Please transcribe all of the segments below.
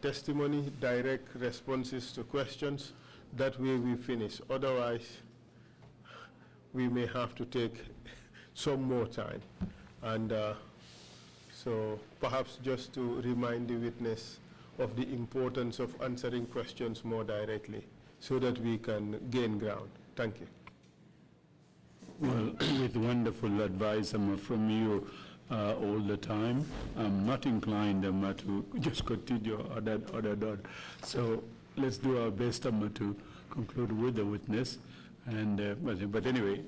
testimony, direct responses to questions. That way we finish. Otherwise, we may have to take some more time. And so perhaps just to remind the witness of the importance of answering questions more directly so that we can gain ground. Thank you. Well, with wonderful advice from you all the time, I'm not inclined to just continue on that. So let's do our best to conclude with the witness. And but anyway,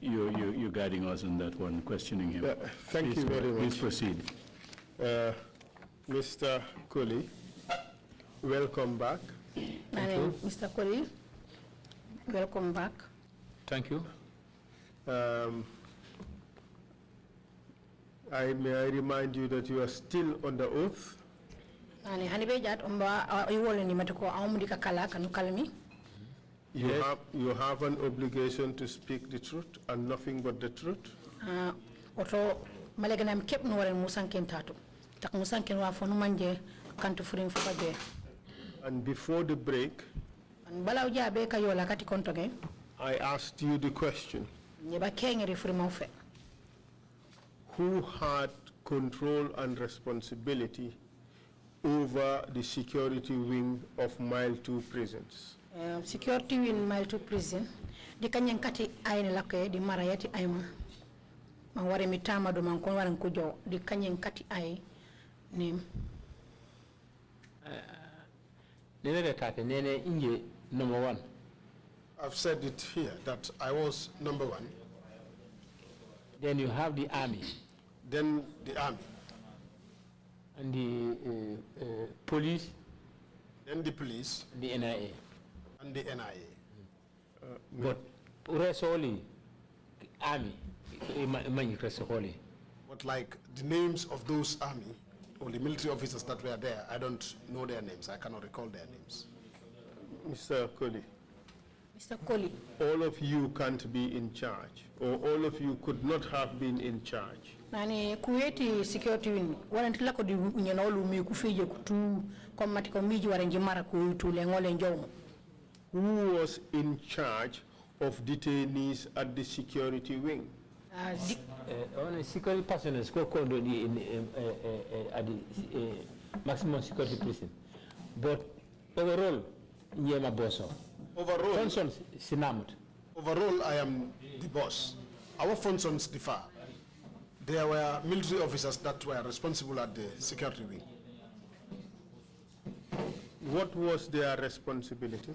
you're guiding us on that one, questioning him. Thank you very much. Please proceed. Mr. Colley, welcome back. Mr. Colley, welcome back. Thank you. May I remind you that you are still under oath? You have an obligation to speak the truth and nothing but the truth. And before the break, I asked you the question: who had control and responsibility over the security wing of Mile 2 prisons? Security wing Mile 2 prison. Di kanyang kati aine lakwe di marayati aima. Maware mitama do mankon waran kujo di kanyang kati ai nim. Nene kate nene inje number 1. I've said it here that I was number 1. Then you have the army. Then the army. And the police. Then the police. The NIA. And the NIA. But rest only army. But like the names of those army or the military officers that were there, I don't know their names. I cannot recall their names. Mr. Colley. Mr. Colley. All of you can't be in charge, or all of you could not have been in charge. Nani kuweti security wing warranty lako di unyana olu mi kufije kutu komati komiji warenji mara kuitu lengole njomo. Who was in charge of detainees at the security wing? Only security personnel at the maximum security prison. But overall, Nyema Boso. Overall, I am the boss. Our functions differ. There were military officers that were responsible at the security wing. What was their responsibility?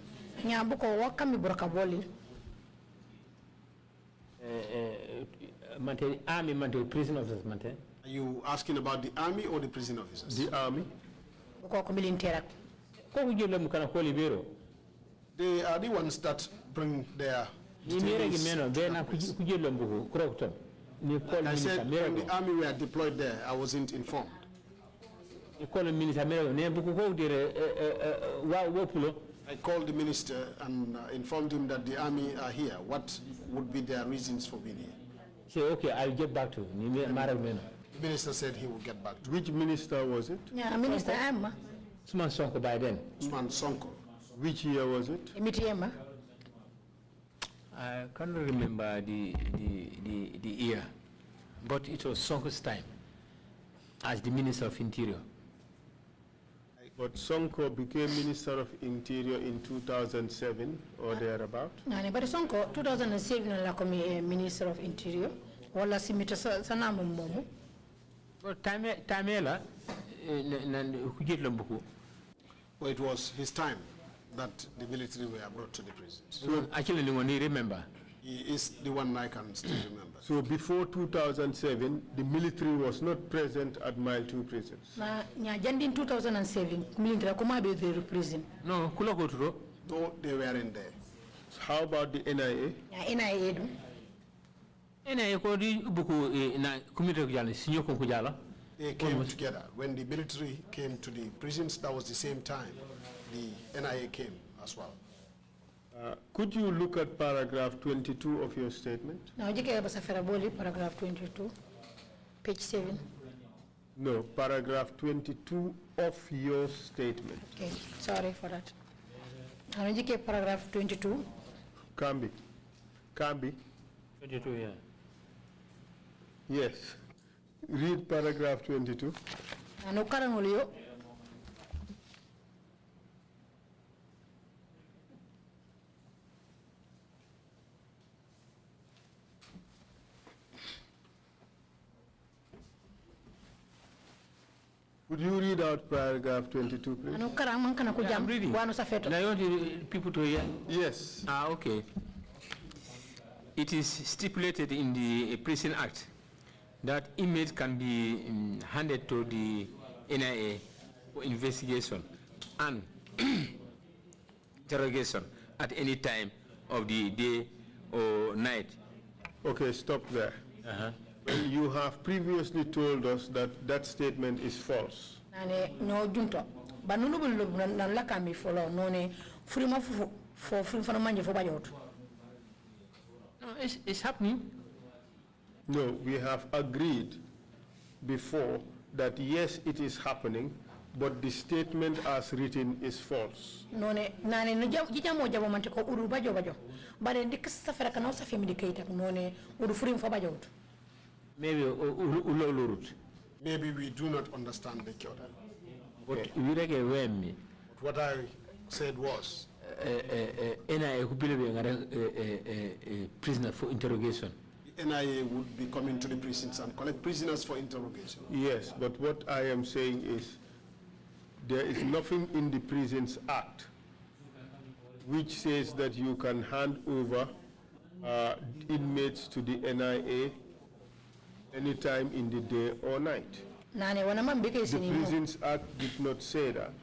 Army, prison officers. Are you asking about the army or the prison officers? The army. They are the ones that bring their detainees. I said when the army were deployed there, I wasn't informed. I called the minister and informed him that the army are here. What would be their reasons for being here? He said, okay, I'll get back to you. The minister said he will get back to you. Which minister was it? Yeah, Minister Emma. Usman Sonko by then. Usman Sonko. Which year was it? I can't remember the year, but it was Sonko's time as the Minister of Interior. But Sonko became Minister of Interior in 2007 or thereabout? No, but Sonko 2007 like Minister of Interior. Wala simita sana mumu. But Tamela well, it was his time that the military were brought to the prisons. So actually, remember. He is the one I can still remember. So before 2007, the military was not present at Mile 2 prisons? In 2007, military kuma be the prison. No, no, they weren't there. So how about the NIA? NIA do. NIA ko di buku na kumite kujala sinyo ko kujala. They came together. When the military came to the prisons, that was the same time the NIA came as well. Could you look at paragraph 22 of your statement? Now, paragraph 22, page 7. No, paragraph 22 of your statement. Okay, sorry for that. I'm going to paragraph 22. Kambi. 22, yeah. Yes. Read paragraph 22. Ano karangulio. Would you read out paragraph 22, please? Ano karang man kana ko Yeah, jam I'm reading. wano sa feto. And I want people to hear. Yes. Okay. It is stipulated in the Prison Act that inmates can be handed to the NIA for investigation and interrogation at any time of the day or night. Okay, stop there. Well, you have previously told us that that statement is false. Nane no junto. Ba nunu bulu nan la kami folo none frima for frima fana manje fo bajot. No, it's happening. No, we have agreed before that yes, it is happening, but the statement as written is false. None nane no jamo jamo mante ko uru bajo. Bare dik safara kana sa femi dikayta none uru frima fo bajot. Maybe Maybe we do not understand the Kyoto. but we like a me. What I said was, NIA who believe a prisoner for interrogation. the NIA would be coming to the prisons and collect prisoners for interrogation. Yes, but what I am saying is there is nothing in the Prisons Act which says that you can hand over inmates to the NIA anytime in the day or night. Nane wana man beke The sini. Prisons Act did not say that.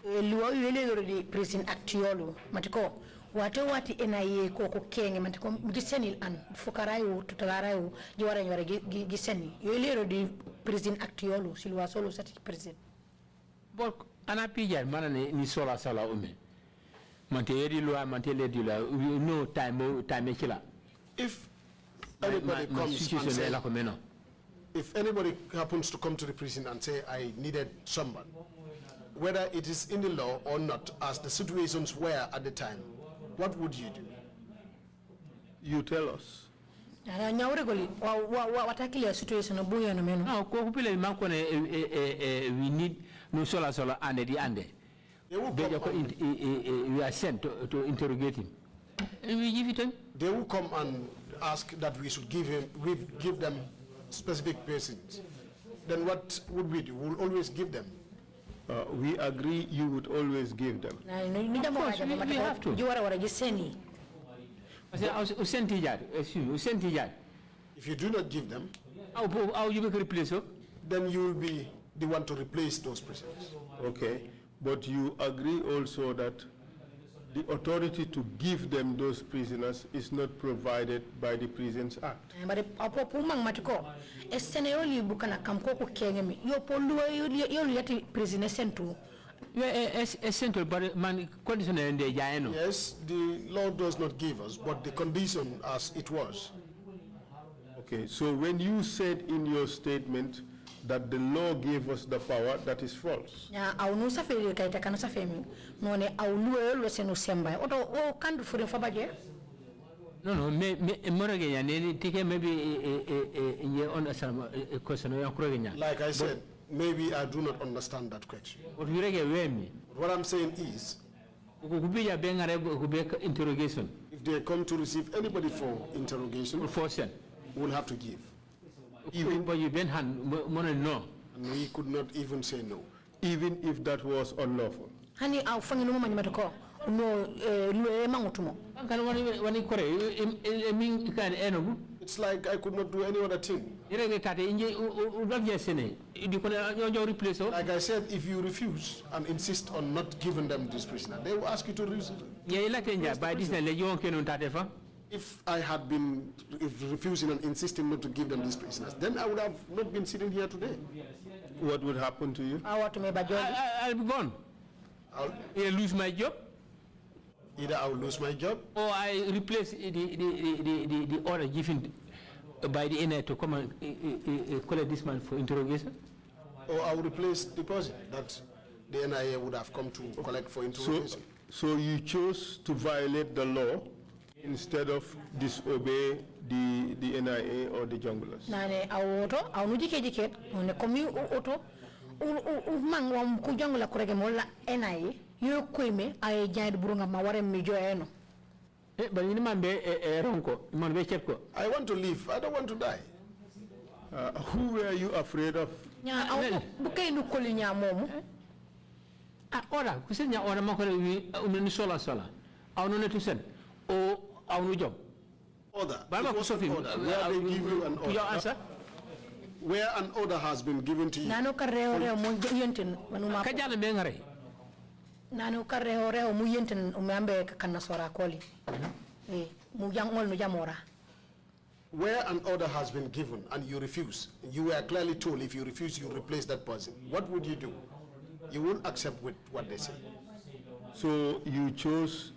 Luwa yele di prison act yolo matiko wati NIA ko kenge matiko giseni an fukarayo tutagarayo jiwara nyore giseni yele di prison act yolo silwa solo sati prison. But anapijar mana ni sola sala ume. Mante yedi loi mante ledi loi. We know time chila. If anybody comes and say, if anybody happens to come to the prison and say, I needed someone, whether it is in the law or not, as the situations were at the time, what would you do? You tell us. Ana nyawre goli watakili situation obuya no meno. No, ko kupile makone we need no sola ande di ande. They will come we are sent to interrogate him. And we give it to him. They will come and ask that we should give them specific persons. Then what would we do? We'll always give them. We agree you would always give them. Of course, we have to. Jiwara wara giseni. If you do not give them, how you make a replace? then you will be the one to replace those prisoners. Okay, but you agree also that the authority to give them those prisoners is not provided by the Prisons Act. But apo pumang matiko esene yoli bukana kamko ko kengemi yo polu yoli yati prison sentu. Essential, but man condition and the giant. Yes, the law does not give us, but the condition as it was. Okay, so when you said in your statement that the law gave us the power, that is false. Ya au nusa feli kaita kana sa femi none au luwe senu semba oto o kandu fure fabaje. No, morage yani tike maybe on a question Like I said, maybe I do not understand that question. What I'm saying is, interrogation. if they come to receive anybody for interrogation, we'll have to give. But you been hand no. And we could not even say no. Even if that was unlawful. Hani au fangi numo manyimatoko no luwe mangutumo. It's like I could not do any other thing. Like I said, if you refuse and insist on not giving them this prisoner, they will ask you to refuse. If I had been refusing and insisting not to give them these prisoners, then I would have not been sitting here today. What would happen to you? I'll be gone. I'll lose my job. Either I will lose my job, or I replace the order given by the NIA to come and collect this man for interrogation. Or I will replace the person that the NIA would have come to collect for interrogation. So you chose to violate the law instead of disobey the NIA or the junglers? Nane auto, au nujike one komi auto, mangwam ku jungla kurege mola NIA, yo kwime ay jaid burunga maware mijo eno. But you mambe ronko, mambe chepko. I want to live. I don't want to die. Who were you afraid of? Nya au bukay nu koli nya momu. Ora, kusenya ora makore unani sola. Au no netusen. O au no job. Order. Baba It was an Kusofim. order. Where they give you an order. Your answer? Where an order has been given to you. Nano karreo mo yenten manuma. Kajala mengare. Nano karreo mo yenten umambe kana sora koli. Mu jangol no jamora. Where an order has been given and you refuse, you were clearly told if you refuse, you replace that person. What would you do? You won't accept with what they say. So you chose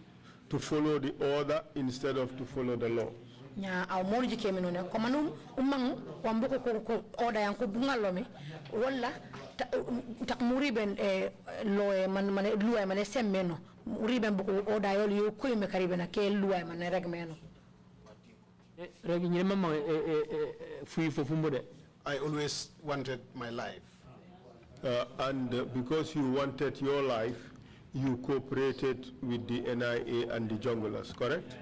to follow the order instead of to follow the law? Nya au molu jike minone komanu umang wamboko ko order yanko bungalomi wala ta muriben loe man luwa man semmeno muriben boko order yol yo ko me karibe na ke luwa man regmeno regi nyema ma fui fofumbo de. I always wanted my life. And because you wanted your life, you cooperated with the NIA and the junglers, correct?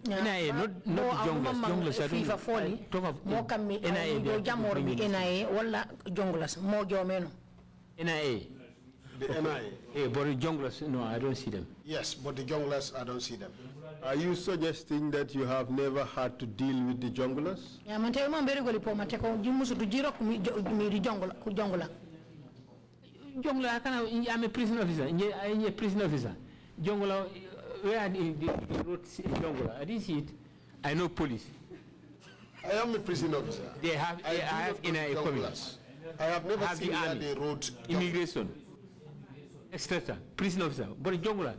NIA, not junglers. FIFA folly. Talk of mo kammi NIA jamor bi NIA wala junglers mo jomeno. NIA. The NIA. But the junglers, no, I don't see them. Yes, but the junglers, I don't see them. Are you suggesting that you have never had to deal with the junglers? Ya mante mo mbere goli po mate ko jimusu du jiro ko mi di jongla ku jongla. Jongla kana I'm a prison officer. I'm a prison officer. Jongla where the road Jongla. I didn't see it. I know police. I am a prison officer. They have I have NIA coming. I have never seen where they wrote immigration, etc. Prison officer. But Jongla,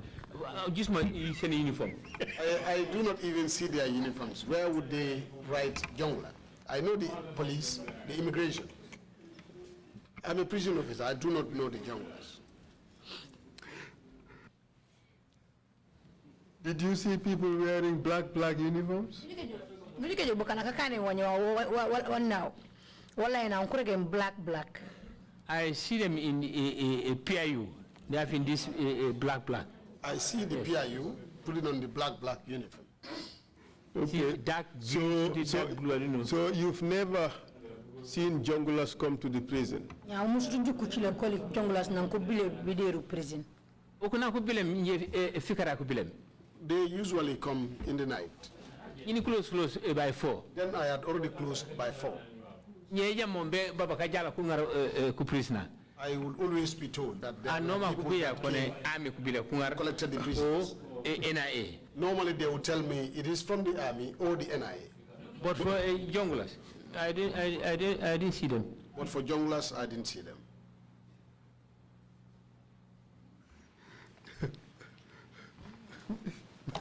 just my uniform. I do not even see their uniforms. Where would they write Jongla? I know the police, the immigration. I'm a prison officer. I do not know the Jonglas. Did you see people wearing black uniforms? Nulike bukana kakane wanyo now. Wala ina unkurege black. I see them in a PIU. They have in this black. I see the PIU putting on the black uniform. Okay. Dark blue, I don't know. So you've never seen junglers come to the prison? Ya umusutunju kuchile koli junglers na nkubile bideru prison. Okuna kubilem fikara kubilem. They usually come in the night. You close by 4. Then I had already closed by 4. Nyeja mombe baba kajala kungara ku prisoner. I would always be told that there are people that collected the prisoners. NIA. Normally they would tell me it is from the army or the NIA. But for junglers, I didn't see them. But for junglers, I didn't see them.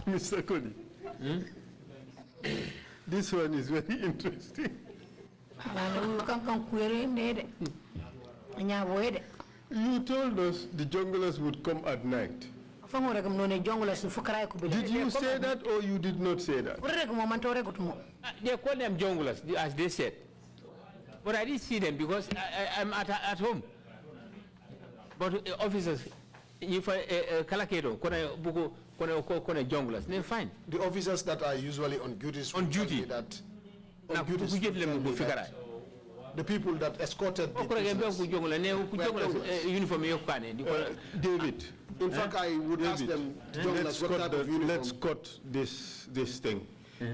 Mr. Colley, this one is very interesting. You told us the junglers would come at night. Did you say that or you did not say that? They call them junglers, as they said. But I didn't see them because I'm at home. But officers, if I kalaketo, kone junglers, then fine. The officers that are usually on duty. The people that escorted the prisoners. David, in fact, I would ask them, let's cut this thing.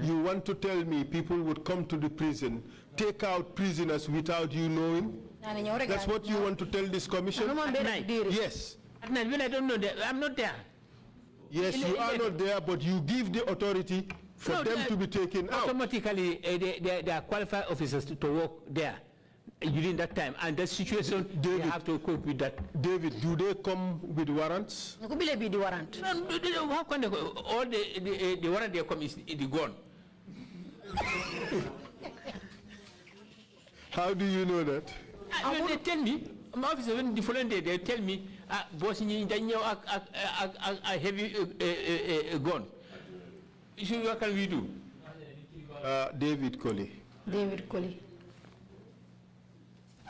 You want to tell me people would come to the prison, take out prisoners without you knowing? That's what you want to tell this commission? At night? Yes. At night, when I don't know that, I'm not there. Yes, you are not there, but you give the authority for them to be taken out. Automatically, they are qualified officers to work there during that time, and that situation, David, they have to cope with that. David, do they come with warrants? How can they go? All the warrant they come is the gun. How do you know that? when they tell me, my officer, when the following day, they tell me, boss, you a heavy gun. So what can we do? David Colley. David Colley.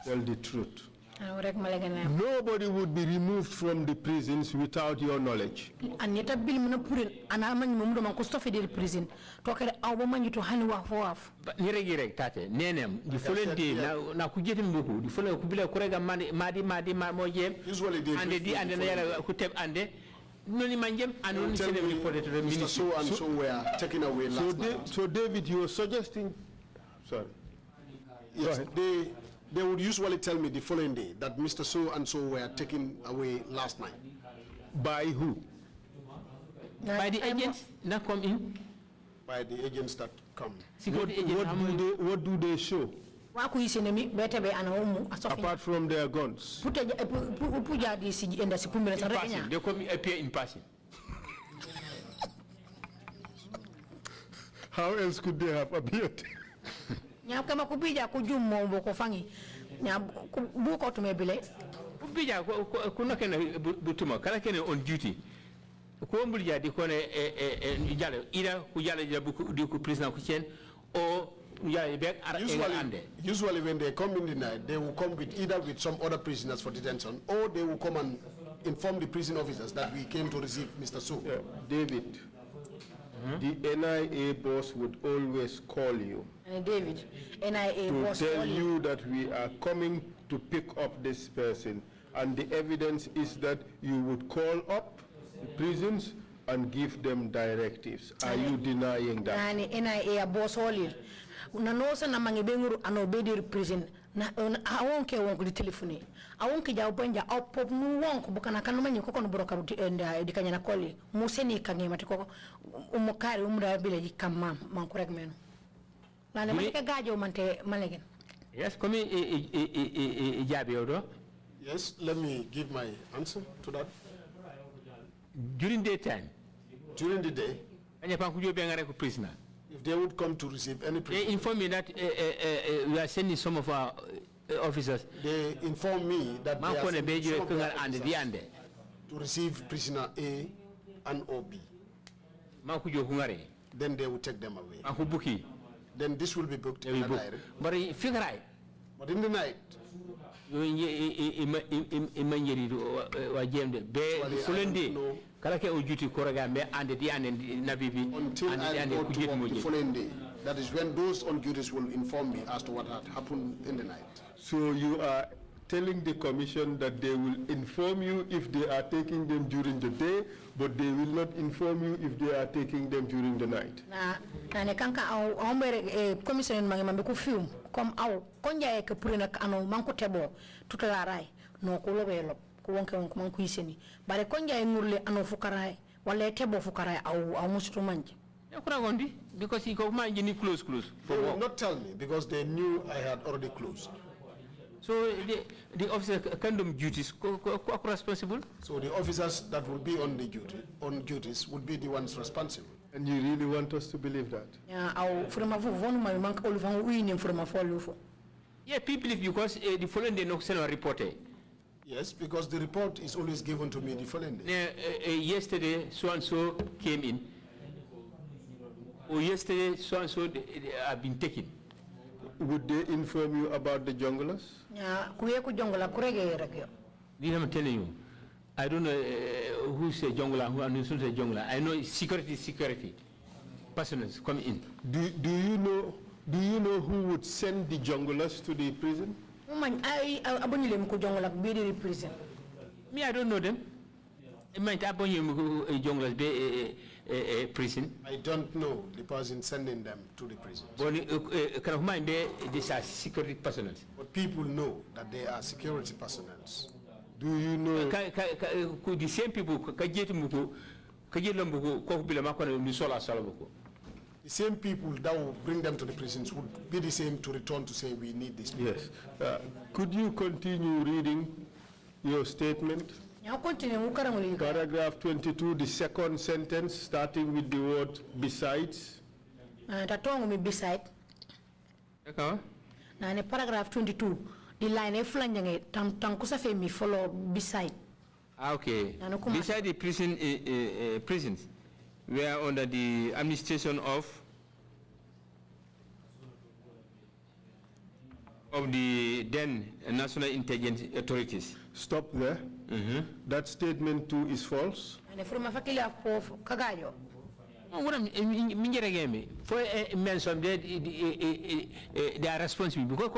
Tell the truth. Nobody would be removed from the prisons without your knowledge. And yet, Bill Munapur, and I'm a woman of the prison. Talk at our woman to Hanua Hoaf. But Nireg Tate, Nenem, the following day, now could get him Buku, the following could be a Correga Madi Mamoye, usually they and the and the could have and the Noni Manjem, and only send them reported to the minister. So and so were taken away last night. So, David, you were suggesting. Sorry. Yes, they would usually tell me the following day that Mr. So and so were taken away last night. By who? By the agents that come in. By the agents that come. What do they show? Apart from their guns. They come appear in person. How else could they have appeared? Kama kupija kujummo mboko fangi buko tumebile kupija kuna kena butuma kala kena on duty ko mbulja di kone jale ida ku jale buku di ku president ku chen o jale bek usually when they come in the night they will come with either with some other prisoners for detention or they will come and inform the prison officers that we came to receive Mr. So. David, the NIA boss would always call you. David, NIA boss to tell you that we are coming to pick up this person, and the evidence is that you would call up the prisons and give them directives. Are you denying that? NIA boss all na nosa na mangibenguru anobedi prison na awonke wonku di telefoni awonke ja obanja opop nu wonku bukana kanuma nyiko kono broka dikanya na Colley museni kange matiko umukari umra bile jikamam mankurek meno na malika gajo mante malegen. Yes, come jabi odo. Yes, let me give my answer to that. During daytime, during the day, anya pankujo bengare ku prisoner. If they would come to receive any prisoner. They inform me that we are sending some of our officers. They inform me that they are sending some of their officers to receive prisoner A and or B. Then they will take them away. Then this will be booked in the night. But in the night, until I go to the following day, that is when those on duties will inform me as to what had happened in the night. So you are telling the commission that they will inform you if they are taking them during the day, but they will not inform you if they are taking them during the night. Na ne kanka au ombere commission mangi ku film kom au konja e ke purina ano manko tebo tutalarai no ko lobelo ko wonke wonko man ku iseni bare konja e ngurle ano fukarai wala tebo fukarai au musuto manje. Because he go manji ni close. They will not tell me because they knew I had already closed. So the officer condom duties responsible. So the officers that will be on duties would be the ones responsible. And you really want us to believe that? Yeah, people believe because the following day no report. Yes, because the report is always given to me the following day. Yesterday so and so came in. Or yesterday so and so have been taken. Would they inform you about the junglers? Yeah, I'm telling you, I don't know who's a jungler, who is a jungler. I know security. Persons come in. Do you know who would send the junglers to the prison? Me, I don't know them. It might happen junglers be a prison. I don't know the person sending them to the prison. But these are security personnel. But people know that they are security personnel. Do you know? The same people, the same people that will bring them to the prisons would be the same to return to say we need this. Yes. Could you continue reading your statement? Paragraph 22, the second sentence, starting with the word besides. Beside. Paragraph 22, the line flange tankusa fe mi follow beside. Okay. Beside the prisons, we are under the administration of the then national intelligence authorities. Stop there. That statement too is false. What I'm for mention that they are responsible because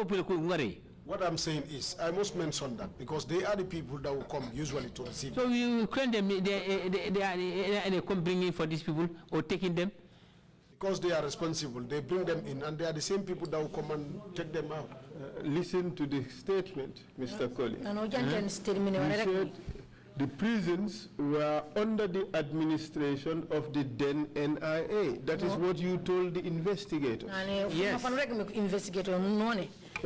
what I'm saying is, I must mention that because they are the people that will come usually to receive. So you claim them they are come bringing for these people or taking them? Because they are responsible, they bring them in, and they are the same people that will come and take them out. Listen to the statement, Mr. Colley. You said the prisons were under the administration of the then NIA. That is what you told the investigators. Yes.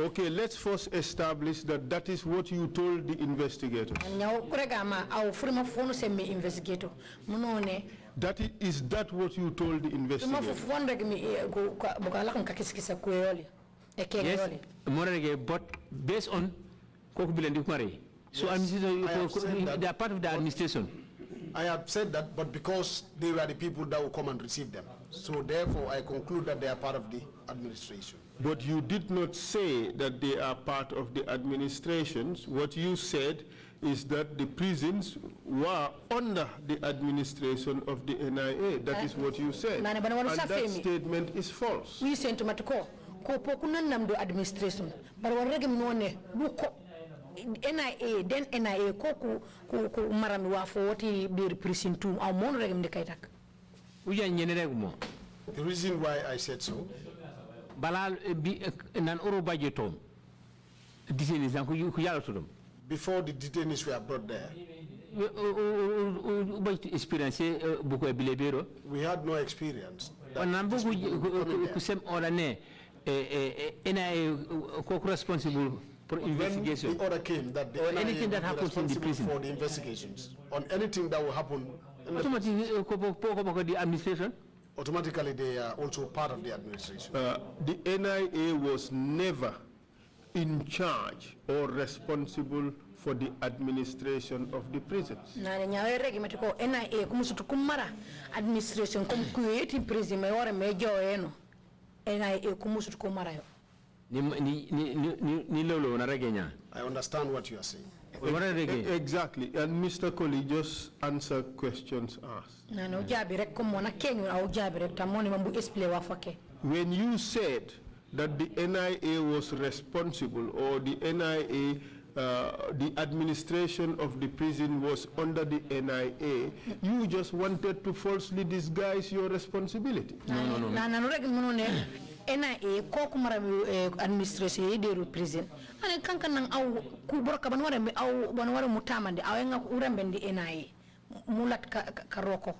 Okay, let's first establish that that is what you told the investigators. Is that what you told the investigators? Yes, but based on so they are part of the administration. I have said that, but because they were the people that will come and receive them. So therefore, I conclude that they are part of the administration. But you did not say that they are part of the administrations. What you said is that the prisons were under the administration of the NIA. That is what you said. And that statement is false. We sent to Matoko, Kopokunanamdo administration, but we're regular NIA, then NIA, Koku Maranwa for what he be precinct to our mon regim de Kaitak. The reason why I said so. Balal be an oro budgetom. Detainees and who yell to them. Before the detainees were brought there. We had no experience. Responsible for investigation. When the order came that the anything that happens in the prison for the investigations on anything that will happen. The administration. Automatically, they are also part of the administration. The NIA was never in charge or responsible for the administration of the prisons. NIA kumara administration creating prison NIA kumara. I understand what you are saying. Exactly, and Mr. Colley, just answer questions asked. When you said that the NIA was responsible, or the NIA, the administration of the prison was under the NIA, you just wanted to falsely disguise your responsibility. No. NIA kokumara administration de prison ane kankan nang au kubroka banware au banware mutamande awenga urembendi NIA mulat karoko.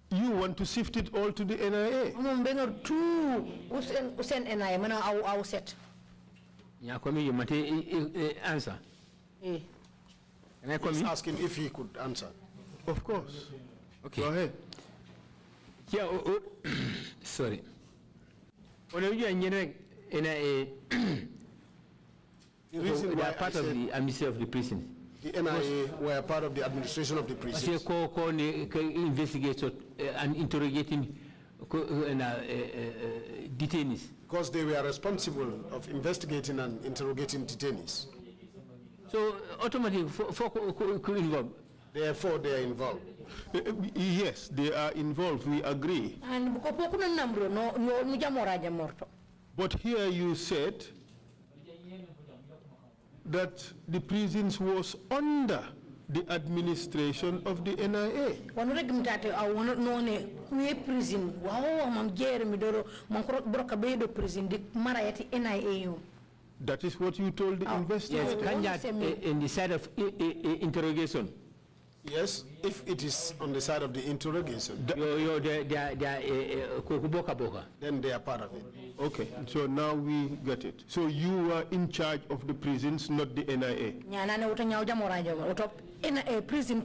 You want to shift it all to the NIA? Mbenga tu usen NIA mana au set. Ya komi you mate answer. He's asking if he could answer. Of course. Okay. Go ahead. Yeah. Sorry. When you are NIA, they are part of the administration of the prison. The NIA were part of the administration of the prison. Investigator and interrogating detainees. Because they were responsible of investigating and interrogating detainees. So automatically, could involve. Therefore, they are involved. Yes, they are involved, we agree. But here you said that the prisons was under the administration of the NIA. That is what you told the investigators. Yes, in the side of interrogation. Yes, if it is on the side of the interrogation, then they are part of it. Okay, so now we get it. So you were in charge of the prisons, not the NIA. Prison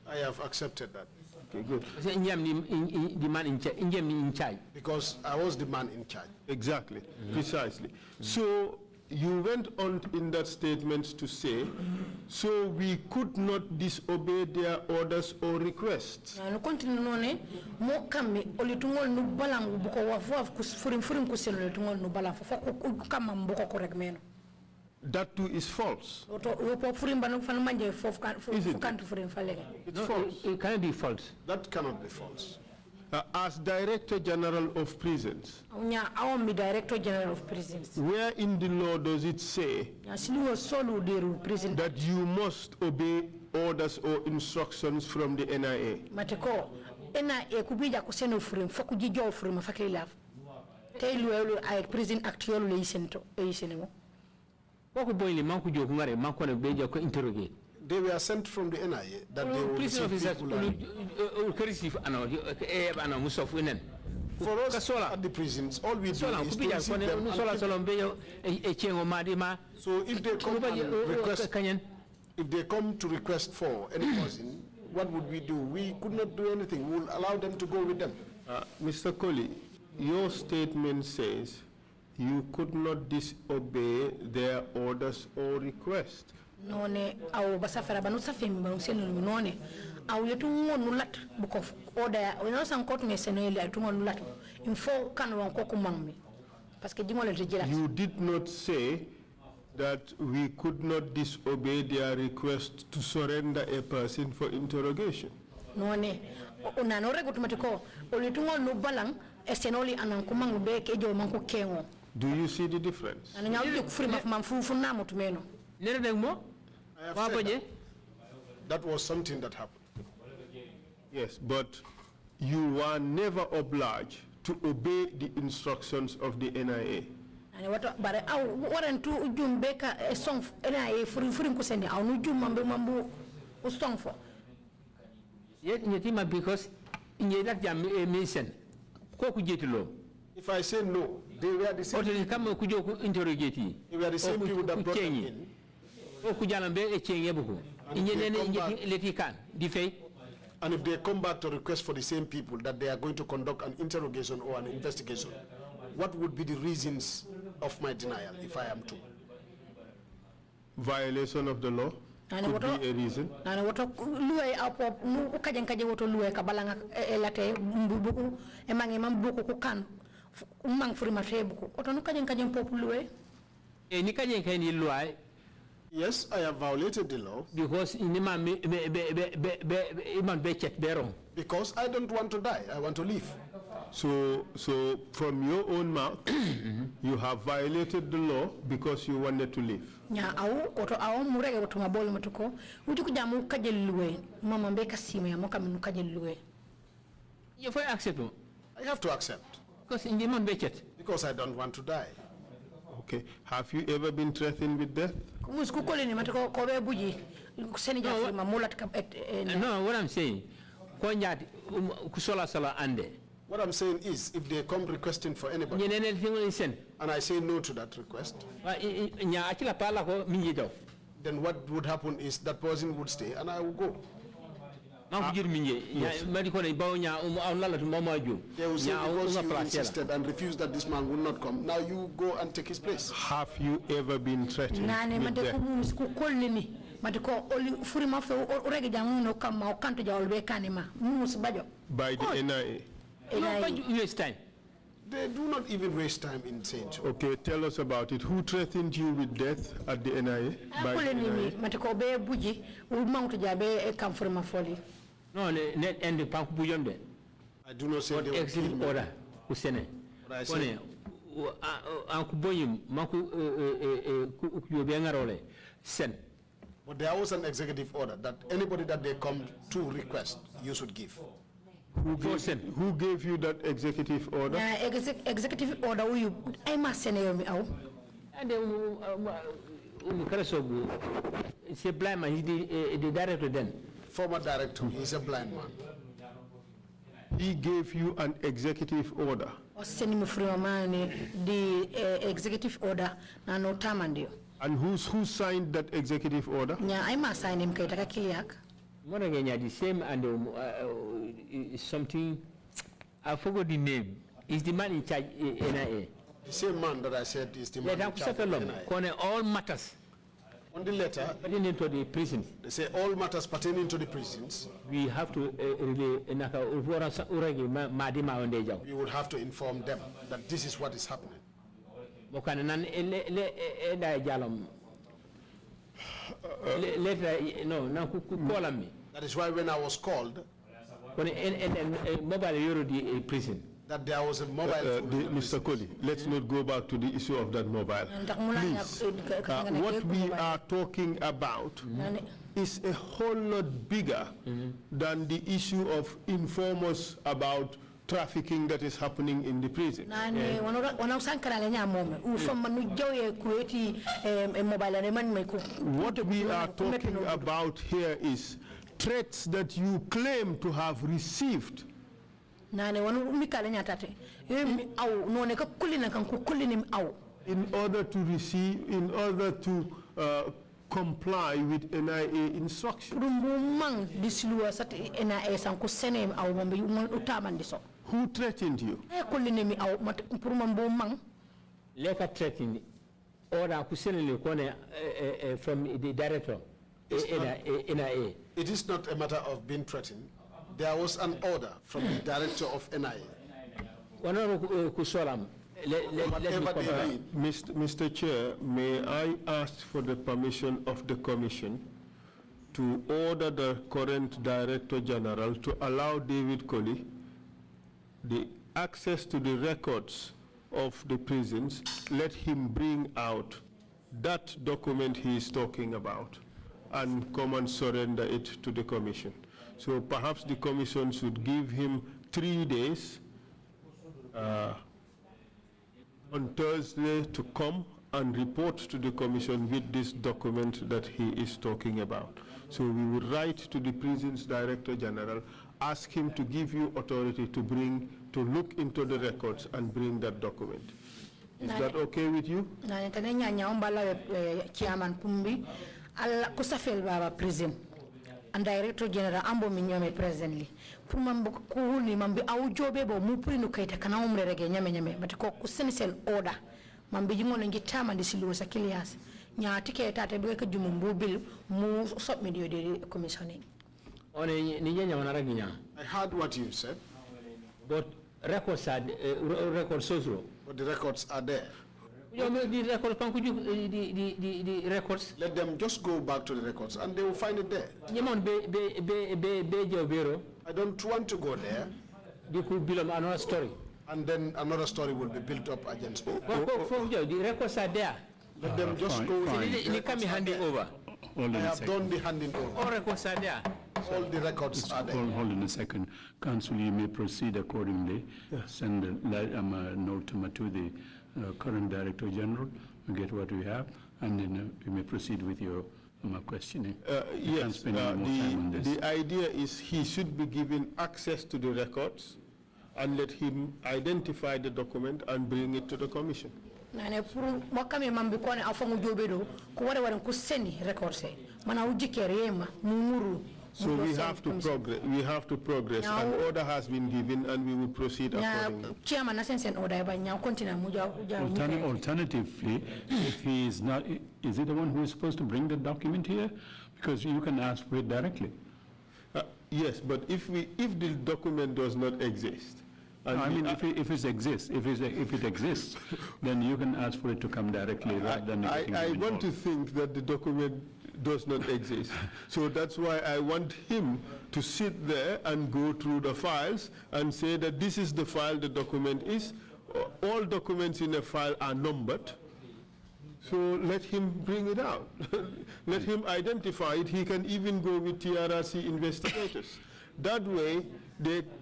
I have accepted that. Okay, good. The man in charge. Because I was the man in charge. Exactly, precisely. So you went on in that statement to say, so we could not disobey their orders or requests. No continue none mo kami olitungol nu balang buko wafu furim kuselo olitungol nu balang fo kama mboko correct meno. That too is false. Is it? It's false. It cannot be false. That cannot be false. As Director General of Prisons, Director General of Prisons. where in the law does it say that you must obey orders or instructions from the NIA? Mateko, NIA kubija kuseno furim fokujijo furim fakilaf. Teilu ay prison actual leisento eisenemo. They were sent from the NIA that they will receive people. For us at the prisons, all we do is to receive them. So if they come and request, if they come to request for any person, what would we do? We could not do anything. We will allow them to go with them. Mr. Colley, your statement says you could not disobey their orders or requests. None au basafara banusa femi banuseno none au yetu nulat buko order we no san court me senele atu nulat info kan won ko kumangmi parce que dingole te jira. You did not say that we could not disobey their request to surrender a person for interrogation. None una no rego automatically olitungo no balang esenoli anan kumang be ke jo manko kengo. Do you see the difference? Ana nyawu ku frima fama mfufu na mutumeno. Nere deg mo? That was something that happened. Yes, but you were never obliged to obey the instructions of the NIA. And what but au waran tu ujum beka song NIA furin kuseni au nujum mambu usong for. Yet nyetima because inye that jam mission. Ko kujetilo. If I say no, they were the same. Or come kujo interrogate. They were the same people that brought them in. And if they come back to request for the same people that they are going to conduct an interrogation or an investigation, what would be the reasons of my denial if I am to? Violation of the law could be a reason. Yes, I have violated the law. Because I don't want to die, I want to live. So from your own mouth, you have violated the law because you wanted to live. If I accept, I have to accept. Because I don't want to die. Okay. Have you ever been threatened with death? No, what I'm saying, what I'm saying is, if they come requesting for anybody, and I say no to that request, then what would happen is that person would stay and I will go. Yes. They will say because you insisted and refused that this man will not come, now you go and take his place. Have you ever been threatened with death? By the NIA? Waste time. They do not even waste time in saying so. Okay, tell us about it. Who threatened you with death at the NIA? By the NIA? No, net and the pump bouillon. I do not say they will kill me. Order, Usene. But I say, Uncle Boyum, Maku, Yubiangarole, send. but there was an executive order that anybody that they come to request, you should give. Who gave you that executive order? Executive order, I must send you out. And it's a blind man, he's the director then. Former director, he's a blind man. He gave you an executive order. Send me from the executive order, no time. And who signed that executive order? Yeah, I must sign him. The same and something, I forgot the name. Is the man in charge NIA? The same man that I said is the man in charge of NIA. All matters. On the letter, pertaining to the prison. They say all matters pertaining to the prisons. We have to We would have to inform them that this is what is happening. That is why when I was called, prison. That there was a mobile Mr. Colley, let's not go back to the issue of that mobile. Please, what we are talking about is a whole lot bigger than the issue of informers about trafficking that is happening in the prison. What we are talking about here is threats that you claim to have received in order to receive, in order to comply with NIA instructions. Who threatened you? Letter threatened order from the director. NIA. It is not a matter of being threatened. There was an order from the director of NIA. Mr. Chair, may I ask for the permission of the Commission to order the current Director General to allow David Colley the access to the records of the prisons, let him bring out that document he is talking about and come and surrender it to the Commission. So perhaps the Commission should give him 3 days on Thursday to come and report to the Commission with this document that he is talking about. So we will write to the Prisons Director General, ask him to give you authority to look into the records and bring that document. Is that okay with you? And Director General Ambo Minyome presently. Pumambo kuhuni mambi au jobe bo mupuri nukaita kana umre rege nyame but ko kusenisel order mambi jingo lengi tama ndisilu sa kilias nya tike tate be ka jumumbu bil mu submit yo de commissioning. On ni nyanya wanaragi nya. I heard what you said. But records are records social. But the records are there. The records. Let them just go back to the records and they will find it there. I don't want to go there. They could build another story. And then another story will be built up against me. The records are there. Let them just go. They can be handing over. I have done the handing over. All records are there. All the records are there. Hold on a second. Council, you may proceed accordingly. Send a note to the current Director General, get what we have, and then you may proceed with your questioning. Yes, the idea is he should be given access to the records and let him identify the document and bring it to the Commission. So we have to progress. We have to progress. An order has been given, and we will proceed accordingly. Chairman, Alternatively, if he is not, is he the one who is supposed to bring the document here? Because you can ask for it directly. Yes, but if the document does not exist, and I mean, if it exists, then you can ask for it to come directly rather than. I want to think that the document does not exist. So that's why I want him to sit there and go through the files and say that this is the file the document is. All documents in a file are numbered. So let him bring it out. Let him identify it. He can even go with TRRC investigators. That way, it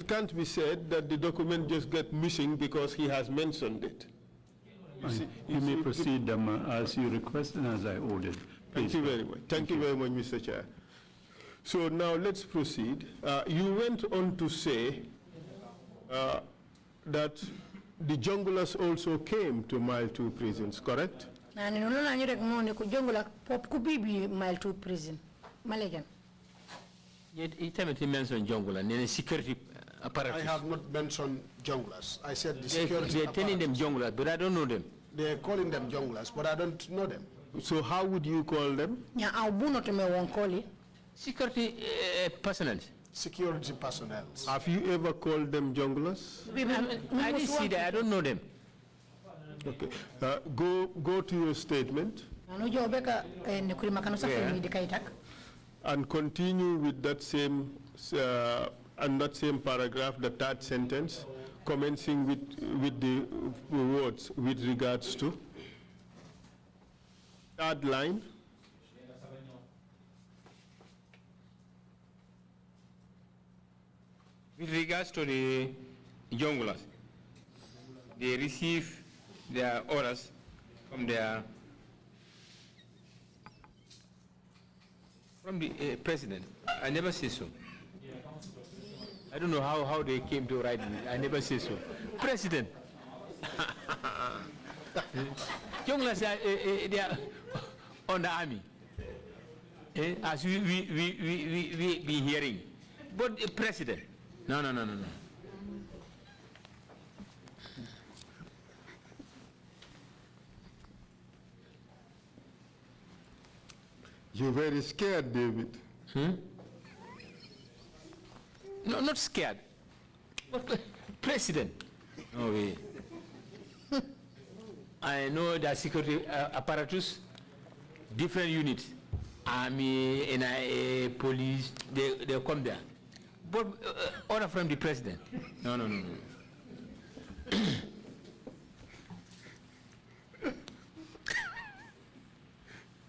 can't be said that the document just got missing because he has mentioned it. You may proceed as you request and as I ordered. Thank you very much. Thank you very much, Mr. Chair. So now let's proceed. You went on to say that the junglers also came to Mile 2 prisons, correct? Mile 2 prison. Malejan. He mentioned jungle and security apparatus. I have not mentioned junglers. I said the security They're telling them junglers, but I don't know them. They're calling them junglers, but I don't know them. So how would you call them? Security personnel. Security personnel. Have you ever called them junglers? I didn't see that. I don't know them. Okay. Go to your statement and continue with that same and that same paragraph, the third sentence, commencing with the words with regards to. Third line. With regards to the junglers, they receive their orders from the president. I never say so. I don't know how they came to write it. I never say so. President. Junglers they are on the army, as we be hearing. But president. No. You're very scared, David. No, not scared. But president. No way. I know that security apparatus, different units, army, NIA, police, they come there. But order from the president. No.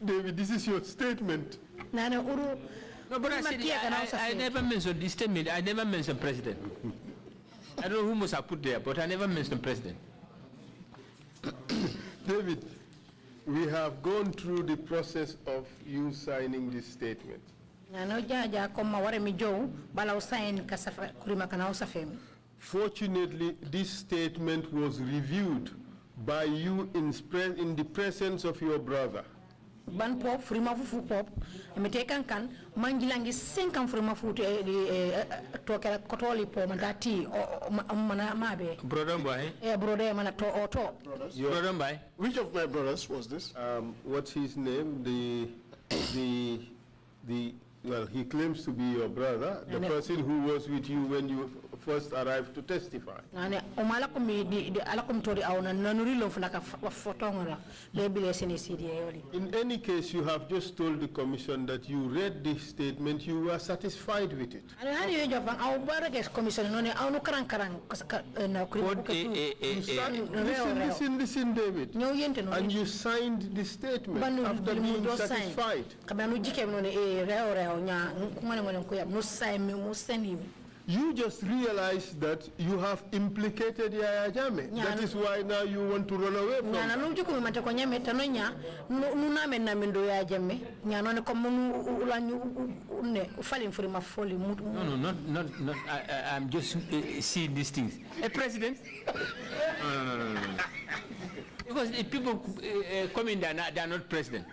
David, this is your statement. No, but I never mentioned this statement. I never mentioned president. I don't know who must have put there, but I never mentioned president. David, we have gone through the process of you signing this statement. Fortunately, this statement was reviewed by you in the presence of your brother. Ban pop frima fu pop me tekan kan mangilangi 5 frima fu to kotoli po mandati mana mabe brother boy brother mana to auto brother boy. Which of my brothers was this? What's his name? Well, he claims to be your brother, the person who was with you when you first arrived to testify. In any case, you have just told the commission that you read this statement, you were satisfied with it. Listen, David. And you signed the statement after being satisfied. You just realized that you have implicated Yaya Jammeh. That is why now you want to run away from that. No, not. I'm just seeing these things. President? No. Because people come in, they're not president.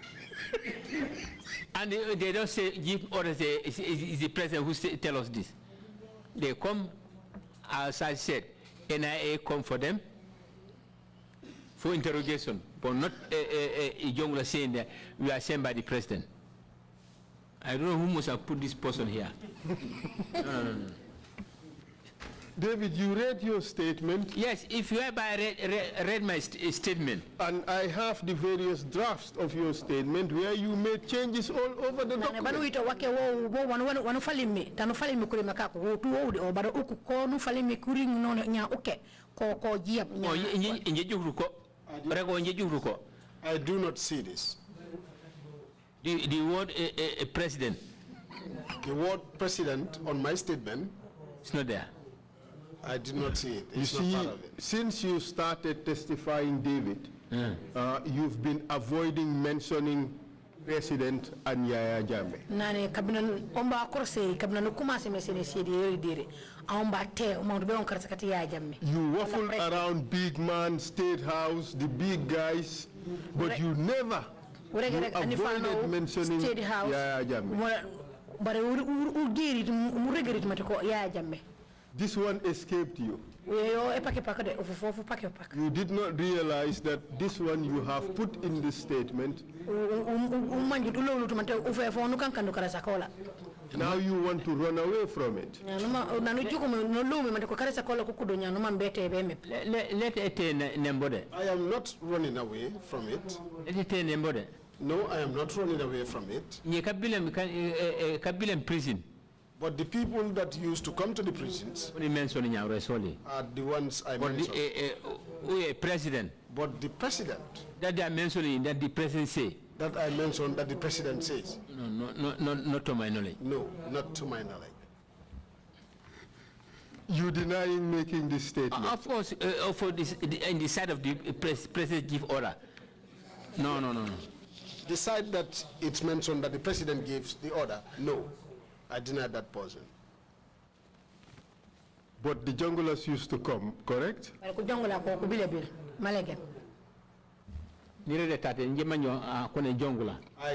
And they don't say, give orders, it's the president who tell us this. They come, as I said, NIA come for them for interrogation, but not a jungler saying that we are sent by the president. I don't know who must have put this person here. No. David, you read your statement. Yes, if you ever read my statement. And I have the various drafts of your statement where you made changes all over the document. I do not see this. The word president. The word president on my statement. It's not there. I did not see it. You see, since you started testifying, David, you've been avoiding mentioning President and Yaya Jammeh. You waffled around big man, State House, the big guys, but you never avoided mentioning State House. Yaya Jammeh. This one escaped you. You did not realize that this one you have put in the statement. Now you want to run away from it. I am not running away from it. No, I am not running away from it. Prison. But the people that used to come to the prisons are the ones I mentioned. President. But the president That they are mentioning, that the president say. that I mentioned, that the president says. No, not to my knowledge. No, not to my knowledge. You denying making this statement? Of course, for this, in the side of the president give order. No. The side that it's mentioned that the president gives the order, no, I deny that person. But the junglers used to come, correct? I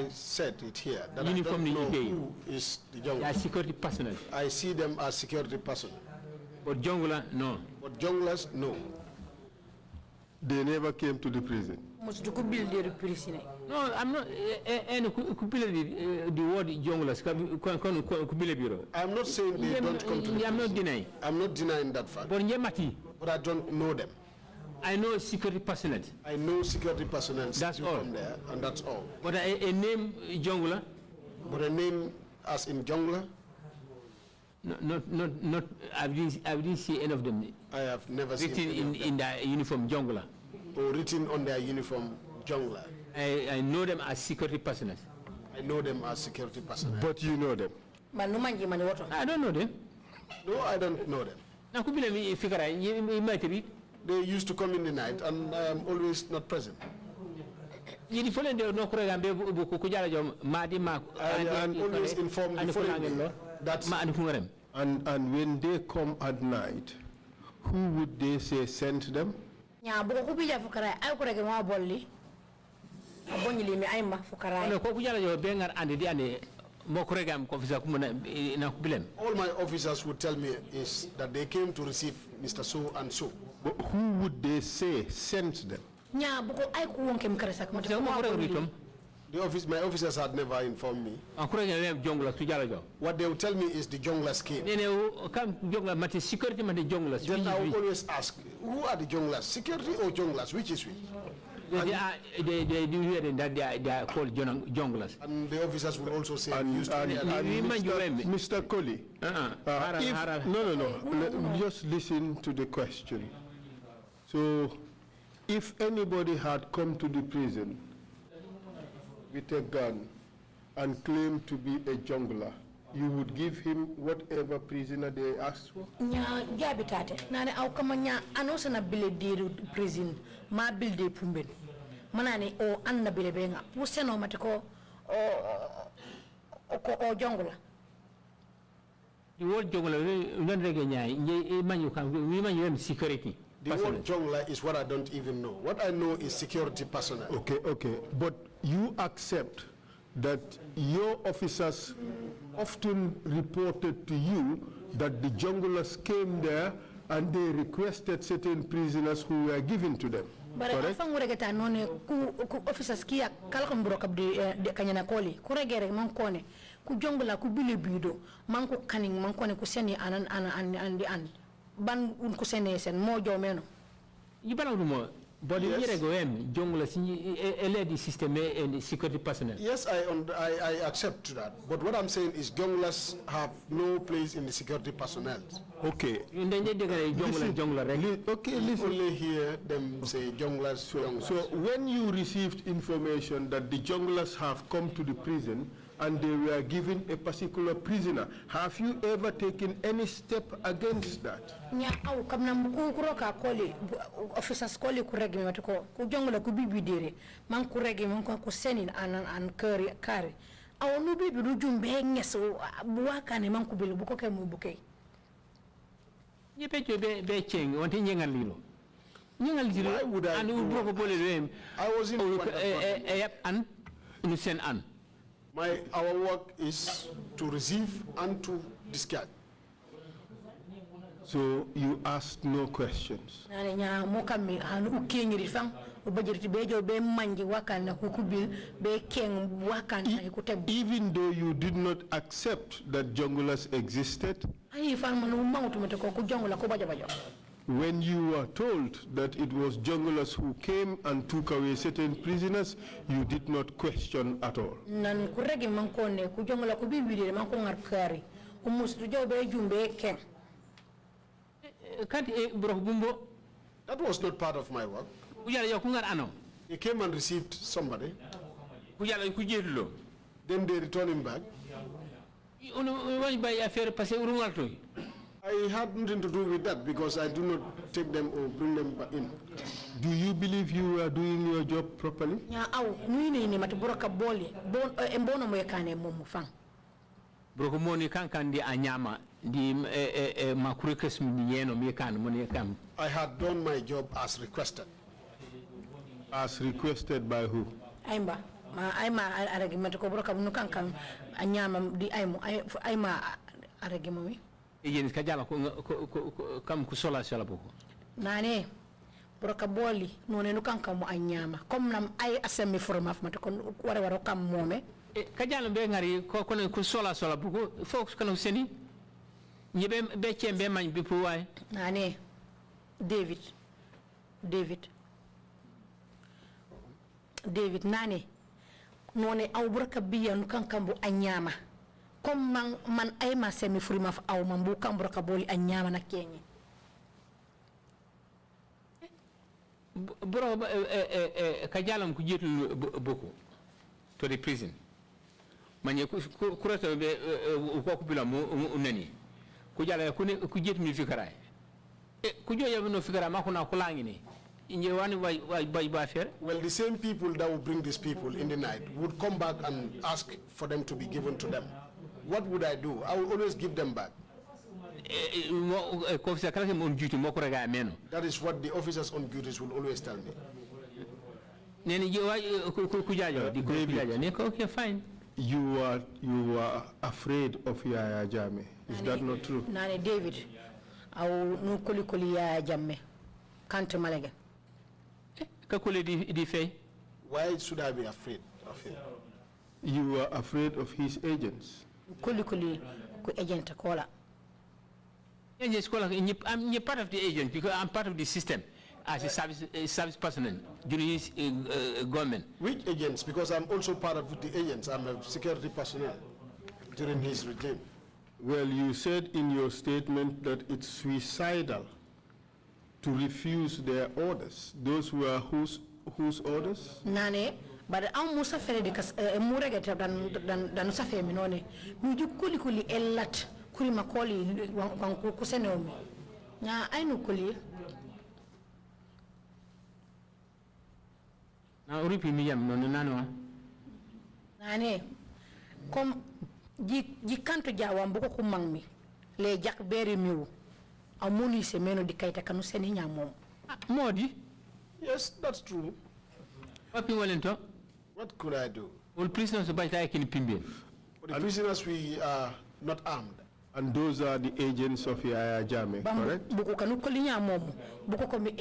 said it here that I don't know who is the jungler. Security personnel. I see them as security personnel. But jungler, no. But junglers, no. They never came to the prison. No, I'm not. And the word junglers. I'm not saying they don't come to the I'm not denying. I'm not denying that fact. But I don't know them. I know security personnel. I know security personnel. That's all. Come there, and that's all. But a name jungler. But a name as in jungler. Not. I didn't see any of them. I have never seen written in their uniform jungler. Or written on their uniform jungler. I know them as security personnel. I know them as security personnel. But you know them? I don't know them. No, I don't know them. They used to come in the night, and I am always not present. I am always informed the following day that. And when they come at night, who would they say sent them? All my officers would tell me is that they came to receive Mr. So and so. But who would they say sent them? My officers had never informed me. What they would tell me is the junglers came. Then I will always ask, who are the junglers? Security or junglers? Which is which? They do hear that they are called junglers. And the officers will also say, Mr. Colley, just listen to the question. So, if anybody had come to the prison with a gun and claimed to be a jungler, you would give him whatever prisoner they asked for? The word jungler, security. The word jungler is what I don't even know. What I know is security personnel. Okay. But you accept that your officers often reported to you that the junglers came there and they requested certain prisoners who were given to them. But if I'm going to know officers kia kalakon brokab de kanyana koli kuregere mankone ku jongla ku bilibido manko kaning mankone ku seni an ban un ku sene sen mo jomeno yibana mo body yere go em jongla si led system and security personnel. Yes, I accept that. But what I'm saying is jonglers have no place in the security personnel. Okay. Okay, listen. Only hear them say jonglers. So when you received information that the jonglers have come to the prison and they were given a particular prisoner, have you ever taken any step against that? Officers call kuregi matiko ku jongla ku bibidere man kuregi man ko senin an kare aw no bibi du jumbe ngeso buwakane man ku bil bu ko kay mu bukay yepe be cheng wonti nyengal lilo nyengal lilo Why would I and do u boko bole dem I was in an send an. Our work is to receive and to discharge. So you asked no questions. Even though you did not accept that junglers existed, when you were told that it was junglers who came and took away certain prisoners, you did not question at all. That was not part of my work. He came and received somebody. Then they returned him back. I had nothing to do with that because I do not take them or bring them back in. Do you believe you are doing your job properly? I had done my job as requested. As requested by who? Nane broka boli none no kanka mo anyama comme nam ay asemi forma fmata kon wara kam mome kajalo be ngari ko kono ku sola bugo fox kono seni nyebe be cembe man bi pu way nane David nane none aw broka biya no kanka mo anyama comme man ay ma semi forma aw man bu kam broka boli anyama na kenyi bro kajalam ku jetul boko to the prison manye ku rata be ko bila mo nani ku jala ku jet mi fikara ku joya no fikara ma ko na ko langi ni inje wani bay ba fer. Well, the same people that would bring these people in the night would come back and ask for them to be given to them. What would I do? I would always give them back. That is what the officers on duties will always tell me. Okay, fine. You are afraid of Yaya Jammeh. Is that not true? Nane David, I will no koli Yaya Jammeh. Can't malaga. Why should I be afraid of him? You are afraid of his agents. Koli ku agent kola. I'm part of the agent because I'm part of the system as a service personnel during his government. Which agents? Because I'm also part of the agents. I'm a security personnel during his regime. Well, you said in your statement that it's suicidal to refuse their orders. Those were whose orders? Nane, but I'm Musa Feredi Murega than Safe Minone. Muju kuli elat. Kuri makoli wangu kusene omi. Na ainu kuli. Na uripi miyam no nanwa. Nane, kom jikanto jawa mbuko kumangmi. Le jak beri miu. Amuni se meno di kaita kanu seni nyamom. Modi? Yes, that's true. What could I do? All prisoners by taking Pimbian. For the prisoners, we are not armed. And those are the agents of Yaya Jammeh, correct? Buko kanu kolinya momo. Buko komi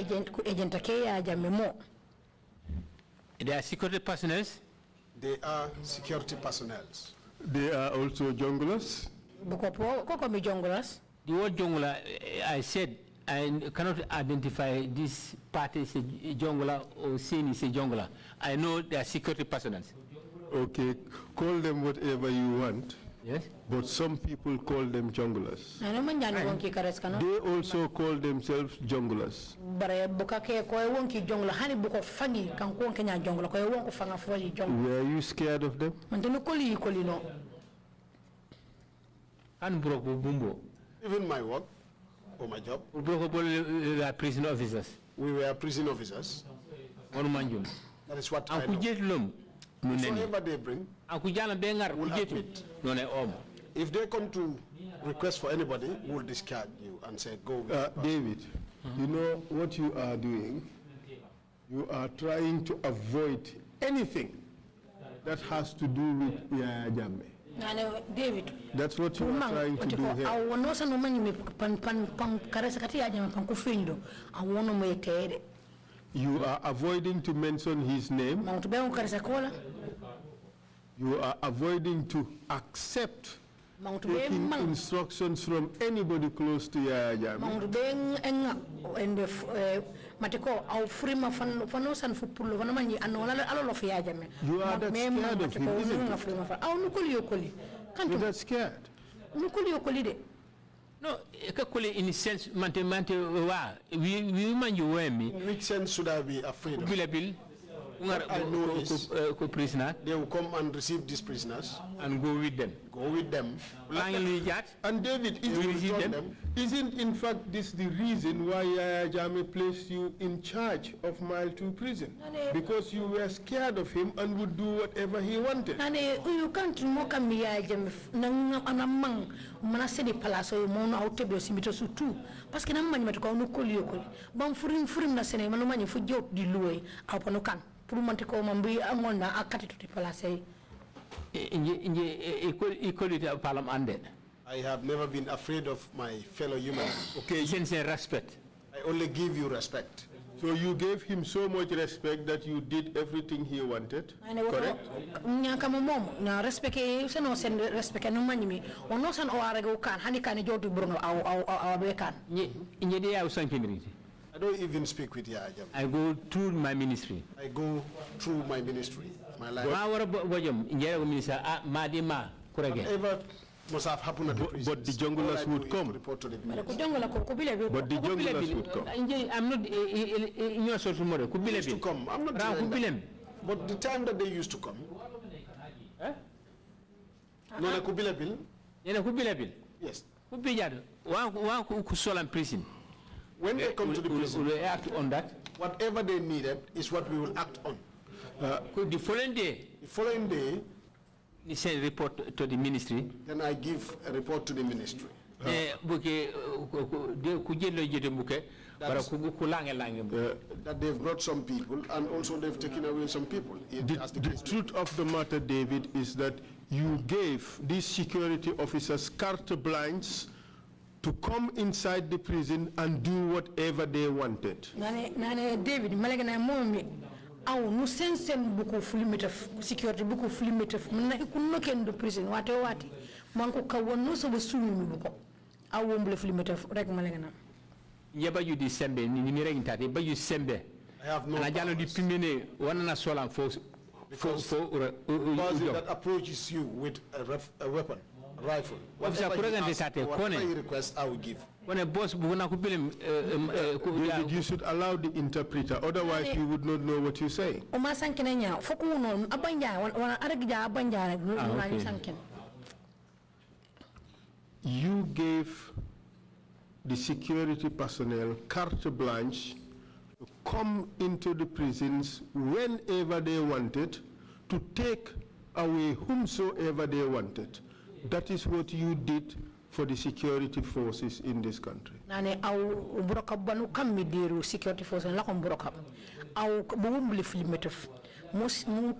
agent ke Yaya Jammeh mo. They are security personnel. They are security personnel. They are also junglers. Buko komi junglers. The word jungler, I said, I cannot identify this party as a jungler or scene is a jungler. I know they are security personnel. Okay, call them whatever you want. Yes. But some people call them junglers. They also call themselves junglers. Were you scared of them? Even my work or my job. We were prison officers. We were prison officers. That is what I know. Whatever they bring, we'll admit. If they come to request for anybody, we'll discard you and say, go with David, you know what you are doing? You are trying to avoid anything that has to do with Yaya Jammeh. David. That's what you are trying to do here. You are avoiding to mention his name. You are avoiding to accept taking instructions from anybody close to Yaya Jammeh. You are that scared of him, isn't it? You're that scared. No, in a sense, in which sense should I be afraid of? What I know is they will come and receive these prisoners and go with them. Go with them. And David, isn't in fact this the reason why Yaya Jammeh placed you in charge of Mile 2 prison? Because you were scared of him and would do whatever he wanted. You can't mock me, Yaya Jammeh. Nangamang, Manasedi Palaso, Mono Outebio Simito Sutu. Pascan Manimato, no Koliokoli. Bamfurin Furim Nasene, Manomani for Jot di Louis, Alpanocan. Purumantiko Mambi Amona, Akati Palace. I have never been afraid of my fellow humans. Okay, respect. I only give you respect. So you gave him so much respect that you did everything he wanted, correct? Na respect no sen respect no manimi ono san o arego kan hani kan jodu burno aw be kan I don't even speak with Yaya Jammeh. I go through my ministry. I go through my ministry, my life. Whatever must have happened at the prison. But the junglers would come. Report to the But the junglers would come. I'm not used to come. I'm not denying that. But the time that they used to come. No, na kubile bill. Yes. Prison. When they come to the prison, we act on that. Whatever they needed is what we will act on. The following day, he send report to the ministry. Then I give a report to the ministry. That they've brought some people and also they've taken away some people. The truth of the matter, David, is that you gave these security officers carte blanche to come inside the prison and do whatever they wanted. David, malagana momi aw nu sensen buku fulimitaf security buku fulimitaf na ikunno ken do prison wate manko kawonno so basumi buko aw wombule fulimitaf rek malagana yeba yu di sembe ni rek ntati ba yu sembe I have no na jalo di pimene wana sola force that approaches you with a weapon. Rifle. Whatever you request, I will give. David, you should allow the interpreter, otherwise you would not know what you say. You gave the security personnel carte blanche to come into the prisons whenever they wanted, to take away whomsoever they wanted. That is what you did for the security forces in this country. Nane au broka banu kamidiru security forces la kom broka au bumbuli filmetef mu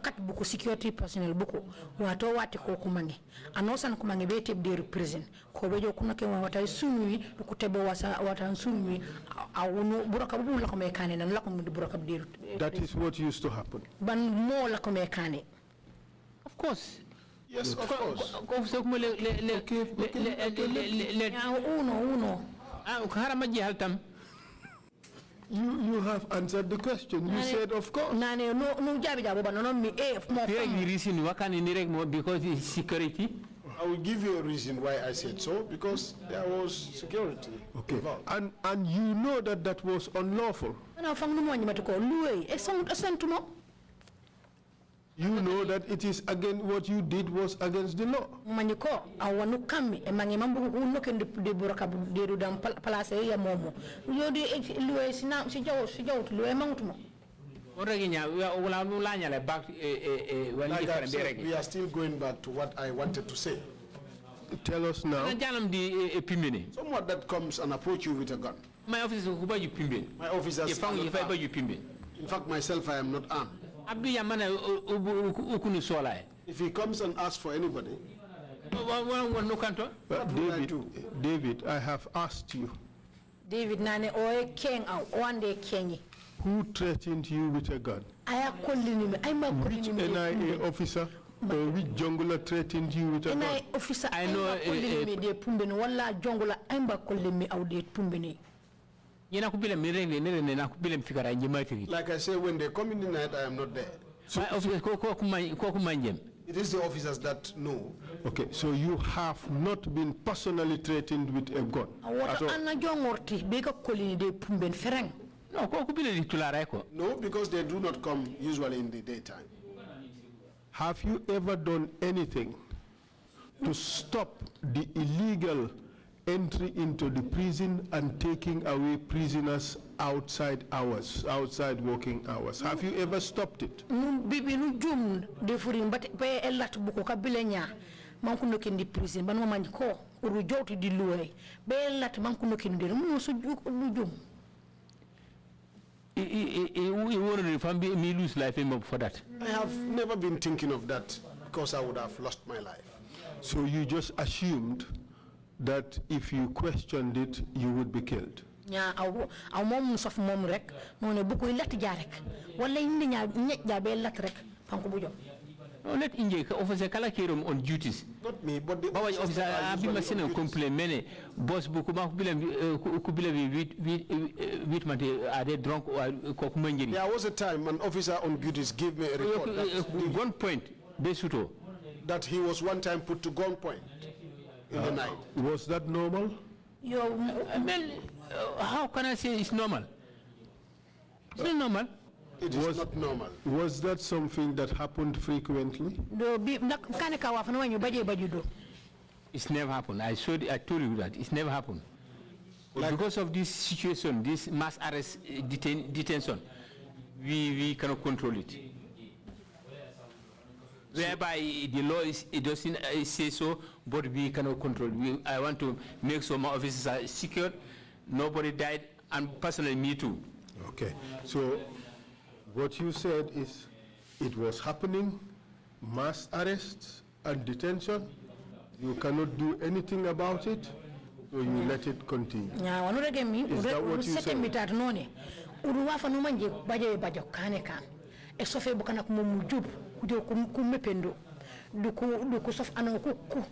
kat buku security personnel buku wato wati ko kumangi anosan kumangi bete deru prison ko bejo kuna ke wata sumi ko tebo wata sumi au no broka bu la ko me kane nan la ko broka deru. That is what used to happen. Ban mo la ko me kane. Of course. Yes, of course. You have answered the question. You said, of course. Because it's security. I will give you a reason why I said so, because there was security. Okay. And you know that was unlawful. You know that it is against what you did was against the law. Maniko awanu kami emangi mambu uno kende de buraka deru dam palase ya momo. Yo di luwe sina sijaw luwe mangutumo. We are still going back to what I wanted to say. Tell us now. Someone that comes and approach you with a gun. My officers My officers are not armed. In fact, myself, I am not armed. If he comes and asks for anybody, David, I have asked you. David nane oe keng au wande kengi. Who threatened you with a gun? Which NIA officer or which jungler threatened you with a gun? NIA officer I know de pumbeni wala jungler aimba kolimi au de pumbeni. Like I say, when they come in the night, I am not there. It is the officers that know. Okay, so you have not been personally threatened with a gun at all? No, because they do not come usually in the daytime. Have you ever done anything to stop the illegal entry into the prison and taking away prisoners outside hours, outside working hours? Have you ever stopped it? I have never been thinking of that because I would have lost my life. So you just assumed that if you questioned it, you would be killed? Yeah, our mom of mom rek, no buku let jarek. Wala indi nya be lat rek, pankubujo. Let inje officer kala kirum on duties. Not me, but the officer abi masina complain boss buku ma kubila with mate are they drunk or kokumanjiri. There was a time an officer on duties gave me a report one point besuto that he was one time put to gunpoint in the night. Was that normal? How can I say it's normal? It's not normal. It is not normal. Was that something that happened frequently? It's never happened. I told you that. It's never happened. Like because of this situation, this mass arrest detention, we cannot control it. Whereby the law it doesn't say so, but we cannot control. I want to make sure my officers are secure, nobody died, and personally me too. Okay, so what you said is it was happening, mass arrests and detention. You cannot do anything about it, so you let it continue. Is that what you said? Kumependo duku sof anokuku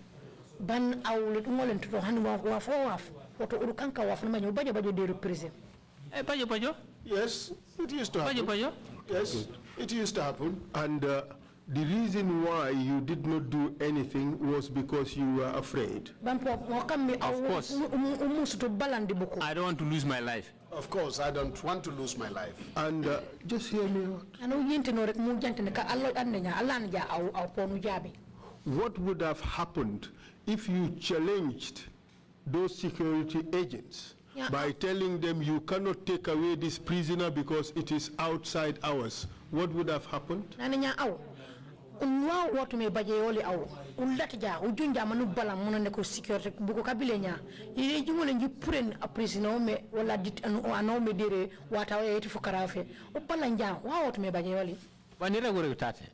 ban awlet ngolen to han wa foto urukanka wa fana bajo bajo de represent bajo yes, it used to happen. Bajo yes, it used to happen. And the reason why you did not do anything was because you were afraid. Of course. I don't want to lose my life. Of course, I don't want to lose my life. And just hear me out. What would have happened if you challenged those security agents by telling them you cannot take away this prisoner because it is outside hours? What would have happened? Unwa watu me baje yole au ulatja ujunja manu bala mona ne ko security buko kabilenya ile jumole nji puren a prisoner me wala dit anu me dire wata wa yeti fukarafe o bala nja wa watu me baje yole wanira gore tate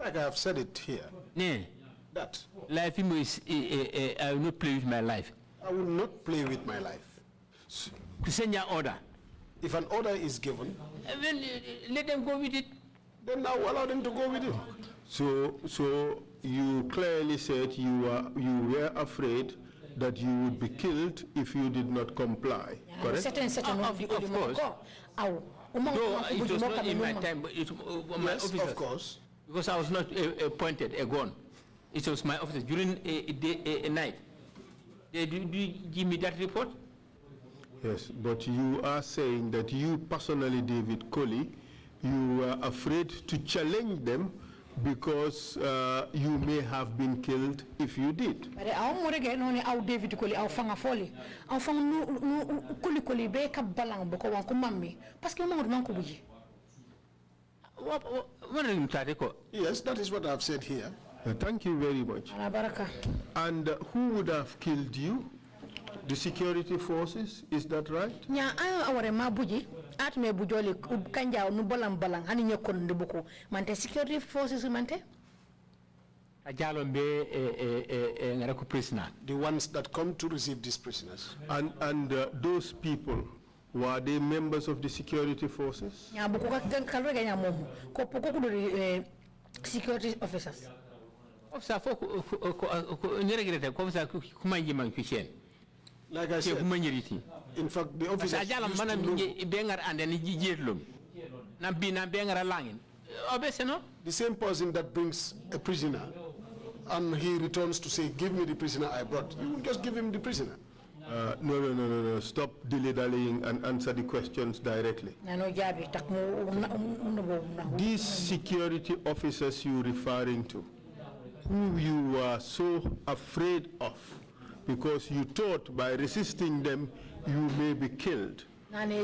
like I have said it here that life is I will not play with my life. I will not play with my life. Send your order. If an order is given, then let them go with it. Then now allow them to go with it. So you clearly said you were afraid that you would be killed if you did not comply, correct? Of course. Though it was not in my time, but it was my officers. Of course. Because I was not appointed a gun. It was my officer during a night. Did you give me that report? Yes, but you are saying that you personally, David Colley, you were afraid to challenge them because you may have been killed if you did. David Colley au fanga foli au fanga Colley be ka balang boko wan ko mammi parce que mo man ko buji. Yes, that is what I have said here. Thank you very much. And who would have killed you? The security forces, is that right? Nya aware mabuji atme bujoli kanja nu balang hani nyekon ndubuko mante security forces mante the ones that come to receive these prisoners. And those people, were they members of the security forces? Nya buko kalrega nya mom ko poko kudu security officers. Officer fo ko neregrete ko officer kumanji man kichen. Like I said, in fact, the officers used to know. The same person that brings a prisoner and he returns to say, give me the prisoner I brought, you will just give him the prisoner. No. Stop dilly-dallying and answer the questions directly. These security officers you're referring to, who you were so afraid of, because you thought by resisting them you may be killed.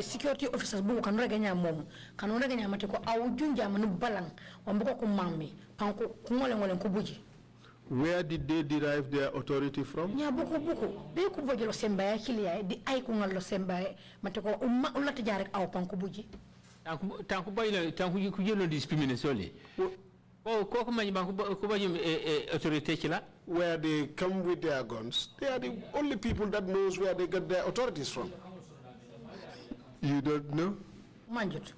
Security officers bu kan reganya mom kan reganya mate ko awjunja manu balang wambuko ko mammi panko ngole ko buji. Where did they derive their authority from? Nya buku be ko bojo lo semba kilia di ay ko ngal lo semba mate ko umma ulata jarek aw panko buji. Tanku bayla tanku ku jelo discrimination le. Ko man banko ko baji autorité ci la. Where they come with their guns, they are the only people that knows where they get their authorities from. You don't know? Manjut.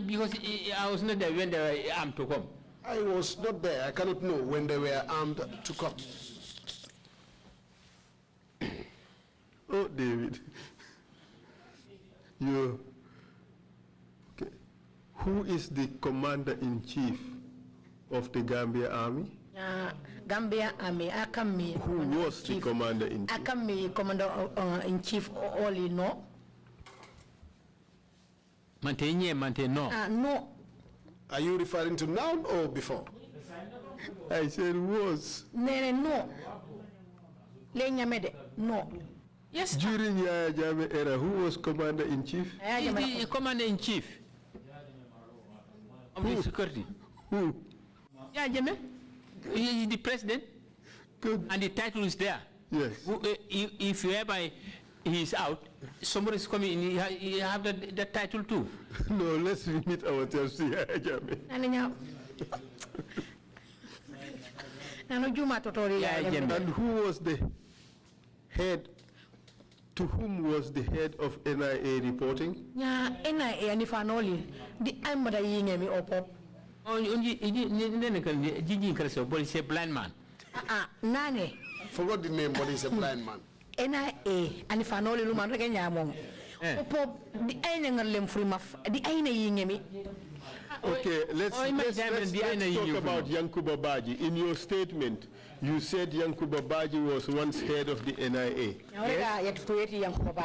Because I was not there when they were armed to come. I was not there. I cannot know when they were armed to come. Oh, David. You. Okay. Who is the commander-in-chief of the Gambia Army? Gambia Army, Akami. Who was the commander-in-chief? Akami commander-in-chief only no. Mante no. No. Are you referring to now or before? I said was. No. No. Yes. During Yaya Jammeh era, who was commander-in-chief? He's the commander-in-chief of the security. Who? Yaya Jammeh. He is the president. Good. And the title is there. Yes. If whereby he is out, somebody is coming in, he have that title too. No, let's limit ourselves to Yaya Jammeh. And who was the head, to whom was the head of NIA reporting? NIA and if I know the I'm the yingemi opop. Oh, but he's a blind man. I Nane. forgot the name, but he's a blind man. NIA and if I know the woman reganyamong. Opop the ain't free maf the aina yingemi. Okay, let's talk about Yankuba Baji. In your statement, you said Yankuba Baji was once head of the NIA. Yes?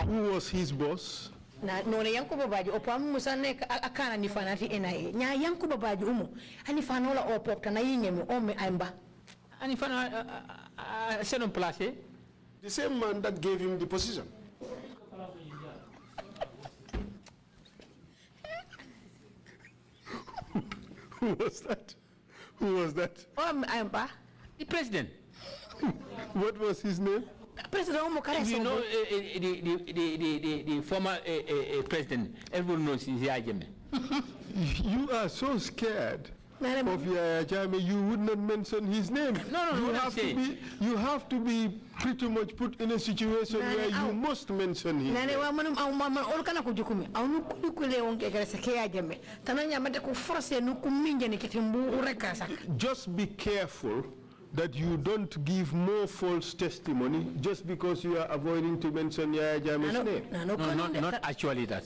Who was his boss? No, Yankuba Baji, Opam Musane Akana Nifanati NIA. Nya Yankuba Baji Umu, and if I know or pop Tanayim or me Amba. And if I said on place, the same man that gave him the position. Who was that? Who was that? Amba. The president. What was his name? President Omokare. You know the former president, everyone knows he's Yaya Jammeh. You are so scared of Yaya Jammeh, you would not mention his name. No, you have to be pretty much put in a situation where you must mention his name. Just be careful that you don't give more false testimony just because you are avoiding to mention Yaya Jammeh's name. No, not actually that.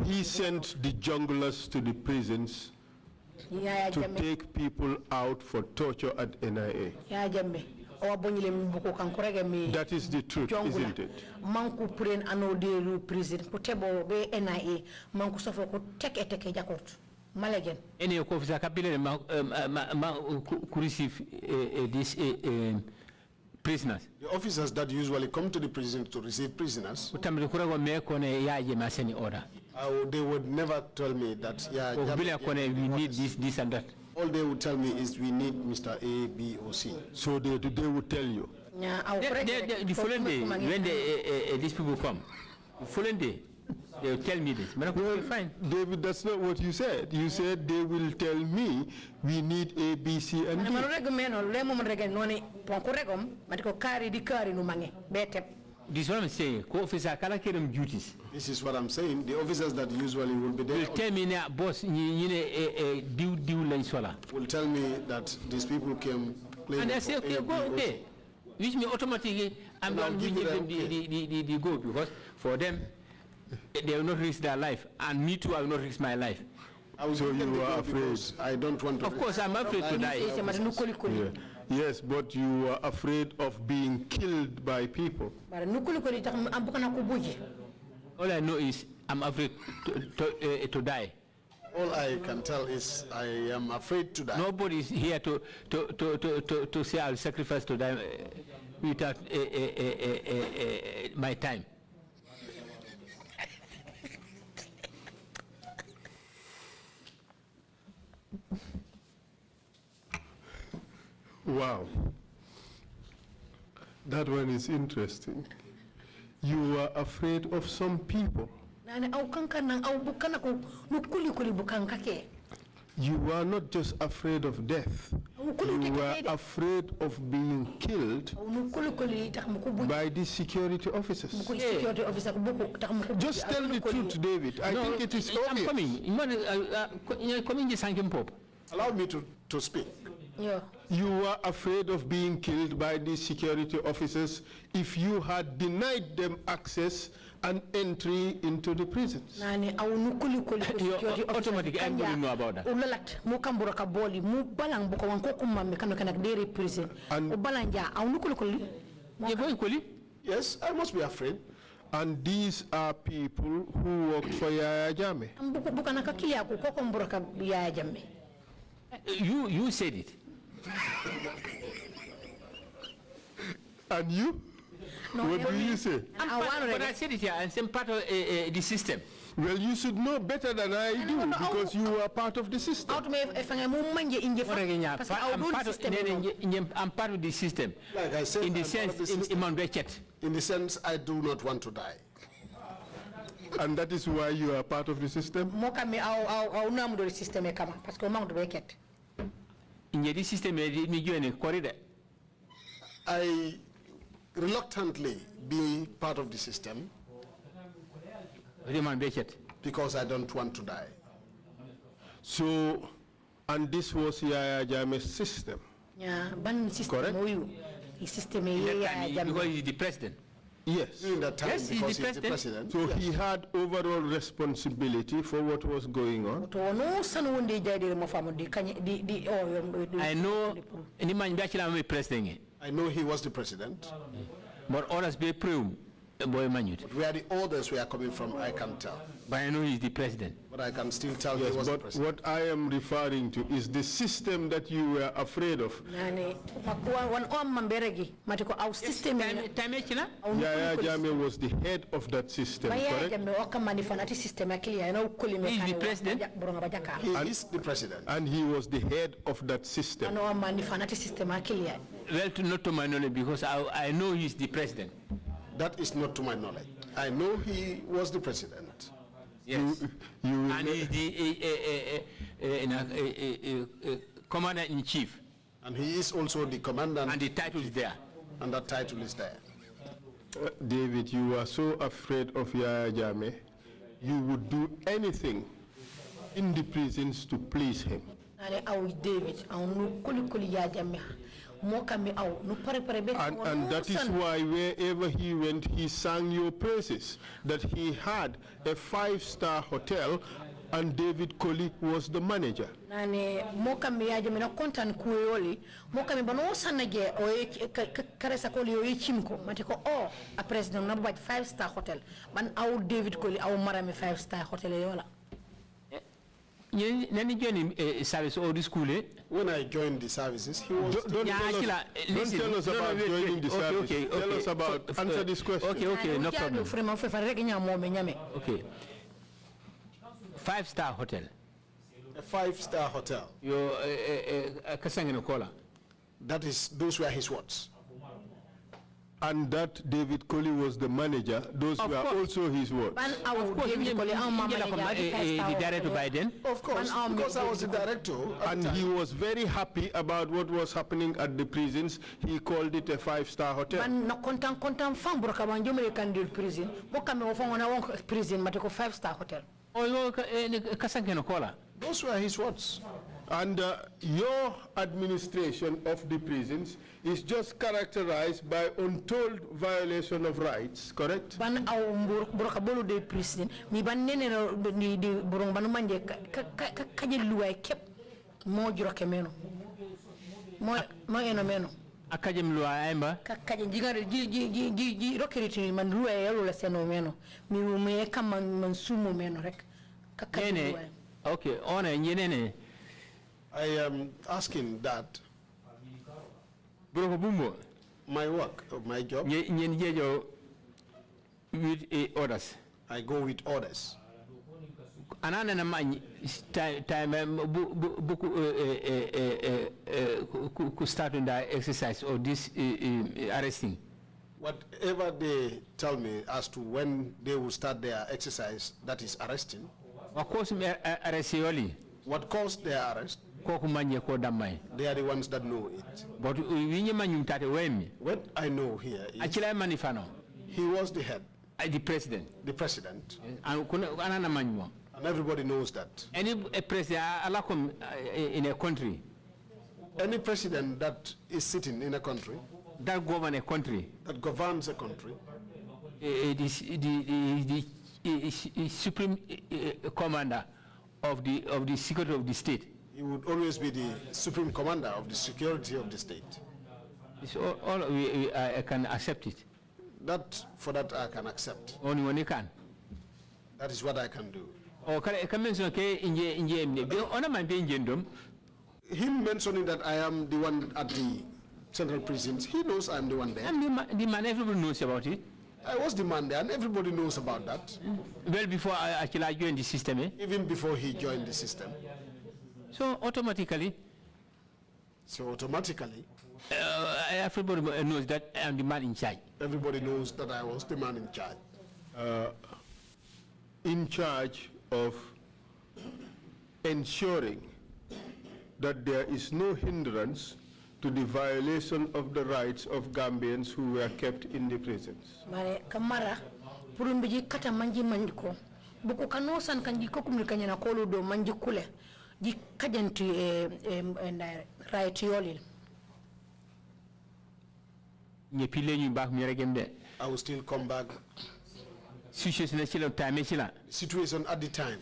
He sent the junglers to the prisons to take people out for torture at NIA. That is the truth, isn't it? Manku pren anoderu prison potebo be NIA manku sofo ko teke jakot malegen any ko officer kapile ku receive these prisoners. The officers that usually come to the prison to receive prisoners They would never tell me that, we need this and that. All they would tell me is we need Mr. A, B, or C. So they would tell you? The following day, when these people come, the following day, they will tell me this. Well, fine. David, that's not what you said. You said they will tell me we need A, B, C, and D. This is what I'm saying. Duties. This is what I'm saying. The officers that usually will be there will tell me, boss, will tell me that these people came playing. And I say, okay, go, okay. Which means automatically I'm going to give them the go, because for them, they will not risk their life, and me too, I will not risk my life. So you are afraid? I don't want to. Of course, I'm afraid to die. Yeah. Yes, but you are afraid of being killed by people. All I know is I'm afraid to die. All I can tell is I am afraid to die. Nobody is here to say I'll sacrifice to die without my time. Wow. That one is interesting. You are afraid of some people. You are not just afraid of death. You are afraid of being killed by these security officers. Just tell the truth, David. I think it is obvious. I'm coming. Allow me to speak. Yeah. You are afraid of being killed by these security officers if you had denied them access and entry into the prisons. Automatically, I'm going to know about that. Yes, I must be afraid. And these are people who work for Yaya Jammeh. You said it. And you? No, what do you say? But I said it here, and I'm part of the system. Well, you should know better than I do because you are part of the system. I'm part of the system. Like I said, in the sense, I do not want to die. And that is why you are part of the system? In the system, I reluctantly be part of the system because I don't want to die. So, and this was Yaya Jammeh's system? Yeah, correct? Because he's the president. Yes. During that time, yes, because he's the president. So he had overall responsibility for what was going on. I know he was the president. But others be proved. But where the orders were coming from, I can't tell. But I know he's the president. But I can still tell yes, he was the president. What I am referring to is the system that you were afraid of. Yaya Jammeh was the head of that system, correct? He's the president. He is the president. And he was the head of that system. Well, not to my knowledge, because I know he's the president. That is not to my knowledge. I know he was the president. Yes. And he's the commander-in-chief. And he is also the commandant. And the title is there. And that title is there. David, you are so afraid of Yaya Jammeh, you would do anything in the prisons to please him. And that is why wherever he went, he sang your praises, that he had a 5-star hotel and David Colley was the manager. A president na 5-star hotel. Man au David Colley au marame 5-star hotel yola. Service or the school, when I joined the services, he was. Don't tell us about joining the service. Okay. Tell us about, answer this question. Okay, no problem. Okay. 5-star hotel. A 5-star hotel. Yo kasangeno kola. That is, those were his words. And that David Colley was the manager, those were also his words. Of course, the director by then. Of course, because I was the director. And he was very happy about what was happening at the prisons. He called it a 5-star hotel. Five-star hotel. Those were his words. And your administration of the prisons is just characterized by untold violation of rights, correct? Ban broka bolu de prison mi ban nene ni di burong banu manje kaje luway kep mo juroke meno mo eno meno akaje luway amba kaje jigare ji rokeriti man luway yalo la seno meno mi me kam man sumu meno rek kaje okay ona nyenene. I am asking that my work, my job, with orders. I go with orders. Anana na man time could start in the exercise or this arresting. Whatever they tell me as to when they will start their exercise, that is arresting. Of course, arrest. What caused their arrest? They are the ones that know it. But what I know here is he was the head. The president. The president. And everybody knows that. Any president in a country. Any president that is sitting in a country. That governs a country. That governs a country. The supreme commander of the security of the state. He would always be the supreme commander of the security of the state. It's I can accept it. For that I can accept. Only when you can. That is what I can do. Him mentioning that I am the one at the central prisons, he knows I'm the one there. I'm the man, everybody knows about it. I was the man there and everybody knows about that. Well before I joined the system, eh? Even before he joined the system. So automatically, everybody knows that I am the man in charge. Everybody knows that I was the man in charge. In charge of ensuring that there is no hindrance to the violation of the rights of Gambians who were kept in the prisons. Mare kamara purumbiji kata manji manjiko buku kanosan kanji kokumlikanya na kolo do manji kule ji kajanti right yolil. I will still come back. Situation at the time.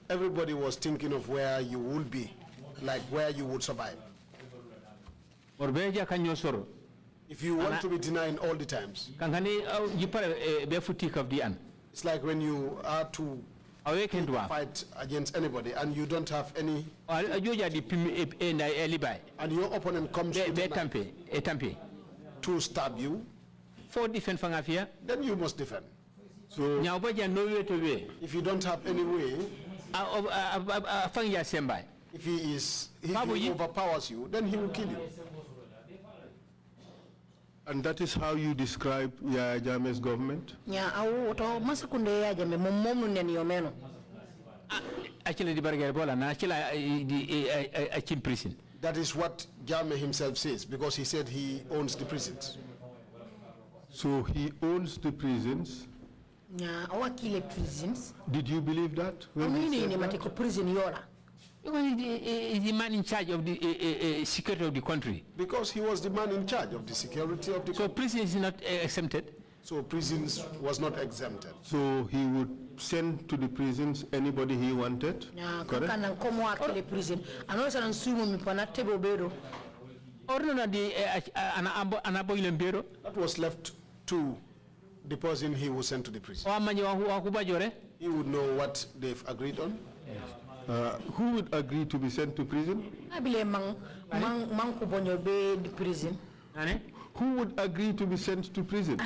Everybody was thinking of where you would be, like where you would survive. If you want to be denied all the times, it's like when you are to fight against anybody and you don't have any, and your opponent comes to stab you, then you must defend. So if you don't have any way, if he overpowers you, then he will kill you. And that is how you describe Yaya Jammeh's government? Actually, the prison. That is what Jammeh himself says, because he said he owns the prisons. So he owns the prisons? Did you believe that? He's the man in charge of the security of the country. Because he was the man in charge of the security of the country. So prison is not exempted? So prisons was not exempted. So he would send to the prisons anybody he wanted? Correct? That was left to the person he would send to the prison. He would know what they've agreed on. Who would agree to be sent to prison? Who would agree to be sent to prison?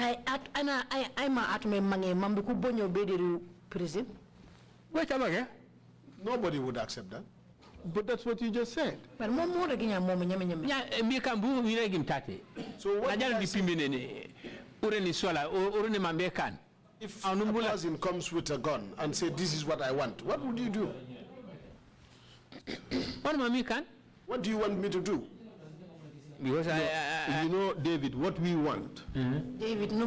prison. Wait a minute. Nobody would accept that. But that's what you just said. But more again, more Yeah, me can boo me regim tate. So what did I say? If a person comes with a gun and say, this is what I want, what would you do? What do you want me to do? Because you know, David, what we want, David, no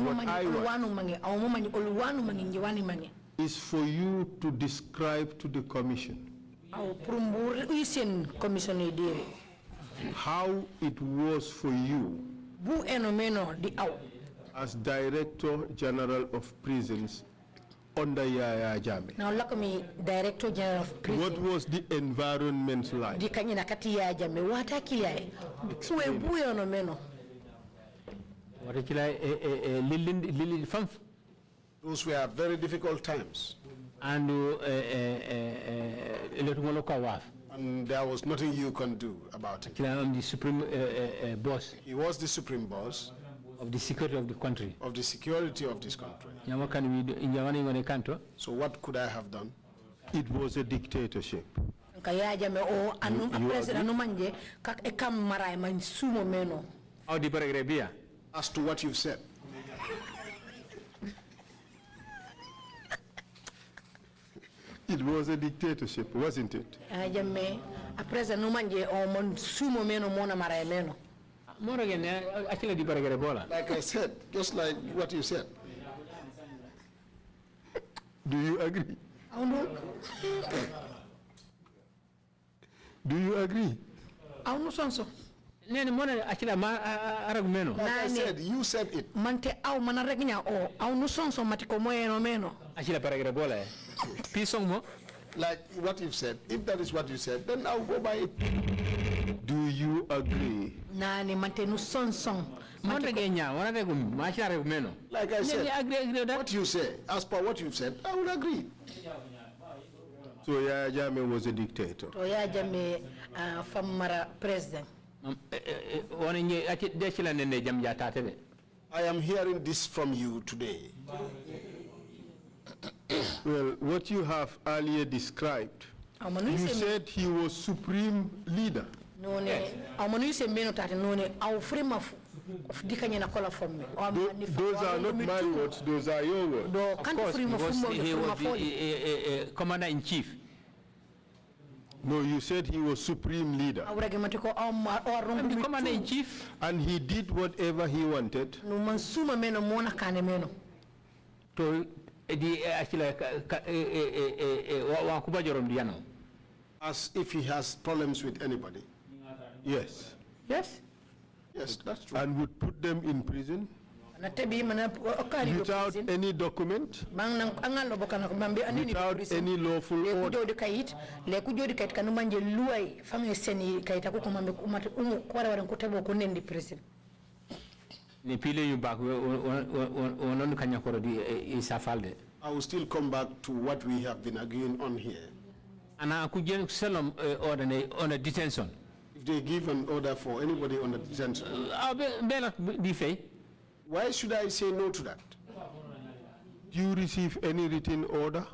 is for you to describe to the commission how it was for you as Director General of Prisons under Yaya Jammeh. Now, look at me, Director General of Prison. What was the environment like? Those were very difficult times. And there was nothing you can do about it. I'm the supreme boss. He was the supreme boss of the security of the country. Of the security of this country. So what could I have done? It was a dictatorship. How the paragraph? As to what you've said. It was a dictatorship, wasn't it? Like I said, just like what you said. Do you agree? Do you agree? Like I said, you said it. Like what you've said. If that is what you said, then I'll go by it. Do you agree? Like I said, what you say, as per what you've said, I will agree. So Yaya Jammeh was a dictator. Yaya Jammeh, former president. I am hearing this from you today. Well, what you have earlier described, you said he was supreme leader. Those are not my words, those are your words. Of course, because he was the commander-in-chief. No, you said he was supreme leader. The commander-in-chief. And he did whatever he wanted. As if he has problems with anybody. Yes. Yes? Yes, that's true. And would put them in prison without any document, without any lawful order. I will still come back to what we have been agreeing on here. And I could get some order on a detention. If they give an order for anybody on the detention, why should I say no to that? Do you receive any written order?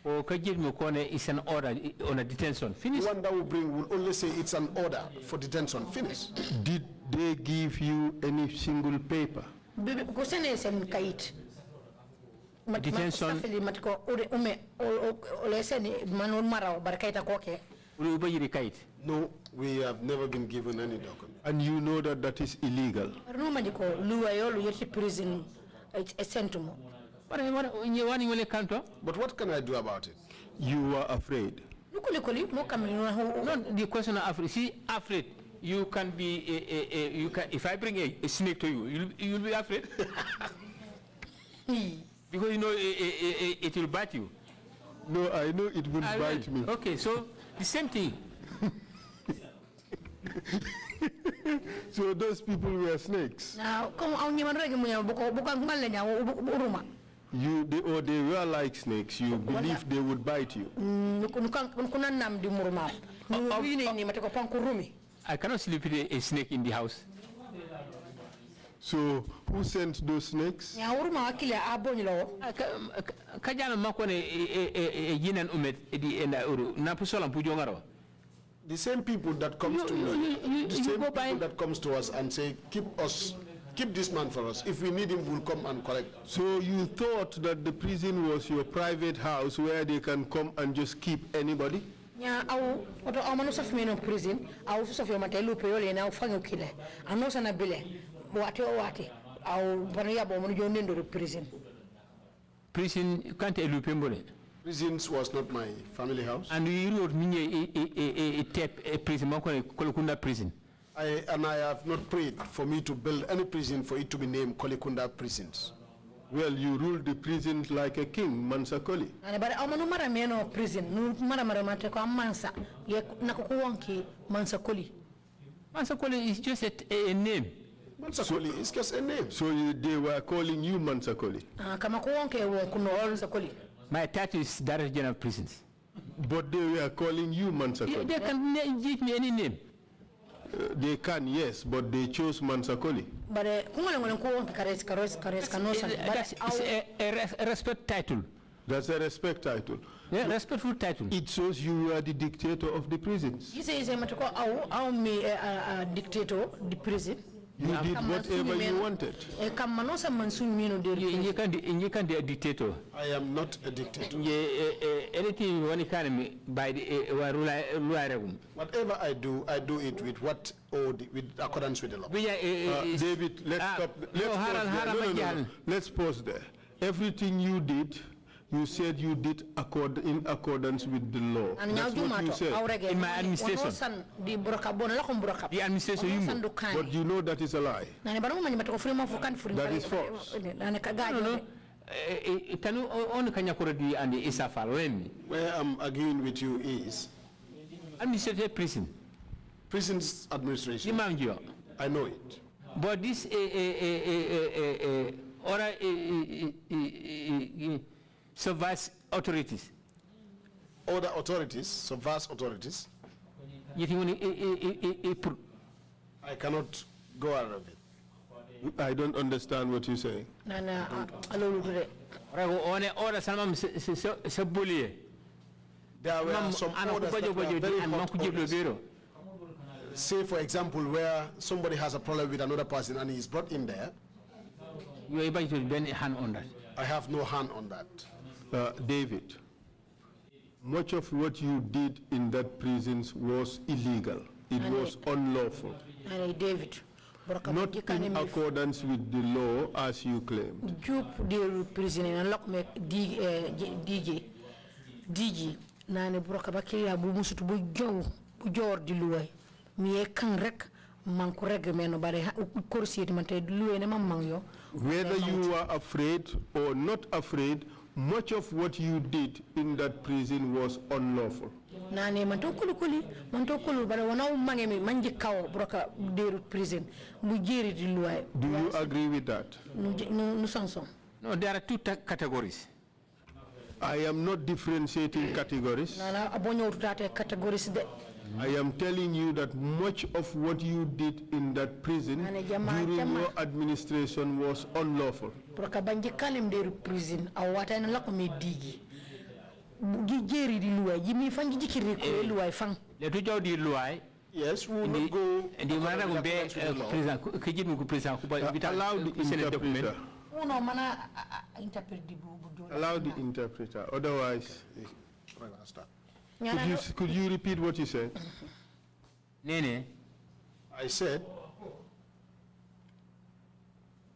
Or is an order on a detention. Finish. The one that will bring will only say it's an order for detention. Finish. Did they give you any single paper? Detention. No, we have never been given any document. And you know that that is illegal. But what can I do about it? You are afraid. No, the question of afraid. See, afraid. You can be you can. If I bring a snake to you, you'll be afraid. Because you know it will bite you. No, I know it will bite me. Okay, so the same thing. So those people were snakes. They were like snakes. You believe they would bite you. I cannot sleep with a snake in the house. So who sent those snakes? Nyawuruma akila abonilo. Kajana makone yinan umet di enda uru na pusola pujongaro. The same people that comes to me, the same people that comes to us and say, keep this man for us. If we need him, we'll come and collect. So you thought that the prison was your private house where they can come and just keep anybody? Nya au oto amanu safmeno prison au safyo matelu peyole na ufanyo kile. Anosa na bile wate au banoya bo munu jonde ndo prison. Prison kante elu pembole. Prisons was not my family house. And you wrote me a prison, Kolokunda prison. I have not prayed for me to build any prison for it to be named Kolekunda prisons. Well, you ruled the prisons like a king, Mansa Colley. But amanu mara meno prison, nu mara mate ko Mansa, ye nakukuwanki Mansa Colley. Mansa Colley is just a name. Mansa Colley is just a name. So they were calling you Mansa Colley? Kama kuwanki kuno Mansa Colley. My title is Director General of Prisons. But they were calling you Mansa Colley? They can give me any name. They can, yes, but they chose Mansa Colley. But that's a respect title. That's a respect title. Yeah, respectful title. It shows you are the dictator of the prisons. You say dictator the prison. You did whatever you wanted. You can be a dictator. I am not a dictator. Anything one economy by the whatever I do it with with accordance with the law. David, let's stop. Let's pause there. Everything you did, you said you did in accordance with the law. That's what you said. In my administration. The administration, but you know that is a lie. That is false. Where I'm agreeing with you is administrative prison. Prisons administration. I know it. But this subvert authorities. Other authorities, subvert authorities. I cannot go out of it. I don't understand what you're saying. There were some orders that were very hot orders. Say, for example, where somebody has a problem with another person and he is brought in there. You are able to bend a hand on that? I have no hand on that. David, much of what you did in that prison was illegal. It was unlawful. David, not in accordance with the law as you claimed. DG nane broka bakira bu musutu bu jor di luway mi e kan rek man ko reg meno bare korsi man tay luway ne mam yo. Whether you were afraid or not afraid, much of what you did in that prison was unlawful. Nane man to kuli man to kulu bare wona mange mi manji kaw broka deru prison mu jeri di luway. Do you agree with that? No sanction. No, there are two categories. I am not differentiating categories. I am telling you that much of what you did in that prison during your administration was unlawful. Yes, we will go. Allow the interpreter. Allow the interpreter, otherwise. Could you repeat what you said? Nene. I said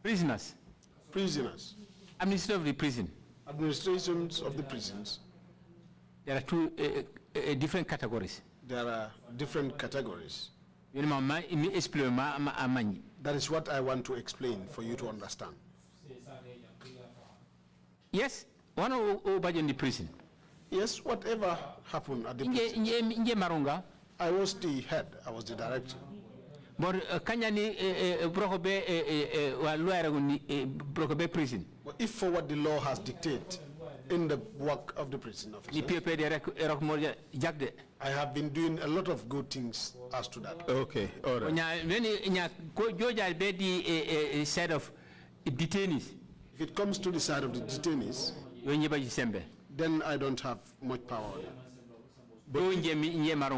prisoners. Prisoners. Administration of the prison. Administrations of the prisons. There are two different categories. There are different categories. That is what I want to explain for you to understand. Yes, one over in the prison. Yes, whatever happened at the prison. I was the head, I was the director. But if for what the law has dictated, in the work of the prison officer. I have been doing a lot of good things as to that. Okay, all right. Side of detainees. If it comes to the side of the detainees, then I don't have much power on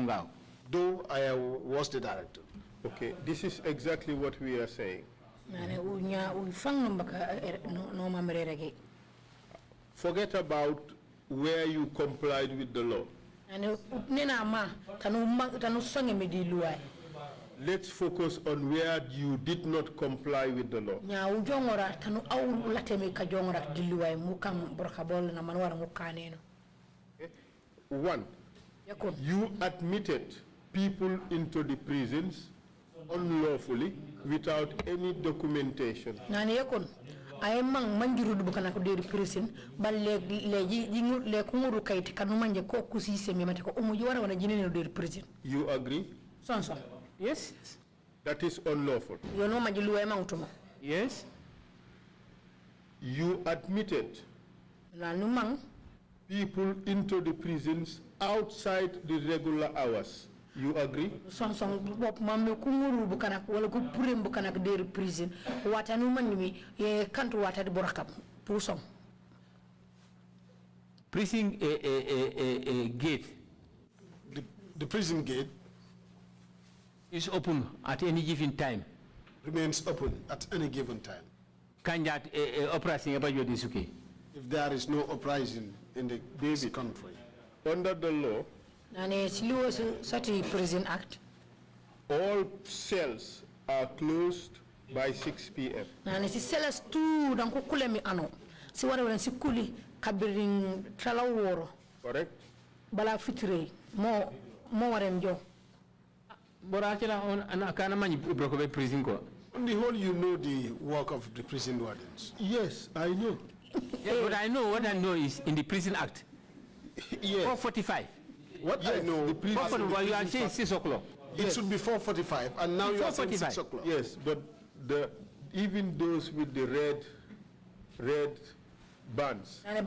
that. Though I was the director. Okay, this is exactly what we are saying. Forget about where you complied with the law. Let's focus on where you did not comply with the law. One, you admitted people into the prisons unlawfully without any documentation. I mang manjuru du bukana ko deri prison ba le kumuru kayit kanu manje ko kusi semi mate ko umuji wana wana jinene deri prison. You agree? Sonso. Yes. That is unlawful. You know majilu e mangutuma. Yes. You admitted people into the prisons outside the regular hours. You agree? Sonso bop mamme kumuru bukana wala ko purim bukana ko deri prison wata nu manmi e kantu wata de borakam pusong. Prison gate. The prison gate is open at any given time. Remains open at any given time. Kanjat uprising about your disuke. If there is no uprising in the country. Under the law, Prison Act, all cells are closed by 6 p.m. Nani si cells tu dan ko kulemi ano. Si wara wala si kuli kabiring talaworo. Correct? Bala fitire mo warem jo. Borakila on anakana mani brokobe prison ko. On the whole, you know the work of the prison wardens. Yes, I know. Yeah, but I know what I know is in the Prison Act. Yes. 445. What I know, the prison, you are saying 6 o'clock. It should be 4:45, and now you are saying 6 o'clock. Yes, but even those with the red bands. The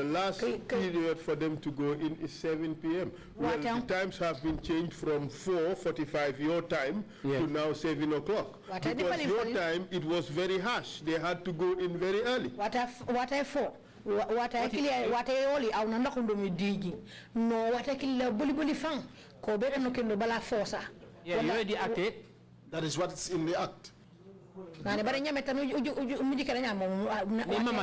last period for them to go in is 7 p.m. Well, the times have been changed from 4:45 your time to now 7 o'clock. Because your time, it was very harsh. They had to go in very early. What I only I not going to digi. No, what I kill bully fang. Ko better no kendo bala forsa. Yeah, you already acted. That is what's in the act. Mama,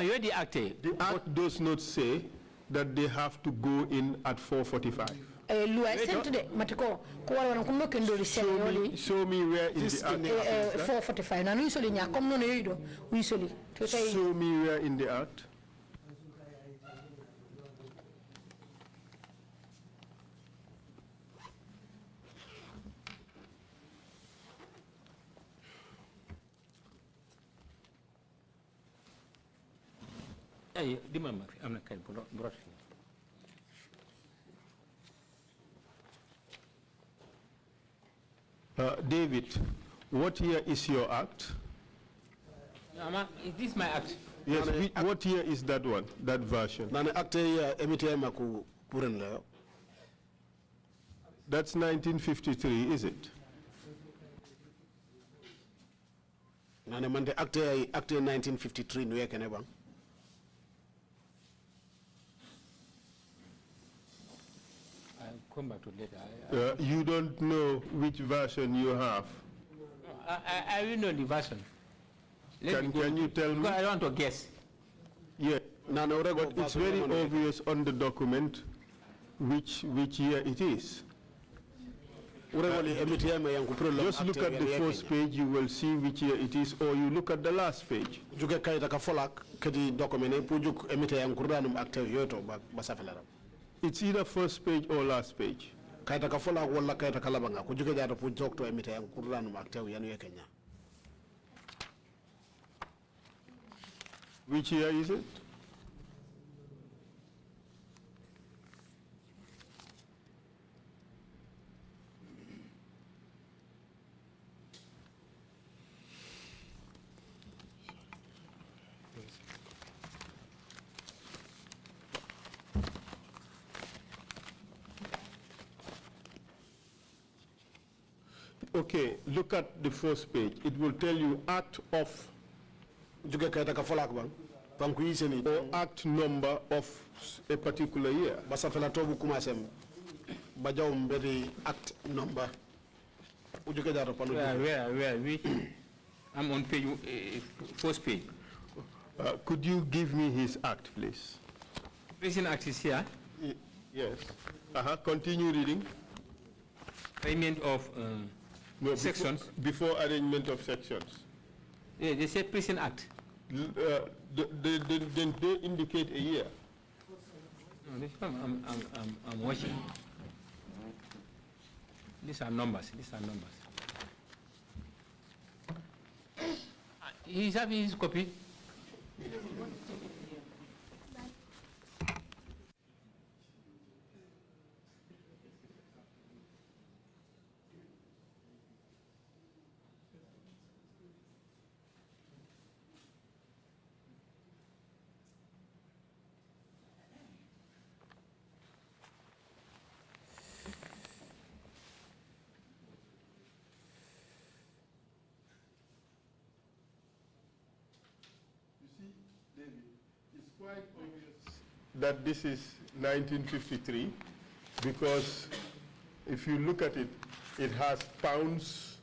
you already acted. The act does not say that they have to go in at 4:45. Show me where in the act. 4:45. Now usually nya come no no usually. Show me where in the act. Hey, I'm not brought David, what year is your act? Mama, is this my act? Yes, what year is that one, that version? That's 1953, is it? Nane mande acte 1953 no yake nebang. I'll come back to later. You don't know which version you have. I will know the version. Can you tell me? I want to guess. Yeah, but it's very obvious on the document which year it is. Just look at the first page, you will see which year it is, or you look at the last page. It's either first page or last page. Which year is it? Okay, look at the first page. It will tell you act of or act number of a particular year. Act number. Where? I'm on page, first page. Could you give me his act, please? Prison Act is here. Yes. Continue reading. Arrangement of No, sections. Before arrangement of sections. Yeah, they say Prison Act. They indicate a year. No, this one I'm watching. These are numbers. He's having his copy. Quite obvious that this is 1953 because if you look at it, it has pounds,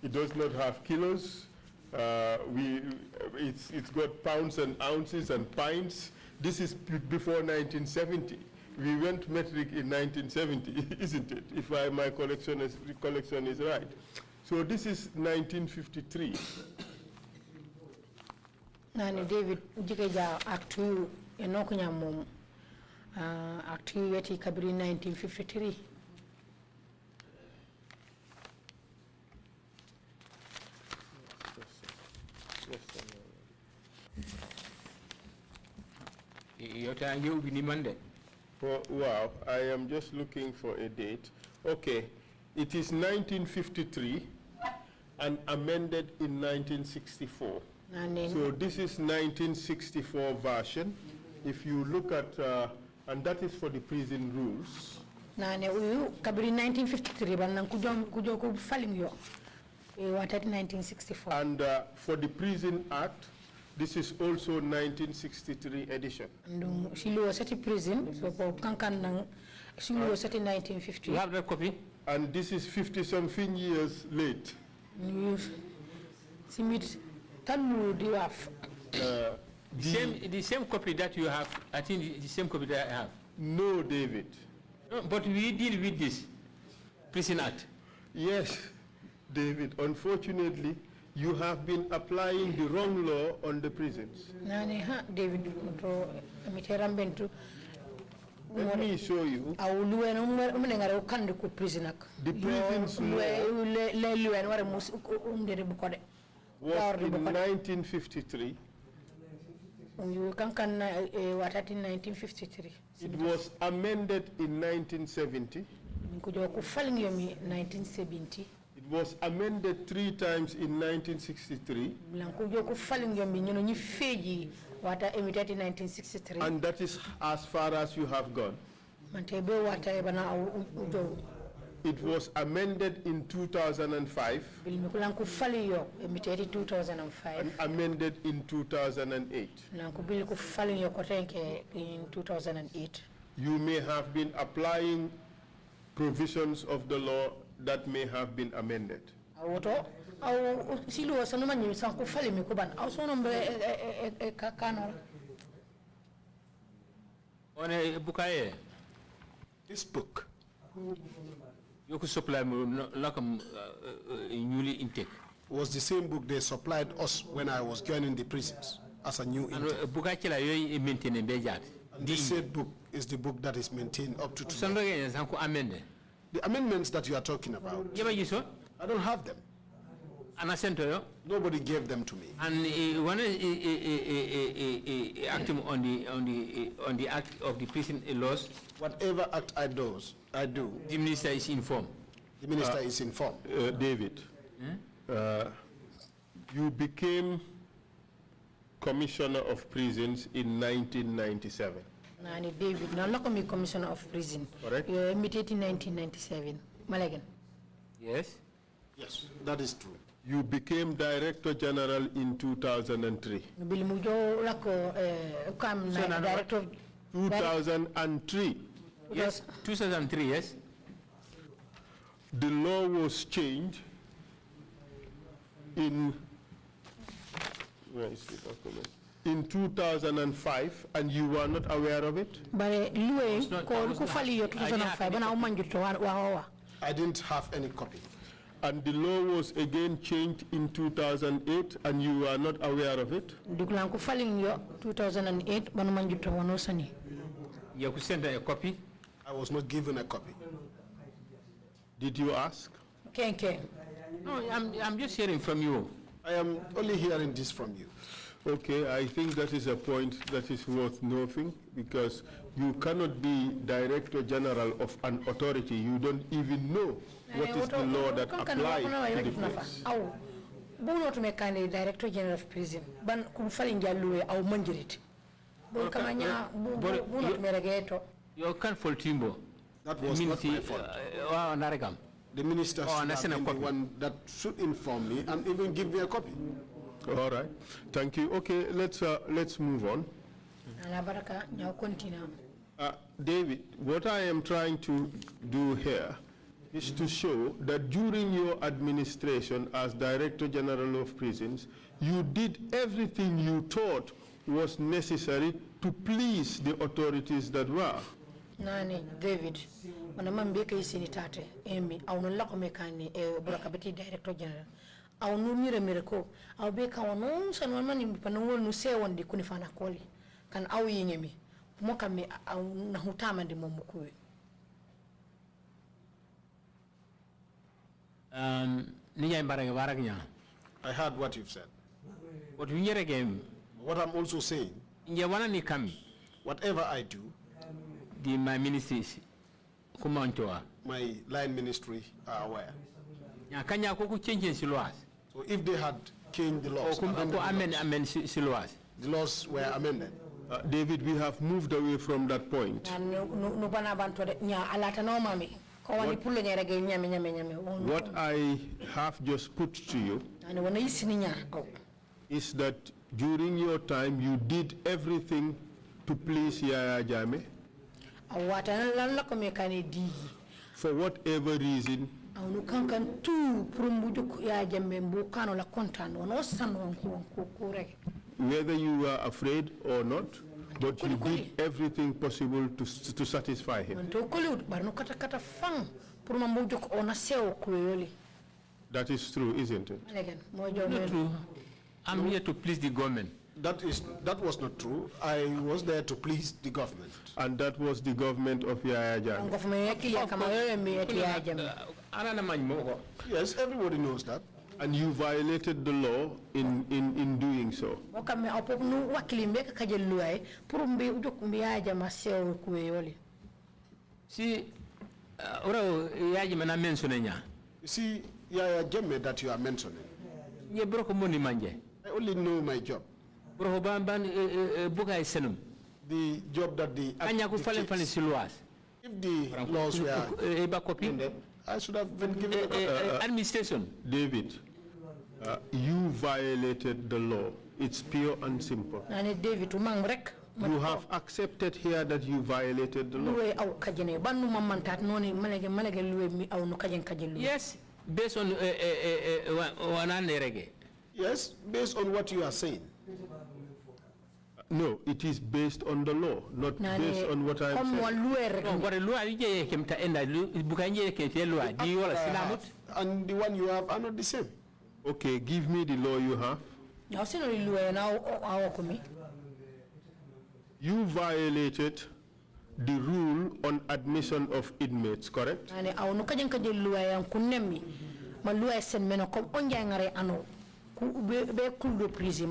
it does not have kilos, it's got pounds and ounces and pints. This is before 1970. We went metric in 1970, isn't it? If my recollection is right. So this is 1953. Nani David Ujikeja Act 2 enokunya mum Act 2 yeti kabiri 1953. Wow, I am just looking for a date. Okay, it is 1953 and amended in 1964. So this is 1964 version. If you look at, and that is for the prison rules. Nane uyu kabiri 1953 banang kujo ko faling yo. What 1964. And for the Prison Act, this is also 1963 edition. Shilu wasati prison, so kankan nang shilu wasati 1950. You have that copy? And this is 50-something years late. Simit tamu diwaf. The same copy that you have, I think the same copy that I have. No, David. No, but we deal with this Prison Act. Yes, David. Unfortunately, you have been applying the wrong law on the prisons. David, let me show you. The prisons was in 1953. It was amended in 1970. It was amended 3 times in 1963. And that is as far as you have gone. It was amended in 2005 and amended in 2008. You may have been applying provisions of the law that may have been amended. This book you could supply newly intake was the same book they supplied us when I was joining the prisons as a new intake. And this said book is the book that is maintained up to today. The amendments that you are talking about, I don't have them. Nobody gave them to me. And when acting on the act of the prison laws, whatever act I do, the minister is informed. The minister is informed. David, you became Commissioner of Prisons in 1997. David, now Commissioner of Prison. Correct. You imitated in 1997. Malagan. Yes. Yes, that is true. You became Director General in 2003. Director of 2003. Yes, 2003, yes. The law was changed in, where is the document? In 2005, and you were not aware of it? I didn't have any copy. And the law was again changed in 2008, and you were not aware of it? 2008, You could send a copy. I was not given a copy. Did you ask? No, I'm just hearing from you. I am only hearing this from you. Okay, I think that is a point that is worth noting, because you cannot be Director General of an authority. You don't even know what is the law that applies to the place. To make a Director General of Prison, ban kumfali njaluwe au manjirit. You can't fault Timbo. That was not my fault. The minister should have been the one that should inform me and even give me a copy. All right, thank you. Okay, let's move on. David, what I am trying to do here is to show that during your administration as Director General of Prisons, you did everything you thought was necessary to please the authorities that were. Nani, David, when a man beka isinitate, Amy, I will not make any Burakabeti Director General. I will no miracle. I'll bake our nose and one man in Panu no say one de Kunifana Colley. Can I wing me? Moka me, I will not time and the Momokui. I heard what you've said. What we hear again? What I'm also saying, whatever I do, my ministries, my line ministry are aware. So if they had changed the laws, the laws were amended. David, we have moved away from that point. What I have just put to you is that during your time you did everything to please Yaya Jammeh. For whatever reason, whether you were afraid or not, but you did everything possible to satisfy him. That is true, isn't it? Not true. I'm here to please the government. That was not true. I was there to please the government. And that was the government of Yaya Jammeh. Yes, everybody knows that. And you violated the law in doing so. See, you see, Yaya Jammeh that you are mentioning, I only know my job. The job that the if the laws were ended, I should have been given administration. David, you violated the law. It's pure and simple. You have accepted here that you violated the law. Yes, based on yes, based on what you are saying. No, it is based on the law, not based on what I am saying. And the one you have are not the same. Okay, give me the law you have. You violated the rule on admission of inmates, correct? Prison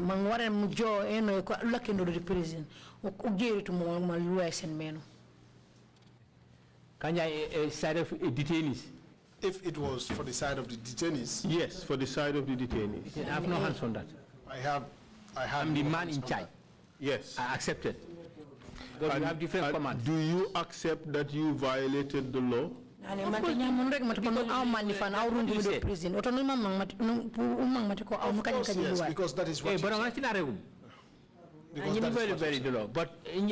side of detainees. If it was for the side of the detainees. Yes, for the side of the detainees. I have no hands on that. I'm the man in charge. Yes. I accept it. But we have different commands. Do you accept that you violated the law? Ani mati nyamun rek mati kono aw mani fan aw rungu do prison. Oto no mamang mati umang mati ko aw mukani kani Yes, luwa. because that is what but I'm not regum. because And that is very what very the law. But in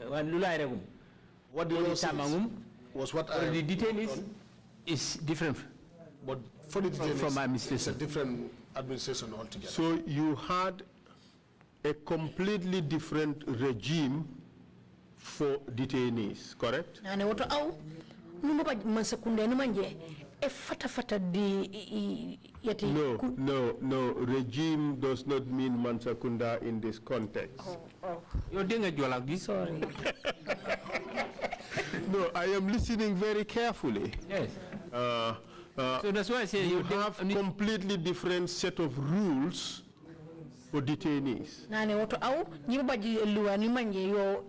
one lula regum. what the law says was what I The detainees is different. but for the detainees, from my it's a administration. different administration altogether. So you had a completely different regime for detainees, correct? Ani oto aw numo ba man sekunde no manje e fata di yati No, regime does not mean Mansakunda in this context. You're doing a job like this. sorry. No, I am listening very carefully. Yes. So that's why I say you have completely different set of rules for detainees. Nani oto aw nyiba ba luwa ni manje yo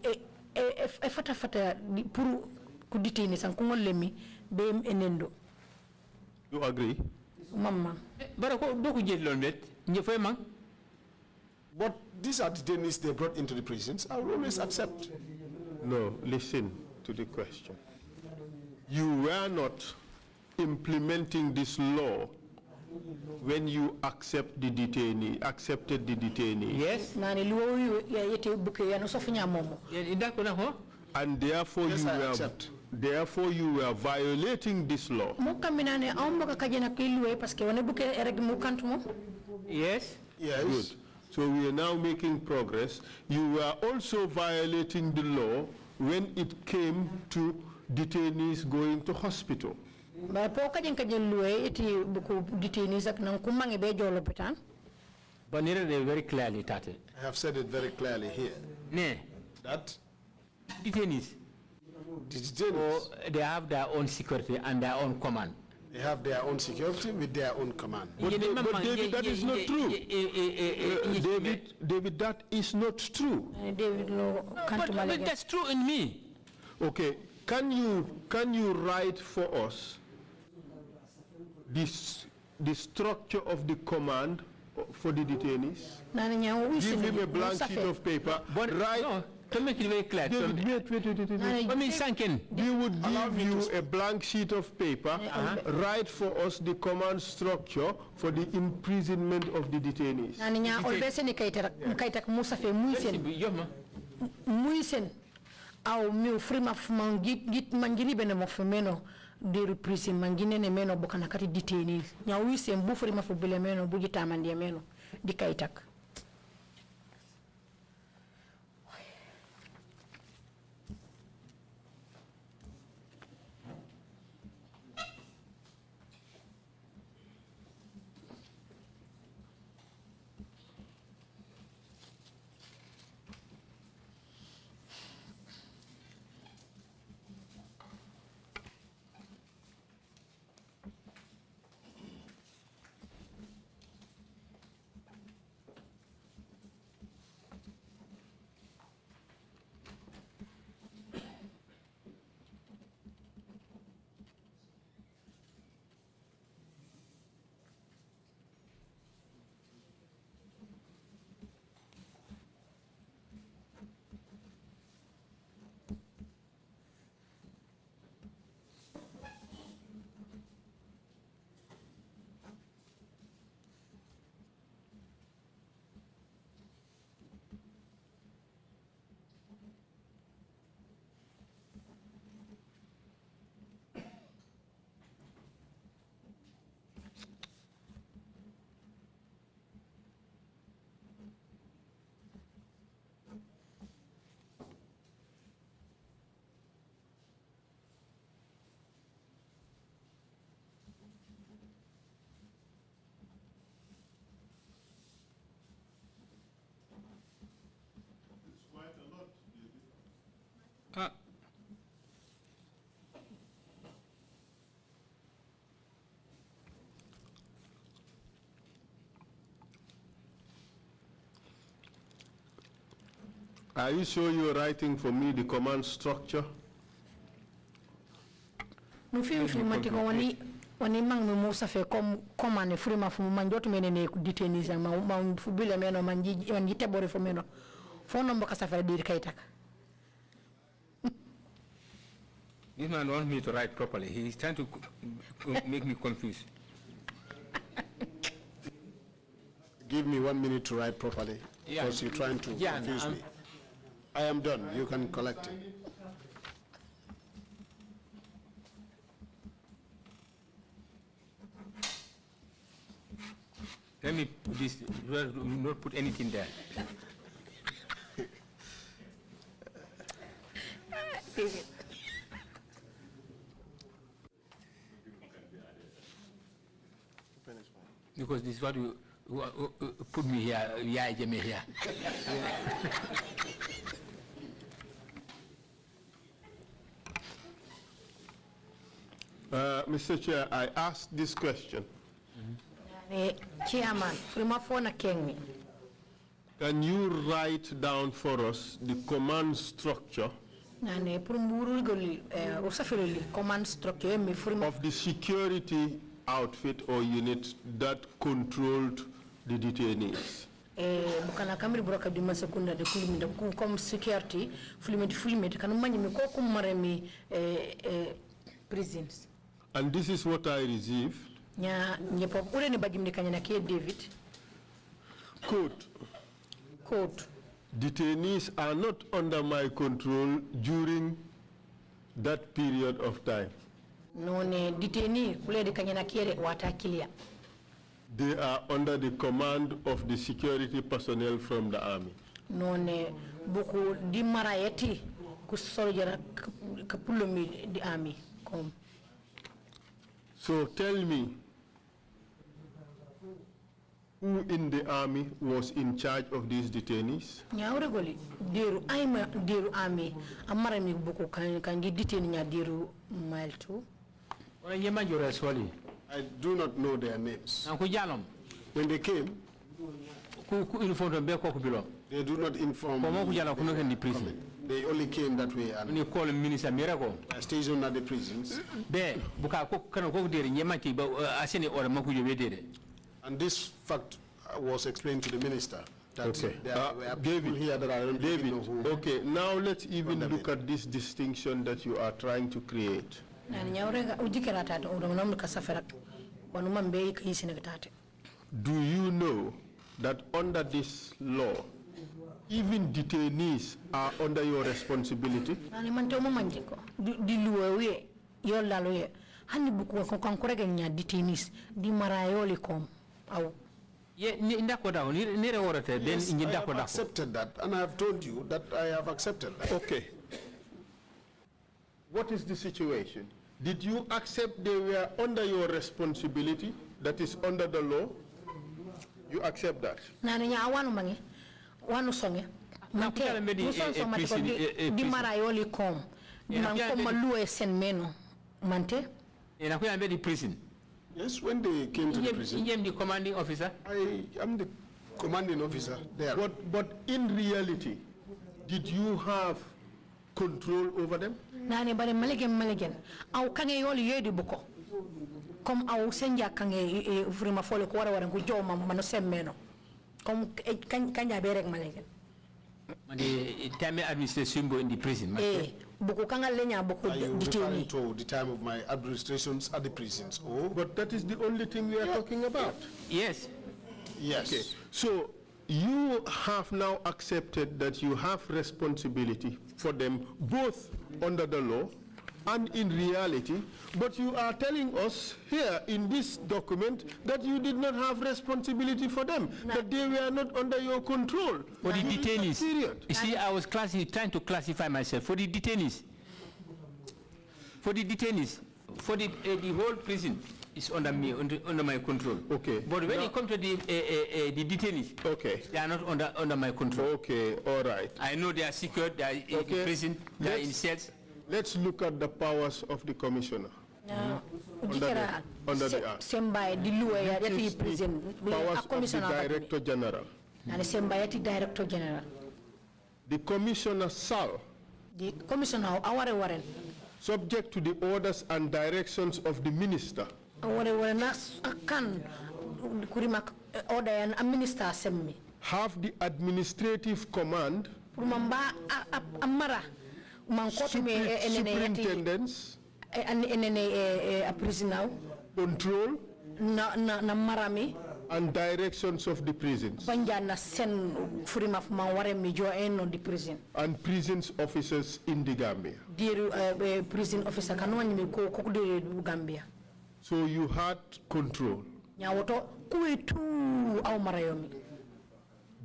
e fata di pour ku detainer san ko ngollemi be enendo. You agree? Mama. But But these are detainees they brought into the prisons. I will always accept. No, listen to the question. You were not implementing this law when you accepted the detainee. Yes. Nani luwa yu yete buke ya no sofunya momo. And therefore Yes, you were violating this law. Muka minane ambo ka kajena kilwe paske wane buke ereg mukantu mo. Yes. Yes. Good. So we are now making progress. You were also violating the law when it came to detainees going to hospital. Ba po kajen luwe eti buku detainees ak nang kumangi be jolo petan. But neither they very clearly stated. I have said it very clearly here. Ne. That Detainees. the detainees, They have their own security and their own command. they have their own security with their own command. But David, that is not true. David, that is not true. David lo kantu But malege. that's true in me. Okay, can you write for us the structure of the command for the detainees? Nani nyawo Give him a blank sheet of paper. Right. No, to make it very clear. David, wait. I mean, Sanken. We would give you a blank sheet of paper. Write for us the command structure for the imprisonment of the detainees. Nani nya olbese ni kaitak musa fe muisen au mi frima git mangiri bene mo femeno de reprise mangine ne meno bokana kati detainees nya wisen bu frima fu bele meno bu jita mande meno di kaitak. Are you sure you're writing for me the command structure? Nufi matiko wani mang me musa fe command frima fu manjoto menene ku detainees ma fu bile meno manji tebore fu meno fo no mboka safara dir kaytak. This man wants me to write properly. He's trying to make me confused. Give me 1 minute to write properly, because you're trying to confuse me. I am done. You can collect it. Let me put this, well, not put anything there. Because this is what you put me here, here. Mr. Chair, I asked this question. Chairman, Can you write down for us the command structure command structure of the security outfit or unit that controlled the detainees? Bukana kamiri broka di masakunda de kulimi de comme security fulmedi kanu manyi ko kumaremi prisons. And this is what I received. Nya nyepo ule ni bagimde kanyana ke David. Quote. Quote. Detainees are not under my control during that period of time. No ne detainee kule de kanyana kere watakilia. They are under the command of the security personnel from the army. No ne buku di marayeti kusoljara kapulumi di army kom. So tell me, who in the army was in charge of these detainees? Nyawregoli deru ayma deru army amara mi buku kangi detainee nya deru mile 2. I do not know their names. When they came, they do not inform me. They only came that way and are stationed at the prisons. And this fact was explained to the minister. That there were people here that I don't even know who. Okay, now let's even look at this distinction that you are trying to create. Do you know that under this law, even detainees are under your responsibility? I have accepted that, and I have told you that I have accepted that. Okay. What is the situation? Did you accept they were under your responsibility, that is under the law? You accept that? Yes, when they came to the prison. You am the commanding officer? I am the commanding officer there. But in reality, did you have control over them? Comme au senja kange vrima fole ko wara ko joma mano semmeno comme kanya berek malegen the time administration go in the prison buku kanga lenya buku referring to the time of my administrations at the prisons. Oh, but that is the only thing we are talking about. Yes. Yes. Okay. So you have now accepted that you have responsibility for them both under the law and in reality, but you are telling us here in this document that you did not have responsibility for them, that they were not under your control. For the detainees, you see, I was trying to classify myself. For the detainees, for the whole prison is under me, under my control. Okay. But when it comes to the detainees, okay, they are not under my control. Okay, all right. I know they are secured, they are in prison, they are in cells. Let's look at the powers of the commissioner. Under the act. Powers of the Director General. The commissioner shall, the commissioner our warrant, subject to the orders and directions of the minister, have the administrative command superintendents, a prison now, control, na marami, and directions of the prisons, banjana sen furim of maware mijo en the prison, and prisons officers in the Gambia. Diru prison officer kanwani mi ko de Gambia. So you had control. Nyawoto kuitu au marayomi.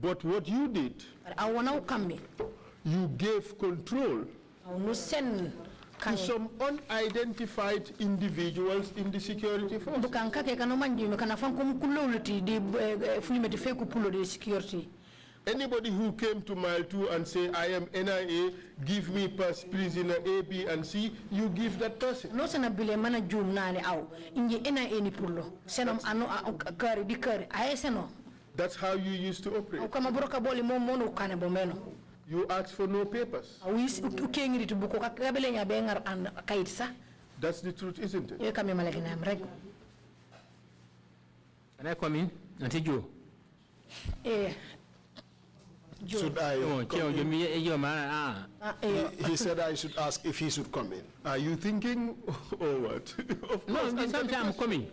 But what you did, you gave control to some unidentified individuals in the security force. Anybody who came to Mile 2 and say, I am NIA, give me prisoner A, B, and C, you give that person. No sana bile mana jum nani au inji NIA ni pullo. Senom ano kari di kari. Aeseno. That's how you used to operate. You asked for no papers. That's the truth, isn't it? Can I come in? Auntie Joe? Should I? He said I should ask if he should come in. Are you thinking or what? No, sometimes I'm coming.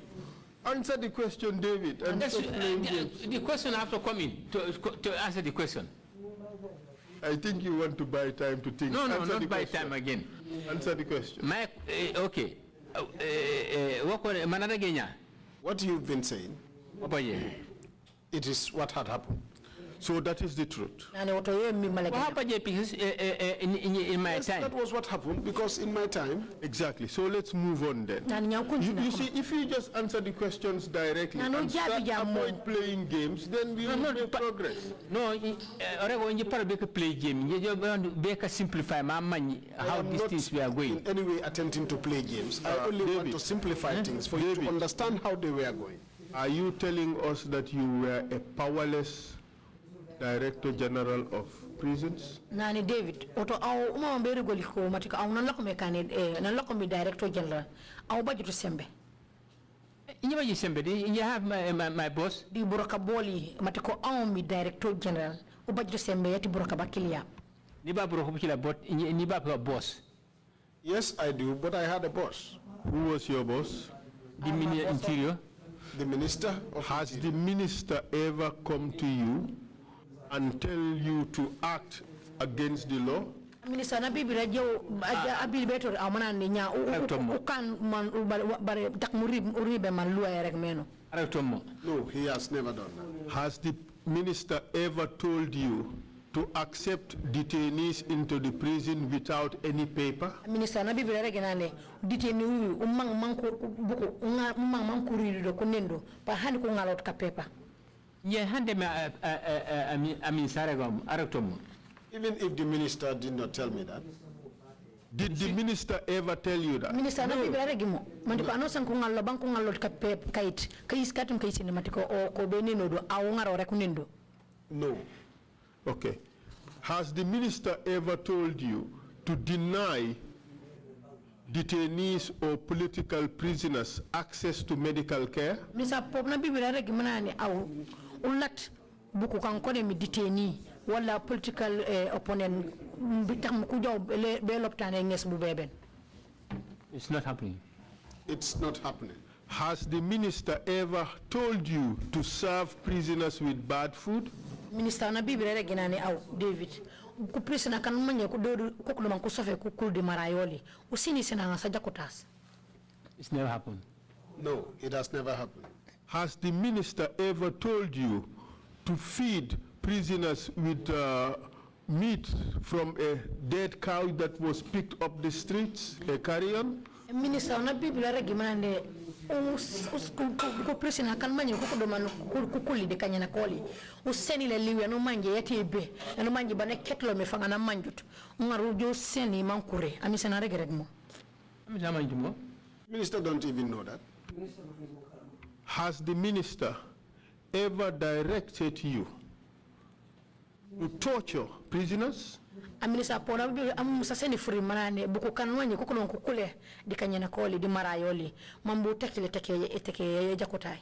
Answer the question, David. And the question after coming to answer the question. I think you want to buy time to think. No, answer not buy time again. Answer the question. Okay. What you've been saying, it is what had happened. So that is the truth. What happened in my time? That was what happened because in my time. Exactly. So let's move on then. You see, if you just answer the questions directly and avoid playing games, then we will make progress. No, you play game. You simplify how these things we are going. In any way attempting to play games. I only want to simplify things for you to understand how they were going. Are you telling us that you were a powerless Director General of Prisons? Nani David, oto au umamberi goliko matika au nanlako mekane nanlako mi Director General au budget sembe. You have my boss. Di buraka boli matiko au mi Director General u budget sembe yati buraka bakilia. Niba buraka bakila bot niba boss. Yes, I do, but I had a boss. Who was your boss? The Minister Interior. The Minister. Has the Minister ever come to you and tell you to act against the law? Minister na bibi radio abil betor amana ninya ukan man bare tak muribe man luwa rek meno. No, he has never done that. Has the minister ever told you to accept detainees into the prison without any paper? Minister na bibi rek nane detainee umang manko buko umang mankuri do kunendo pa hani ko ngalot ka paper. Even if the minister did not tell me that. Did the minister ever tell you that? Minister na bibi rek mo mandiko anosan ko ngallo banko ngalot ka kayit kayis katum kayis ni matiko o ko benino do aw ngaro rek kunendo. No. Okay. Has the minister ever told you to deny detainees or political prisoners access to medical care? Minister pop na bibi rek manani aw ulat buku kan ko mi detainee wala political opponent bitam ku jaw be loptane nges bu beben. It's not happening. It's not happening. Has the minister ever told you to serve prisoners with bad food? Minister na bibi rek ginani aw David ku prisoner kan manye ku do ko man ku sofe ku kul di marayoli usini sina sa jakotas. It's never happened. No, it has never happened. Has the minister ever told you to feed prisoners with meat from a dead cow that was picked up the streets, a carrion? Minister na bibi rek ginani ko prisoner kan manye ko do man ku kuli de kanyana koli useni le liwe no manje yatebe no manje bane ketlo me fanga na manjut ngaru jo seni mankure ami sena rek mo ami jamanjumo. Minister don't even know that. Has the minister ever directed you to torture prisoners? Minister pona am saseni free manane buko kanwanye ko non ko kule di kanyana koli di marayoli mambu tekle teke jakotai.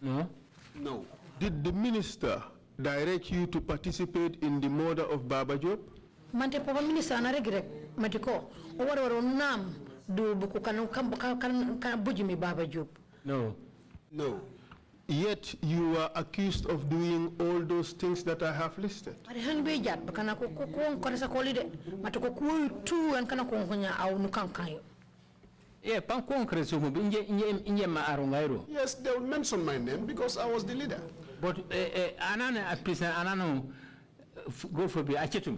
No. No. Did the minister direct you to participate in the murder of Baba Job? Mante Papa Minister na regret matiko. Owaro nam do buku kan bujimi Baba Job. No. No. Yet you are accused of doing all those things that I have listed. Ari han be jat bakana ko sa kolide matiko ku tu an kana ko nya aw nu kan kayo. Yeah, pan concrete so inje ma arongairo. Yes, they will mention my name because I was the leader. But anana a prisoner anano go for be achetum.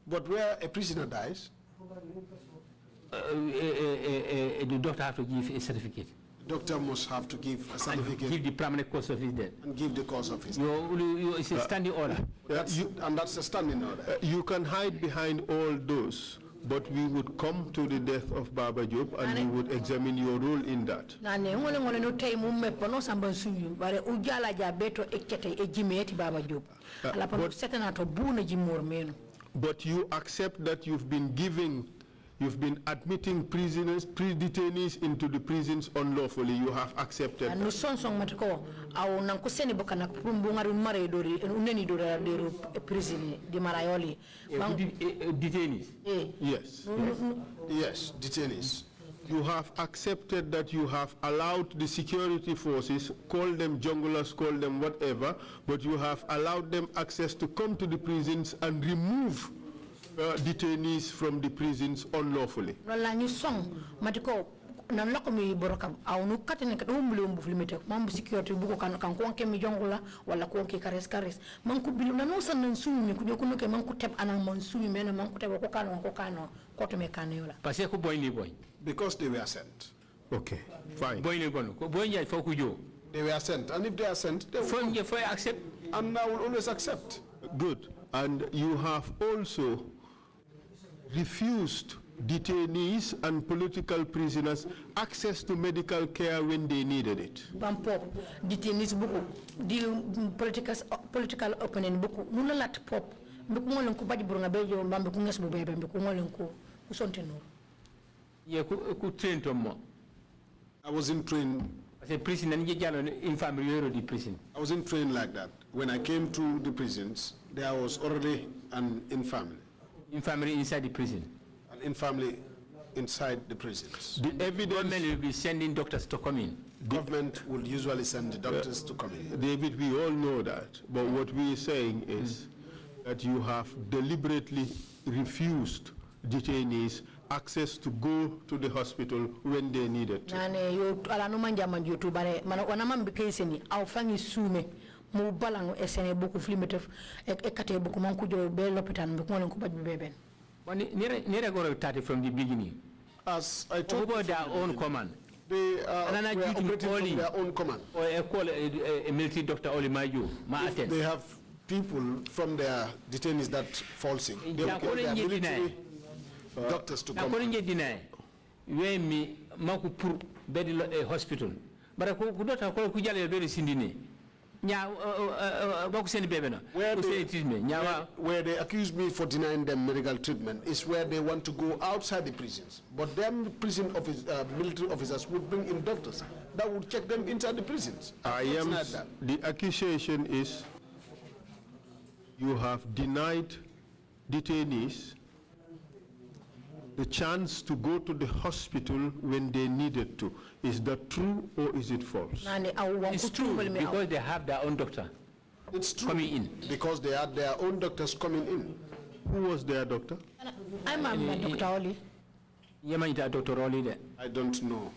But where a prisoner dies, the doctor have to give a certificate. the doctor must have to give a certificate Give the permanent cause of his death. and give the cause of his death. It's a standing order. And that's a standing order. You can hide behind all those, but we would come to the death of Baba Job and we would examine your role in that. Nane ngole no tay mum me pono samba suyu bare ujala ja beto ekete e jimeti Baba Job. Ala pa setana to buna jimor meno. But you accept that you've been admitting prisoners, detainees into the prisons unlawfully. You have accepted Anu son matiko aw nan ko seni bokana pumbu ngaru mare dori uneni dora deru prison di marayoli. Detainees. Yes. Yes, detainees. You have accepted that you have allowed the security forces, call them junglers, call them whatever, but you have allowed them access to come to the prisons and remove detainees from the prisons unlawfully. Wala ñu song matiko nan lako mi boroka aw nu katene kat umbulu umbu limite mambu security buko kan ko onke mi jongula wala ko onke kares man ko bilu nan san nan sumi ko jokuno ke man ko teb anan man sumi men man ko teb ko kano ko to me kanola Parce que boy ni boy. Because they were sent. Okay, fine. Boy ni gono. Boy ni fo ku jo. They were sent. And if they are sent, they will come. For accept. And I will always accept. Good. And you have also refused detainees and political prisoners access to medical care when they needed it. Pop detainees buku di political opponent buku nuna lat pop buku ngolen ko baji burunga bejo mbambe ku nges bu bebe buku ngolen ko sonteno. Ye ku train to mo. I wasn't trained. As a prisoner ni jalo infirmary di prison. I wasn't trained like that. When I came to the prisons, there was already an infirmary. Infirmary inside the prison. An infirmary inside the prisons. The evidence. Government will be sending doctors to come in. Government will usually send the doctors to come in. David, we all know that, but what we are saying is that you have deliberately refused detainees access to go to the hospital when they needed to. Nane yo ala no manja manjo to bare wana mambe keseni aw fangi sume mu balango esene beaucoup flimeteuf e kate beaucoup man ko jo be l'hôpital be ko ko badbi beben. Wani nere go started from the beginning. As I told you, about their own command. They were operating from their own command. Or I call a military doctor Oli Mayu, ma attend. They have people from their detainees that fall sick. They will get their military doctors to come. According to deny, we me maku pur bed hospital. But ku doctor ko ku jale be sindine. Nya baku send bebe na. Where they accuse me for denying them medical treatment is where they want to go outside the prisons. But them prison office, military officers would bring in doctors that would check them inside the prisons. The accusation is you have denied detainees the chance to go to the hospital when they needed to. Is that true or is it false? It's true because they have their own doctor. It's true coming in. Because they had their own doctors coming in. Who was their doctor? I'm a Dr. Oli. Dr. Oli. I don't know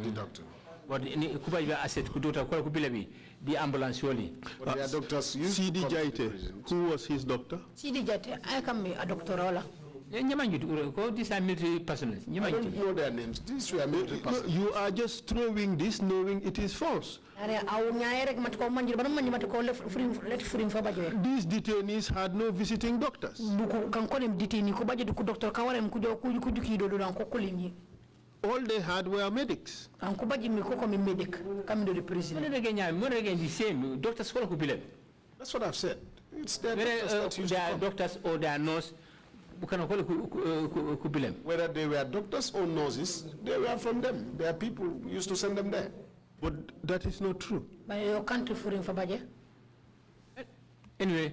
the doctor. But kuba asset kudota kwa kubilebi the ambulance Oli. But their doctors used to C.D. come to the Jaite, prisons. who was his doctor? C.D. Jaite, I come a Dr. Ola. These are military personnel. I don't know their names. These were military personnel. You are just throwing this knowing it is false. These detainees had no visiting doctors. All they had were medics. That's what I've said. It's their doctors that used to come. Doctors or their nurse. Whether they were doctors or nurses, they were from them. Their people used to send them there. But that is not true. Anyway,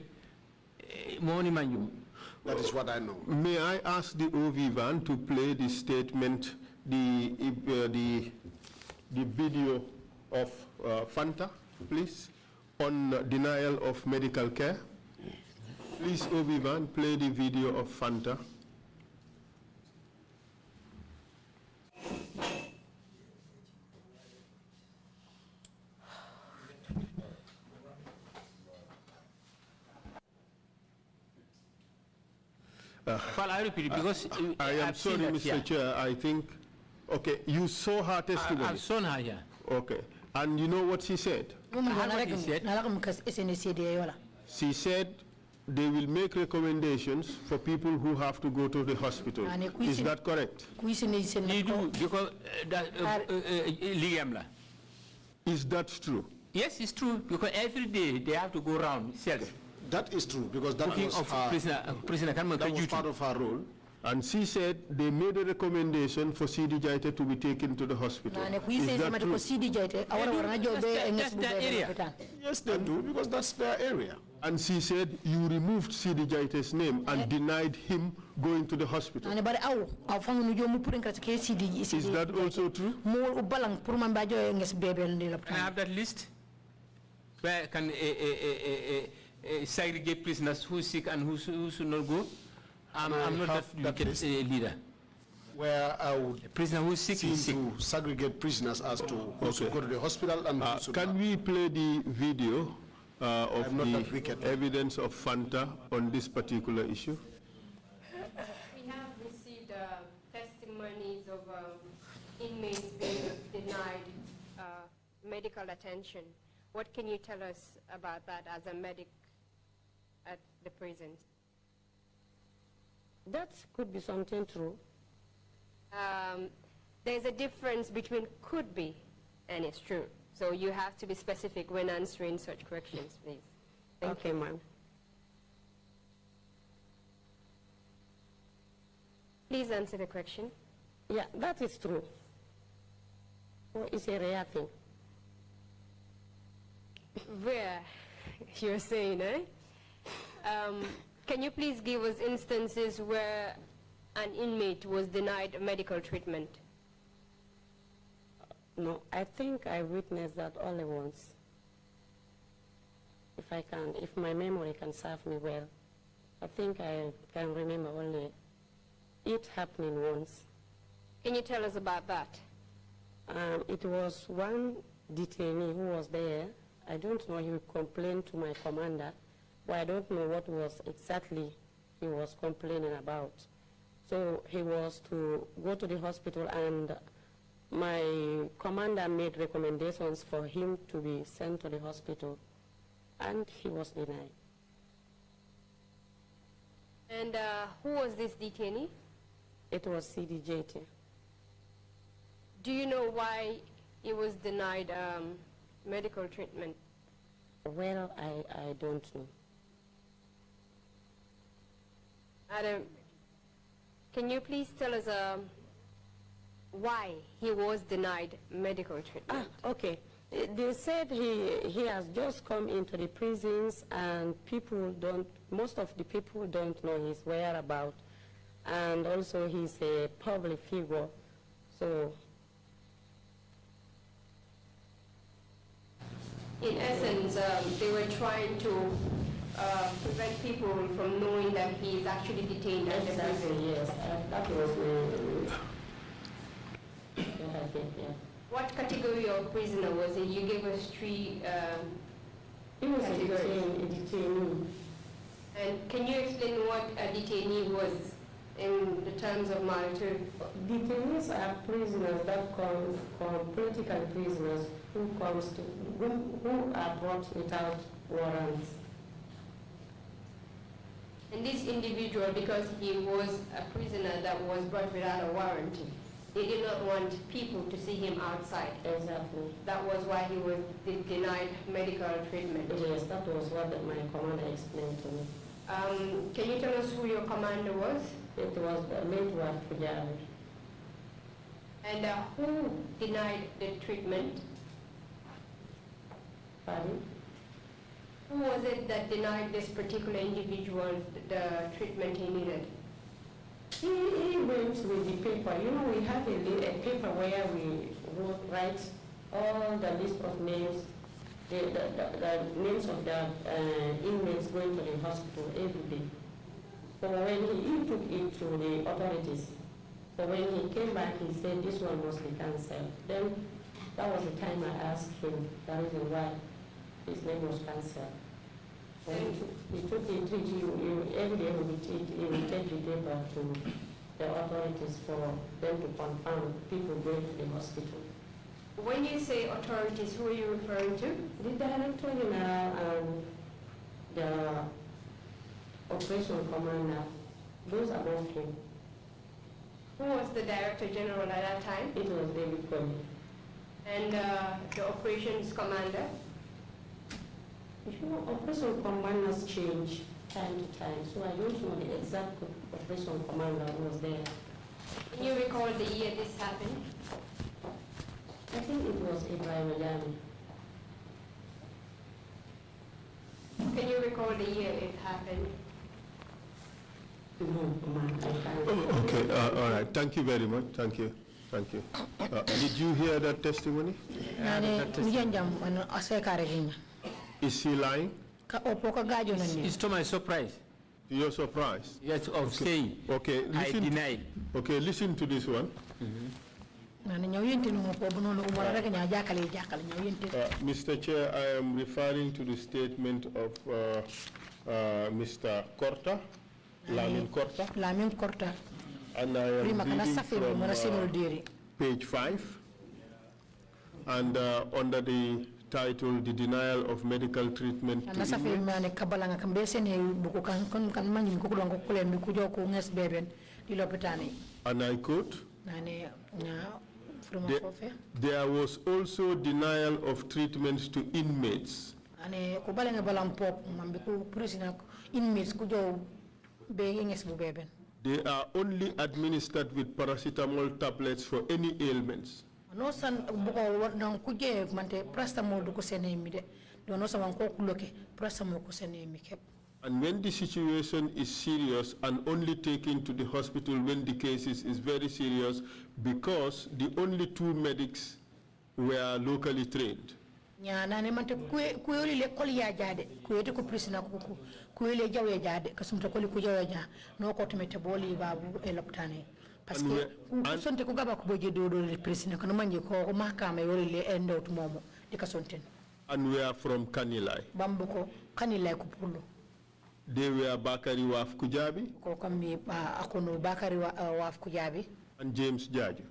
That is what I know. May I ask the OV van to play the statement, the video of Fanta, please, on denial of medical care? Please, OV van, play the video of Fanta. I repeat it because I am sorry, Mr. Chair, I think, okay, you saw her testimony? I've shown her here. Okay, and you know what she said? She said they will make recommendations for people who have to go to the hospital. Is that correct? You do, because is that true? Yes, it's true, because every day they have to go around self. That is true, because that was, that was part of her role. And she said they made a recommendation for CD Jaite to be taken to the hospital. Is that true? That's their area. Yes, they do, because that's their area. And she said you removed CD Jaite's name and denied him going to the hospital. Is that also true? I have that list where can segregate prisoners who sick and who should not go. I'm not that leader. Where I would a prisoner who is sick is sick. To segregate prisoners as to who should go to the hospital and who should can not. we play the video of the evidence of Fanta on this particular issue? We have received testimonies of inmates being denied medical attention. What can you tell us about that as a medic at the prison? That could be something true. There's a difference between could be and it's true. So you have to be specific when answering such questions, please. Thank you, ma'am. Please answer the question. Yeah, that is true. Or it's a rare thing. Where you're saying, eh? Can you please give us instances where an inmate was denied medical treatment? No, I think I witnessed that only once. If my memory can serve me well, I think I can remember only it happening once. Can you tell us about that? It was one detainee who was there. I don't know, he complained to my commander, but I don't know what was exactly he was complaining about. So he was to go to the hospital, and my commander made recommendations for him to be sent to the hospital, and he was denied. And who was this detainee? It was CDJT. Do you know why he was denied medical treatment? Well, I don't know. Adam, can you please tell us why he was denied medical treatment? Okay. They said he has just come into the prisons, and most of the people don't know his whereabouts, and also he's a public figure, so. In essence, they were trying to prevent people from knowing that he is actually detained at the prison. Yes, that was yeah. What category of prisoner was he? You gave us three He was categories. a detainee. And can you explain what a detainee was in the terms of magnitude? Detainees are prisoners that come political prisoners who are brought without warrants. And this individual, because he was a prisoner that was brought without a warrant, they did not want people to see him outside. Exactly. That was why he was denied medical treatment. Yes, that was what my commander explained to me. Can you tell us who your commander was? It was late Pujari. And who denied the treatment? Pardon? Who was it that denied this particular individual the treatment he needed? He went with the paper. You know, we have a paper where we write all the list of names, the names of the inmates going to the hospital every day. So when he took it to the authorities, so when he came back, he said this one must be cancelled. Then that was the time I asked him the reason why his name was cancelled. So he took it, every day he would take the paper to the authorities for them to confirm people going to the hospital. When you say authorities, who are you referring to? The Director General and the Operation Commander, those above him. Who was the Director General at that time? It was David Colley. And the Operations Commander? You know, Operation Commanders change time to time, so I don't know the exact Operation Commander who was there. Can you recall the year this happened? I think it was Ibrahim Ajami. Can you recall the year it happened? No, I can't. Oh, okay, all right. Thank you very much. Thank you. Thank you. Did you hear that testimony? Is he lying? It's to my surprise. You're surprised? Yes, of saying. Okay, I denied. Okay, listen to this one. Mr. Chair, I am referring to the statement of Mr. Korta, Lamin Korta. Lamin Korta. And I am reading from page 5, and under the title, The Denial of Medical Treatment to Inmates. And I quote, there was also denial of treatments to inmates. They are only administered with paracetamol tablets for any ailments. And when the situation is serious and only taken to the hospital when the case is very serious, because the only 2 medics were locally trained. And we are from Kanilai. They were Bakari Waf Kujabi and James Jaju.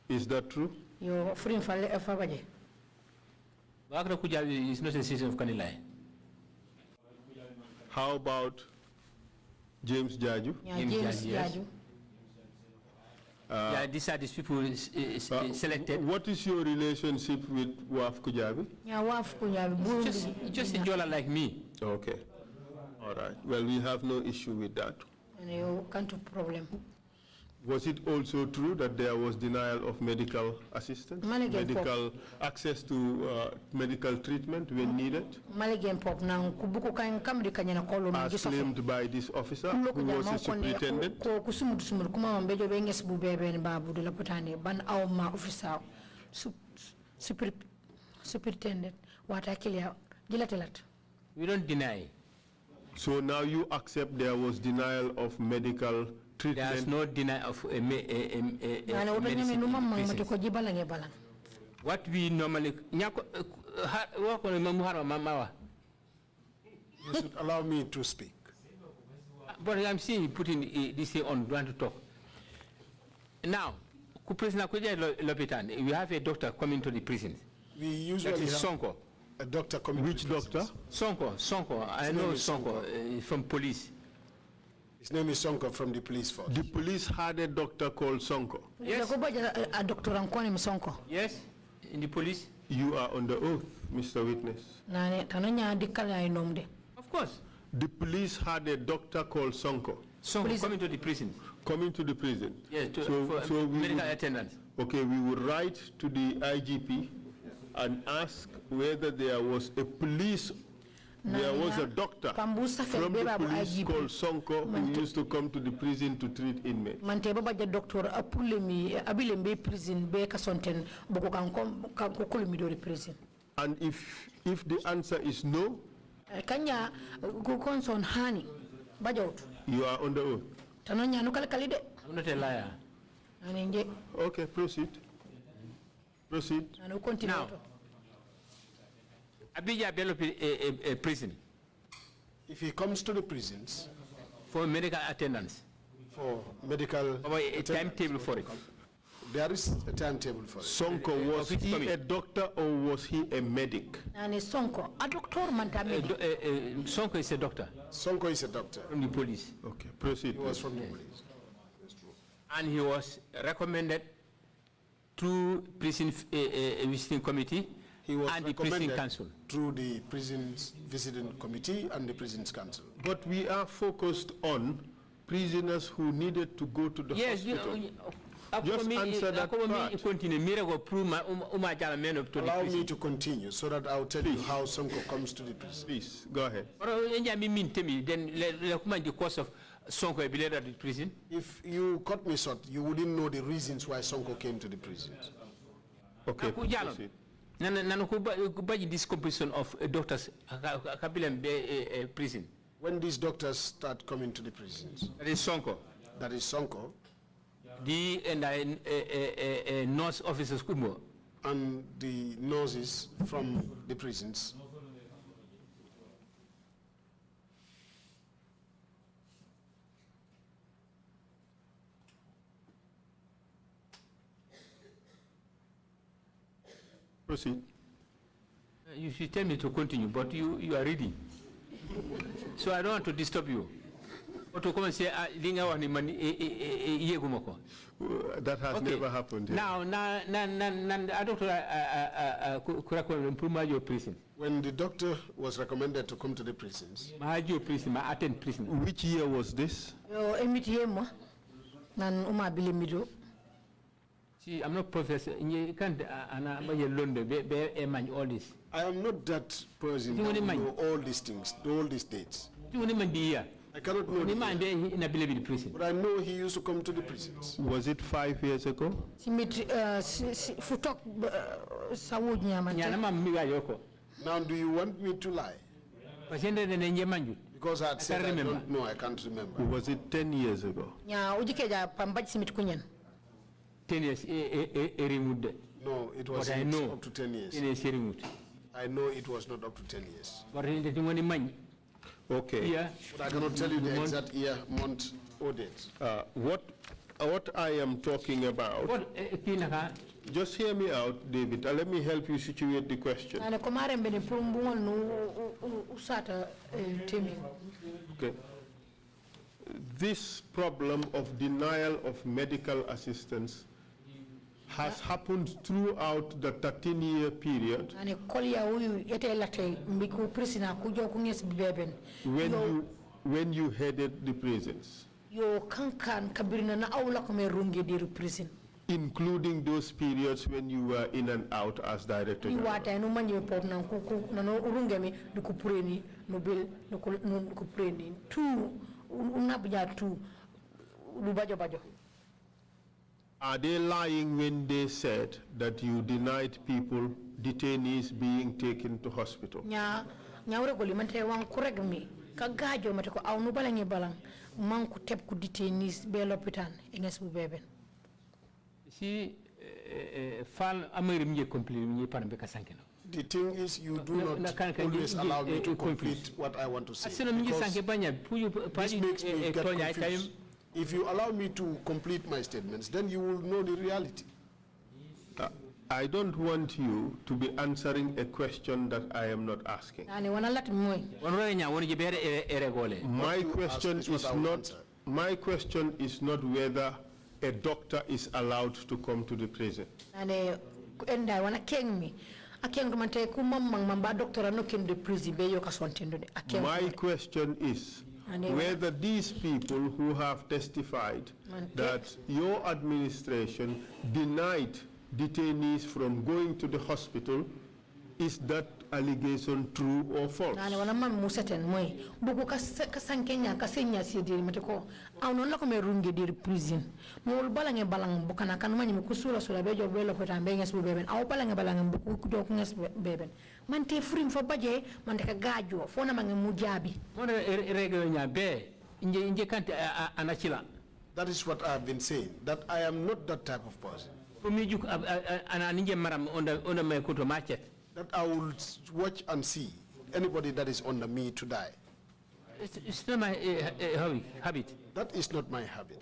Is that true? Bakari Kujabi is not a citizen of Kanilai. How about James Jaju? James Jaju. Yeah, these are these people selected. What is your relationship with Waf Kujabi? Yeah, Waf Kujabi. Just a Jola like me. Okay. All right. Well, we have no issue with that. And you can't have problem. Was it also true that there was denial of medical assistance, medical access to medical treatment when needed? As claimed by this officer who was a superintendent? Superintendent, we don't deny. So now you accept there was denial of medical treatment? There's no denial of what we normally you should allow me to speak. But I'm seeing you putting this here on ground to talk. Now, we have a doctor coming to the prison. We usually have Sonko. A doctor coming. Which doctor? Sonko. I know Sonko from police. His name is Sonko from the police force. The police had a doctor called Sonko? Yes. A doctor Sonko. Yes, in the police. You are under oath, Mr. Witness. Of course. The police had a doctor called Sonko? Sonko coming to the prison. Coming to the prison? Yes, for medical attendance. Okay, we will write to the IGP and ask whether there was a police, there was a doctor from the police called Sonko who used to come to the prison to treat inmates. Mante baba ja doctor apulemi abilembe prison be kasonten boko kan ko kolumi do prison. And if the answer is no, kanya ko konson hani bajot. You are on the oath. Tanonya no kalkalide. I'm not a liar. Okay, proceed. Proceed. Now, Abija develop a prison. If he comes to the prisons for medical attendance, for medical a timetable for it. There is a timetable for it. Sonko, was he a doctor or was he a medic? And Sonko, a doctor manta medic. Sonko is a doctor. Sonko is a doctor. From the police. Okay, proceed. He was from the police. And he was recommended through prison visiting committee and the prison council. Through the prisons visiting committee and the prisons council. But we are focused on prisoners who needed to go to the hospital. Just answer that part. Allow me to continue so that I'll tell you how Sonko comes to the prison. Please, go ahead. Then the course of Sonko at the prison. If you cut me short, you wouldn't know the reasons why Sonko came to the prison. Okay, proceed. This composition of doctors prison. When these doctors start coming to the prisons. That is Sonko. That is Sonko. The nurse officers and the nurses from the prisons. Proceed. You should tell me to continue, but you are reading. So I don't want to disturb you. That has never happened. Now, I don't improve your prison. When the doctor was recommended to come to the prisons. My attend prison. Which year was this? See, I'm not professor. You can't all this. I am not that person who know all these things, all these dates. I cannot know the prison. But I know he used to come to the prisons. Was it 5 years ago? Now, do you want me to lie? Because I had said I don't know, I can't remember. Was it 10 years ago? 10 years, no, it was not up to 10 years. I know it was not up to 10 years. Okay. Yeah. But I cannot tell you the exact year, month, or date. What I am talking about, just hear me out, David, and let me help you situate the question. Okay. This problem of denial of medical assistance has happened throughout the 13-year period when you headed the prisons, including those periods when you were in and out as Director General. Are they lying when they said that you denied people, detainees, being taken to hospital? See, the thing is, you do not always allow me to complete what I want to say. This makes me get confused. If you allow me to complete my statements, then you will know the reality. I don't want you to be answering a question that I am not asking. My question is not whether a doctor is allowed to come to the prison. My question is whether these people who have testified that your administration denied detainees from going to the hospital. Is that allegation true or false? Nani wana mam museten moy buku kasankenya kasenya sidir meteko awno la ko me rungi dir prison mol balange balang bukana kan mani kusula sula bejo belo ko tambe nges bu beben aw balange buku ko do nges beben man te furim fa baje man de ka gajo fo na mangi mujabi mon rego nya be inje kante anachila. That is what I have been saying, that I am not that type of person. That I will watch and see anybody that is under me to die. It's not my habit. That is not my habit.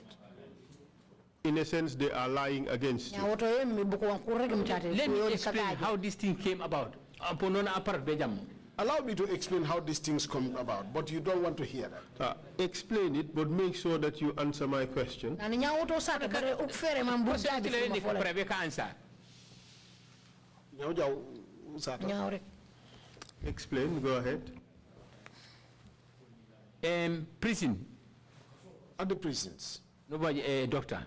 In a sense, they are lying against you. Let me explain how this thing came about. Allow me to explain how these things come about, but you don't want to hear that. Explain it, but make sure that you answer my question. Explain, go ahead. Prison. At the prisons. Nobody, a doctor.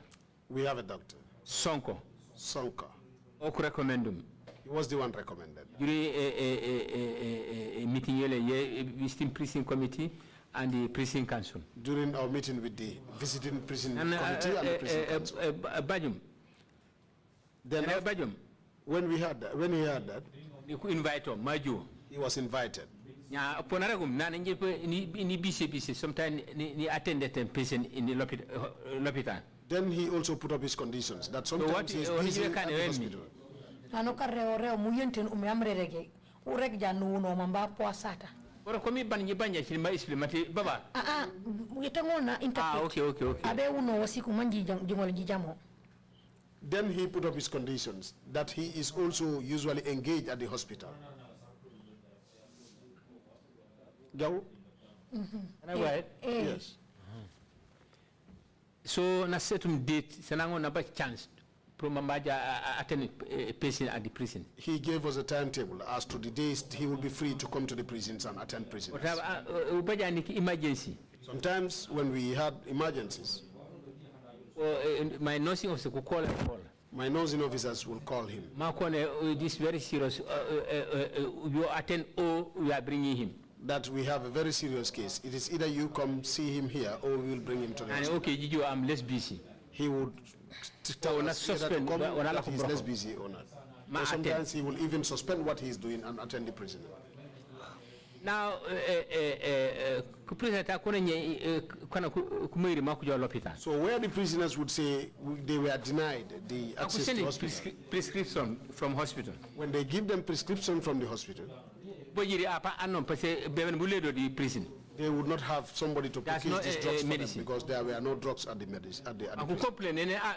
We have a doctor. Sonko. Sonko. Oku recommendum. He was the one recommended. During a meeting, visiting prison committee and the prison council. During our meeting with the visiting prison committee and the prison council. Bajum. Then when he heard that, you could invite him, Maju. He was invited. Sometimes he attended a patient in the Lopitan. Then he also put up his conditions that sometimes he is busy at the hospital. Okay. Then he put up his conditions that he is also usually engaged at the hospital. Go. Can I go ahead? Yes. So na certain date, sanango na ba chance promamaja attend a patient at the prison. He gave us a timetable as to the days he will be free to come to the prisons and attend prisons. Emergency. Sometimes when we had emergencies, my nursing officer could call and call. My nursing officers will call him. This very serious. You attend or we are bringing him. That we have a very serious case. It is either you come see him here or we will bring him to the hospital. Okay, Gigi, I'm less busy. He would tell us either to come that he is less busy or not. Or sometimes he will even suspend what he is doing and attend the prison. Now, so where the prisoners would say they were denied the access to hospital. Prescription from hospital. When they give them prescription from the hospital, they would not have somebody to purchase these drugs for them because there were no drugs at the prison.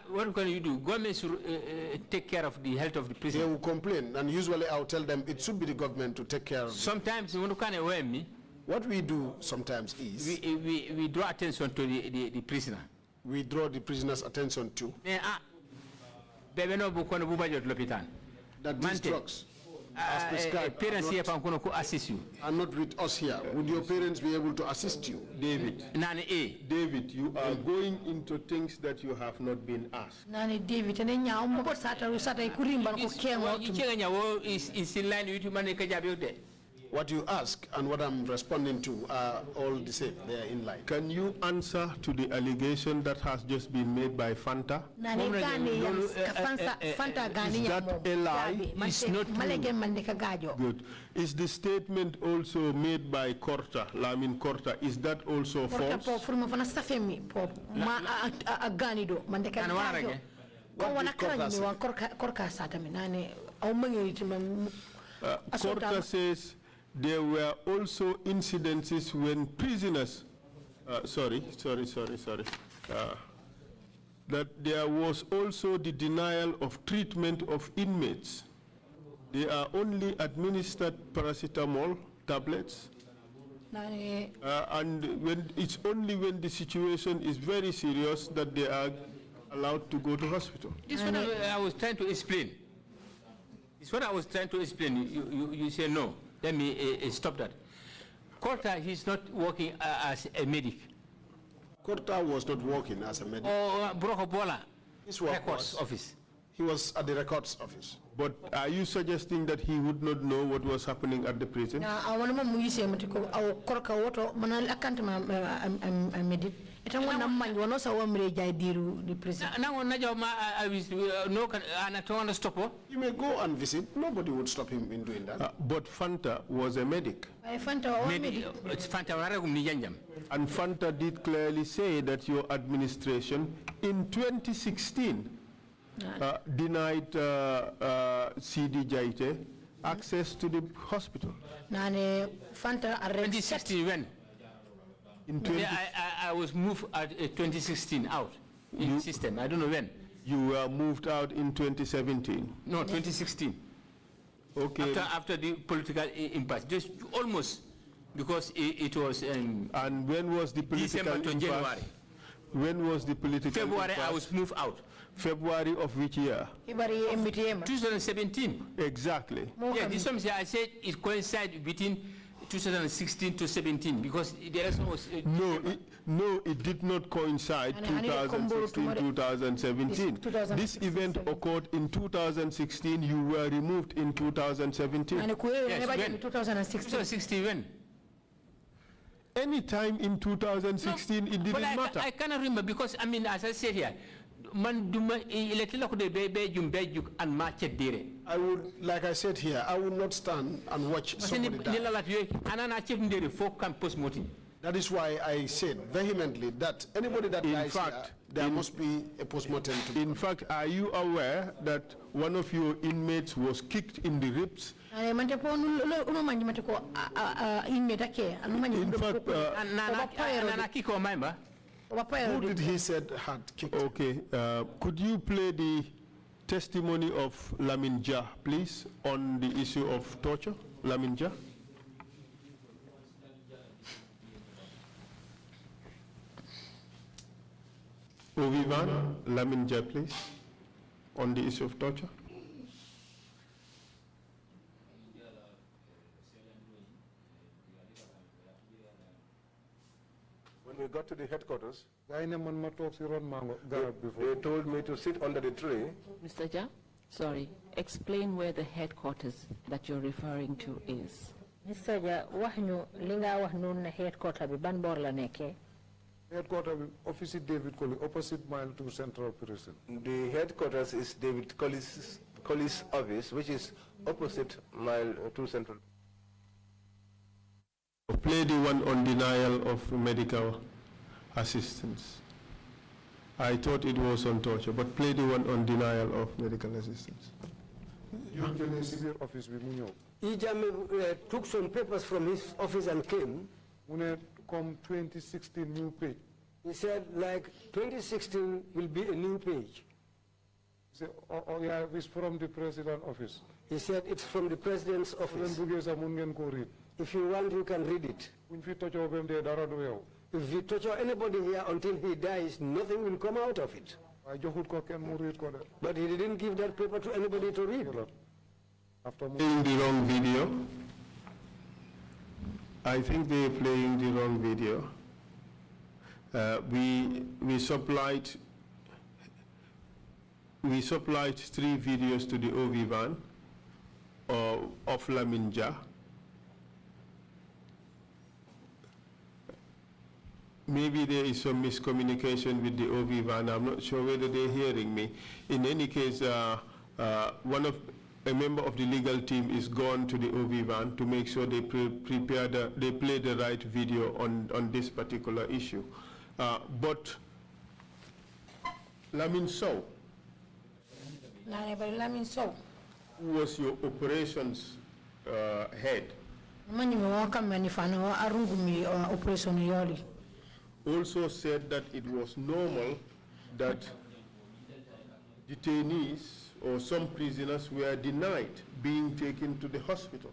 What can you do? Government should take care of the health of the prison. They will complain, and usually I'll tell them it should be the government to take care of it. Sometimes, what we do sometimes is we draw attention to the prisoner. We draw the prisoner's attention to that these drugs as prescribed parents here assist you. Are not with us here. Would your parents be able to assist you? David, you are going into things that you have not been asked. David, is in line with human. What you ask and what I'm responding to are all the same. They are in line. Can you answer to the allegation that has just been made by Fanta? Is that a lie? It's not true. Good. Is the statement also made by Korta, Lamin Korta, is that also false? Korta says there were also incidences when prisoners, that there was also the denial of treatment of inmates. They are only administered paracetamol tablets. And it's only when the situation is very serious that they are allowed to go to hospital. This is what I was trying to explain. It's what I was trying to explain. You say no. Let me stop that. Korta, he's not working as a medic. Korta was not working as a medic. Or Brokobola, his work records was, office. He was at the records office. But are you suggesting that he would not know what was happening at the prison? Na awalama muise matiko aw korka woto manal akanta ma medit etango na manji wono sa wamre jay diru di prison. Na won na jaw ma no ana to on stop. You may go and visit. Nobody would stop him in doing that. But Fanta was a medic. Fanta was medic. Fanta wala gum ni janjam. And Fanta did clearly say that your administration in 2016 denied CD Jaite access to the hospital. Nane Fanta 2016 when? I was moved at 2016 out in the system. I don't know when. You were moved out in 2017? No, 2016. Okay. After the political impasse, just almost, because it was and when was the political December to impasse? January. When was the political February impasse? I was moved out. February of which year? February 2017. Exactly. Yeah, this one I said it coincides between 2016 to 17 because there is no, it did not coincide 2016, 2017. This event occurred in 2016. You were removed in 2017. Yes, when? 2016 when? Any time in 2016, it didn't matter. I cannot remember because, I mean, as I said here, I would, like I said here, I would not stand and watch somebody die. That is why I said vehemently that anybody that dies here, there must be a postmortem. In fact, are you aware that one of your inmates was kicked in the ribs? In fact, who did he said had kicked? Okay, could you play the testimony of Lamin Jah, please, on the issue of torture? Lamin Jah. Ovivan, Lamin Jah, please, on the issue of torture. When we got to the headquarters, they told me to sit under the tree. Mr. Jah, sorry, explain where the headquarters that you're referring to is. Mr. Jah, wahnu linga wahnu na headquarter bi ban bor la neke. Headquarters office David Colley, opposite Mile 2 Central Prison. The headquarters is David Colley's office, which is opposite Mile 2 Central. Play the one on denial of medical assistance. I thought it was on torture, but play the one on denial of medical assistance. Ijame took some papers from his office and came. Come 2016 new page. He said, like, 2016 will be a new page. He said, oh yeah, it's from the president's office. He said, it's from the president's office. If you want, you can read it. If you torture anybody here until he dies, nothing will come out of it. But he didn't give that paper to anybody to read. Playing the wrong video. I think they're playing the wrong video. We supplied 3 videos to the OV van of Lamin Jah. Maybe there is some miscommunication with the OV van. I'm not sure whether they're hearing me. In any case, a member of the legal team is gone to the OV van to make sure they they play the right video on this particular issue. But Lamin Sow, who was your operations head, also said that it was normal that detainees or some prisoners were denied being taken to the hospital.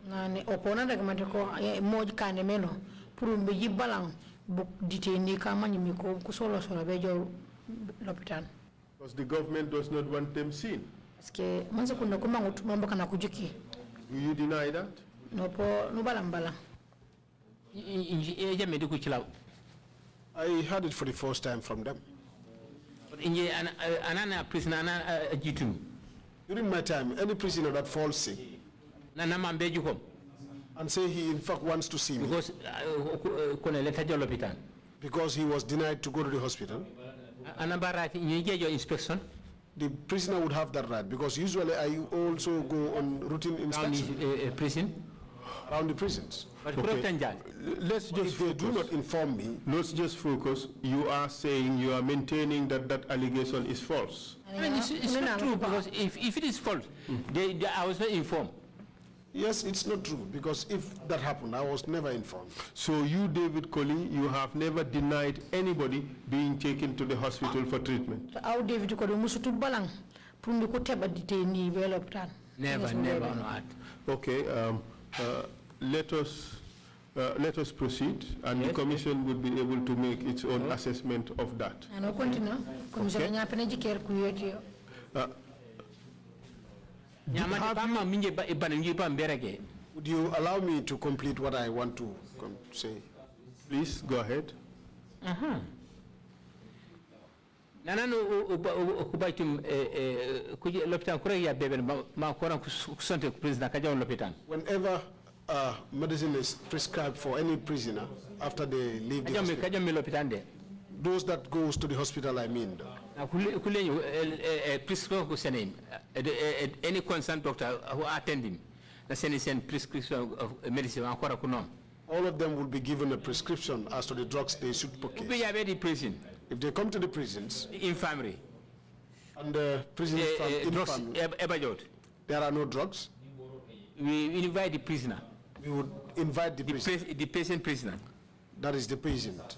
Because the government does not want them seen. Do you deny that? I heard it for the first time from them. During my time, any prisoner that falls sick and say he in fact wants to see me because he was denied to go to the hospital, the prisoner would have that right, because usually I also go on routine inspection around the prisons. Okay. Let's just if they do not inform me. Let's just focus. You are saying, you are maintaining that that allegation is false. I mean, it's not true, because if it is false, I was not informed. Yes, it's not true, because if that happened, I was never informed. So you, David Colley, you have never denied anybody being taken to the hospital for treatment? David Colley musutu balang pundi ko teba detaini veloptan. Never, not. Okay, let us proceed, and the commission will be able to make its own assessment of that. Would you allow me to complete what I want to say? Please, go ahead. Whenever medicine is prescribed for any prisoner after they leave the hospital, those that goes to the hospital, I mean. Any concerned doctor who attend him, the prescription of medicine. All of them will be given a prescription as to the drugs they should purchase. If they come to the prisons, infirmary, and the prisons there are no drugs, we invite the prisoner. We would invite the patient prisoner. That is the patient.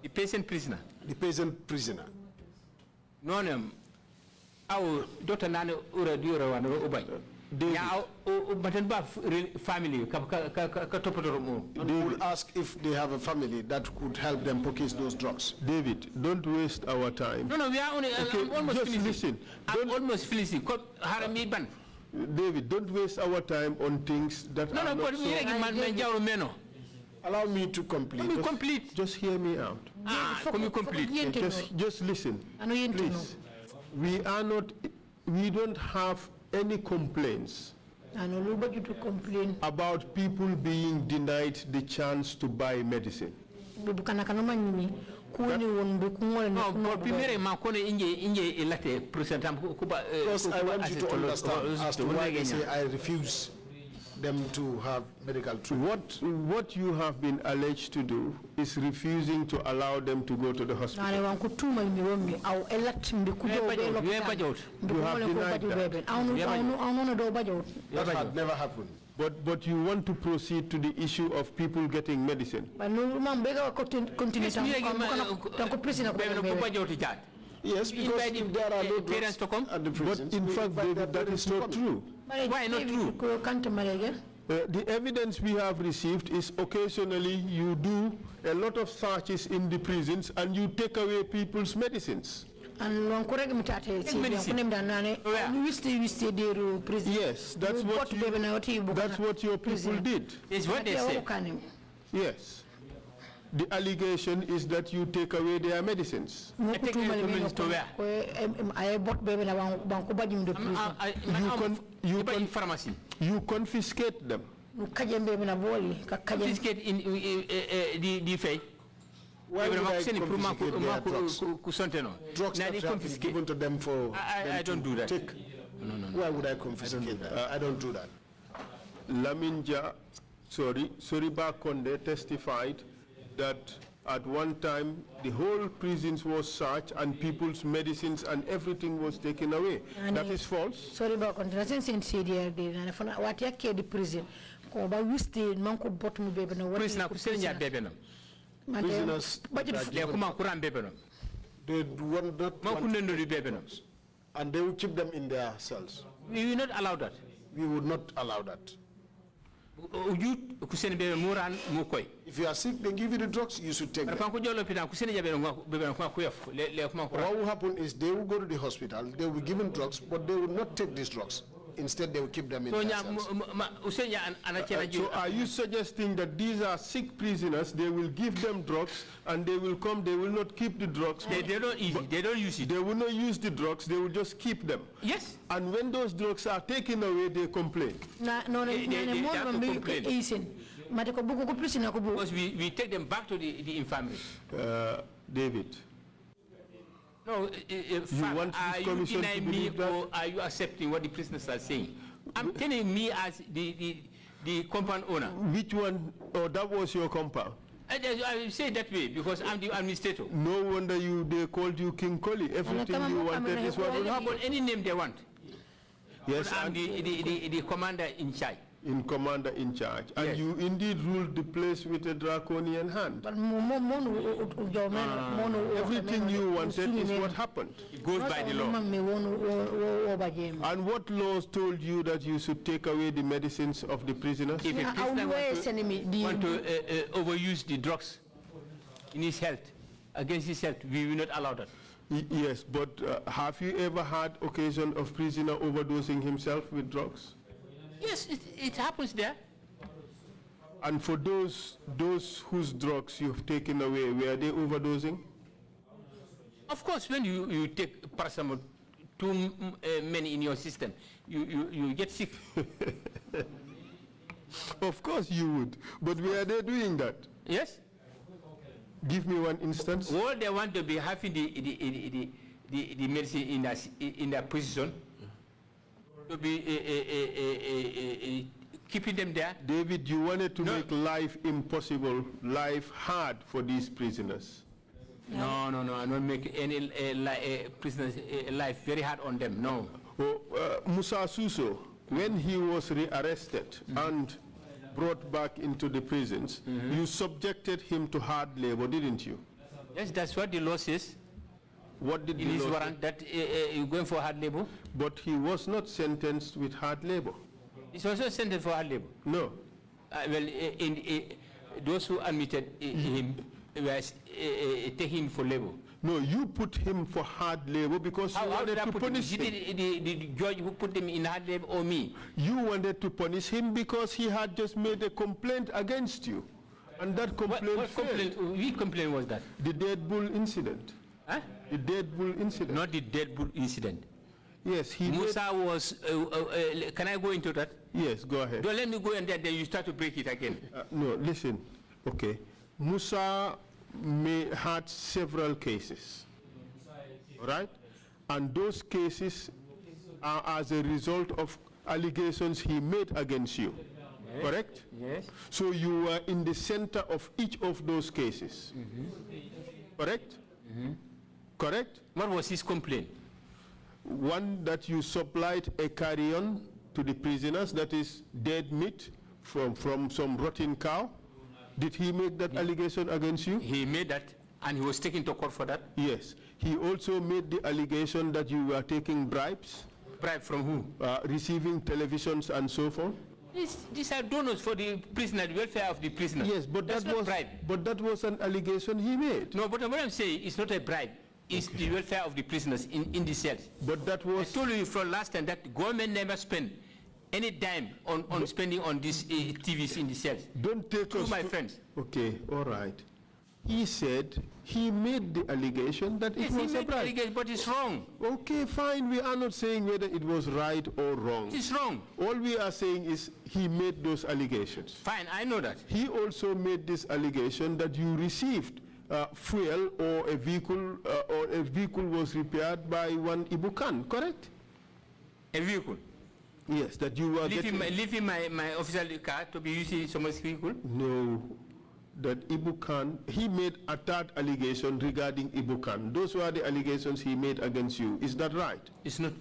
The patient prisoner. The patient prisoner. No, our daughter Nana Ura Dura and Ubay. Family. And we will ask if they have a family that could help them purchase those drugs. David, don't waste our time. No, we are only almost just finishing. Listen. I'm almost finishing. David, don't waste our time on things that are not so... Allow me to complete. Just hear me out. Just listen. Please. We don't have any complaints about people being denied the chance to buy medicine. Because I want you to understand as to why they say I refuse them to have medical treatment. What you have been alleged to do is refusing to allow them to go to the hospital. You have denied that. That had never happened. But you want to proceed to the issue of people getting medicine. Yes, because if there are no drugs at the prisons, but in fact, David, that is not true. Why not true? The evidence we have received is occasionally you do a lot of searches in the prisons and you take away people's medicines. Yes, that's what your people did. It's what they say. Yes. The allegation is that you take away their medicines. You confiscate them. Confiscate in the fay. Why would I confiscate their drugs? Drugs that have been given to them for I don't do that. No. Why would I confiscate that? I don't do that. Laminja, Soriba Konde testified that at one time the whole prisons was searched and people's medicines and everything was taken away. That is false. Sorry about contraction CDR what you the prison. Prisoners, they would not want, and they will keep them in their cells. We will not allow that. We would not allow that. If you are sick, they give you the drugs, you should take them. What will happen is they will go to the hospital, they will be given drugs, but they will not take these drugs. instead they will keep them in So their cells. So are you suggesting that these are sick prisoners, they will give them drugs, and they will come, they will not keep the drugs? They don't eat it, they don't use it. They will not use the drugs, they will just keep them? Yes. And when those drugs are taken away, they complain? They have to complain. Because we take them back to the infirmary. David. No, want are this you commission to denying me believe that? or are you accepting what the prisoners are saying? I'm telling me as the compound owner. Which one? Oh, that was your compound? I say it that way because I'm the administrator. No wonder they called you King Colley. Everything you wanted is what will happen. Any name they want. Yes, but I'm the commander in charge. Commander in charge. And yes. You indeed ruled the place with a draconian hand. Everything you wanted is what happened. It goes by the law. And what laws told you that you should take away the medicines of the prisoners? If a prisoner want to overuse the drugs in his health, against his health, we will not allow that. Yes, but have you ever had occasion of prisoner overdosing himself with drugs? Yes, it happens there. And for those whose drugs you've taken away, were they overdosing? Of course, when you take paracetamol, too many in your system, you get sick. Of course you would, but were they doing that? Yes. Give me one instance. All they want to be having the medicine in their position, to be keeping them there. David, you wanted to make life impossible, life hard for these prisoners. No, I don't make any prisoners' life very hard on them, no. Musa Suso, when he was rearrested and brought back into the prisons, you subjected him to hard labor, didn't you? Yes, that's what the law says. What did in his warrant that you're going for hard labor? But he was not sentenced with hard labor. He's also sentenced for hard labor? No. Well, those who admitted him were taking him for labor. No, you put him for hard labor because you wanted to punish him. The judge who put him in hard labor or me? You wanted to punish him because he had just made a complaint against you. And that complaint What complaint was that? The Dead Bull incident. Huh? The Dead Bull incident. Not the Dead Bull incident. Yes, he Musa was, can I go into that? Yes, go ahead. Don't let me go and then you start to break it again. No, listen, okay. Musa had several cases, all right? And those cases are as a result of allegations he made against you, yes. Correct? Yes. So you were in the center of each of those cases, correct? Correct? What was his complaint? One, that you supplied a carrion to the prisoners, that is dead meat from some rotten cow. Did he make that allegation against you? He made that, and he was taken to court for that? Yes. He also made the allegation that you were taking bribes. Bribe from who? Receiving televisions and so forth. These are donors for the prisoner, the welfare of the prisoner. Yes, but that's not bribe. But that was an allegation he made. No, but what I'm saying is not a bribe. It's the welfare of the prisoners in the cells. But that was... I told you from last time that the government never spent any dime on spending on these TVs in the cells. Don't take us... my friends. Okay, all right. He said he made the allegation that it was a bribe. Yes, but it's wrong. Okay, fine. We are not saying whether it was right or wrong. It's wrong. All we are saying is he made those allegations. Fine, I know that. He also made this allegation that you received fuel or a vehicle was repaired by one Ibukan, correct? A vehicle? Yes, that you were leaving my official car to be using someone's vehicle? No, that Ibukan, he made a third allegation regarding Ibukan. Those were the allegations he made against you. Is that right? It's not.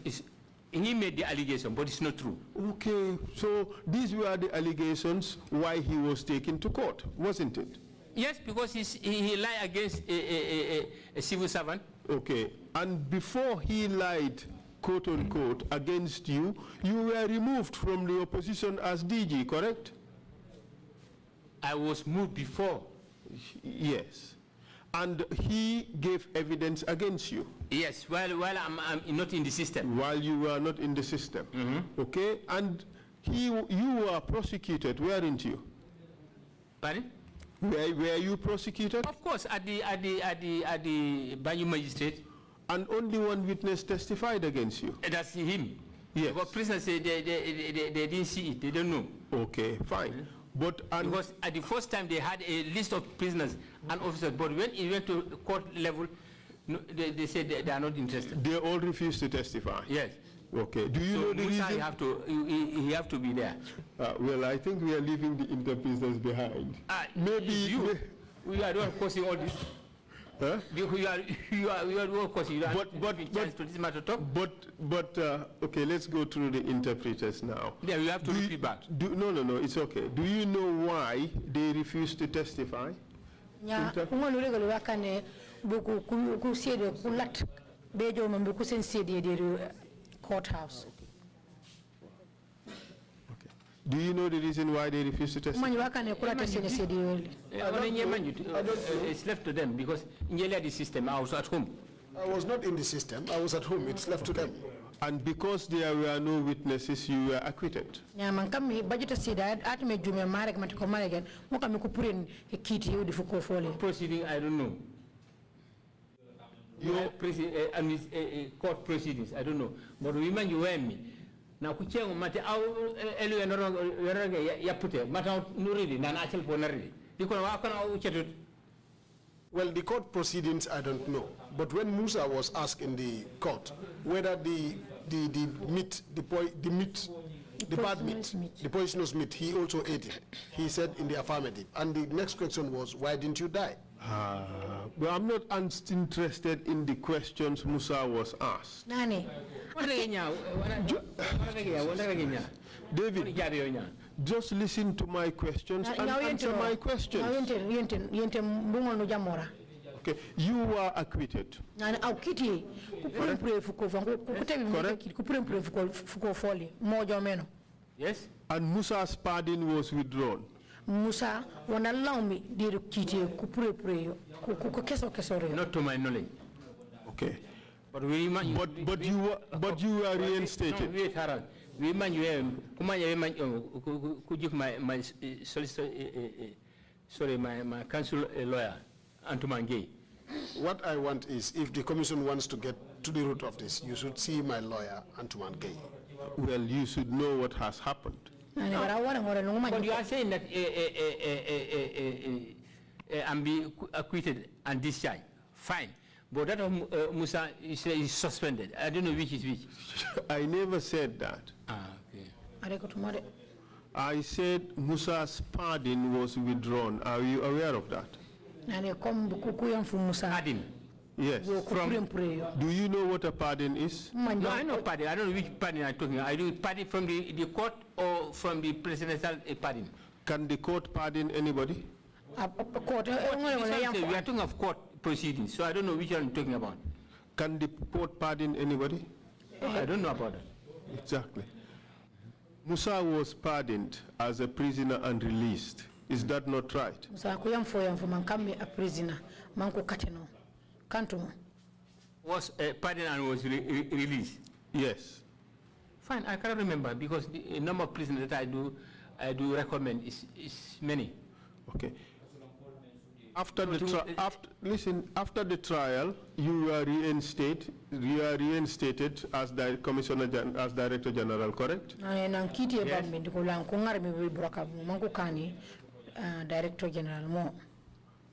He made the allegation, but it's not true. Okay, so these were the allegations why he was taken to court, wasn't it? Yes, because he lied against a civil servant. Okay, and before he lied, quote unquote, against you, you were removed from the opposition as DG, correct? I was moved before. Yes. And he gave evidence against you? Yes, while I'm not in the system. While you were not in the system. Okay, and you were prosecuted, weren't you? Pardon? Were you prosecuted? Of course, at the Banyu magistrate. And only one witness testified against you? That's him. Yes. But prisoners say they didn't see it, they don't know. Okay, fine. But because at the first time they had a list of prisoners and officers, but when it went to court level, no, they said they are not interested. They all refused to testify? Yes. Okay. Do you know the reason? He have to be there. Well, I think we are leaving the inter-prisoners behind. Maybe you. We are the one causing all this. Huh? You are the one causing. You But okay, let's go through the interpreters now. Yeah, you have to repeat back. No, it's okay. Do you know why they refused to testify? Yeah, courthouse. Do you know the reason why they refused to testify? It's left to them because in the system, I was at home. I was not in the system. I was at home. It's left to them. And because there were no witnesses, you were acquitted. Proceeding, I don't know. Court proceedings, I don't know. But remember you and me. Now, kuchengo mate au elu ya pute mata nuridi na nachel ponari. Diko na wakana uchetu. Well, the court proceedings, I don't know. But when Musa was asked in the court whether the poisonous meat, he also ate it. He said in the affirmative. And the next question was, why didn't you die? Well, I'm not interested in the questions Musa was asked. Nani? David, just listen to my questions and answer my questions. Okay, you were acquitted. Yes. And Musa's pardon was withdrawn. Musa won't allow me to not to my knowledge. Okay. But you were reinstated. Wait, Harold. Could you my solicitor, sorry, my counsel lawyer, Antumangay. What I want is, if the commission wants to get to the root of this, you should see my lawyer, Antumangay. Well, you should know what has happened. But you are saying that I'm be acquitted and discharged. Fine. But that of Musa is suspended. I don't know which is which. I never said that. Okay. I said Musa's pardon was withdrawn. Are you aware of that? Pardon? Yes. Do you know what a pardon is? No, I know pardon. I don't know which pardon I'm talking about. I do pardon from the court or from the presidential pardon. Can the court pardon anybody? We are talking of court proceedings, so I don't know which one I'm talking about. Can the court pardon anybody? I don't know about that. Exactly. Musa was pardoned as a prisoner and released. Is that not right? Was pardoned and was released? Yes. Fine, I cannot remember because the number of prisoners that I do recommend is many. Okay. After the trial, you were reinstated. You are reinstated as the Commissioner as Director General, correct? Yes. Director General Mo.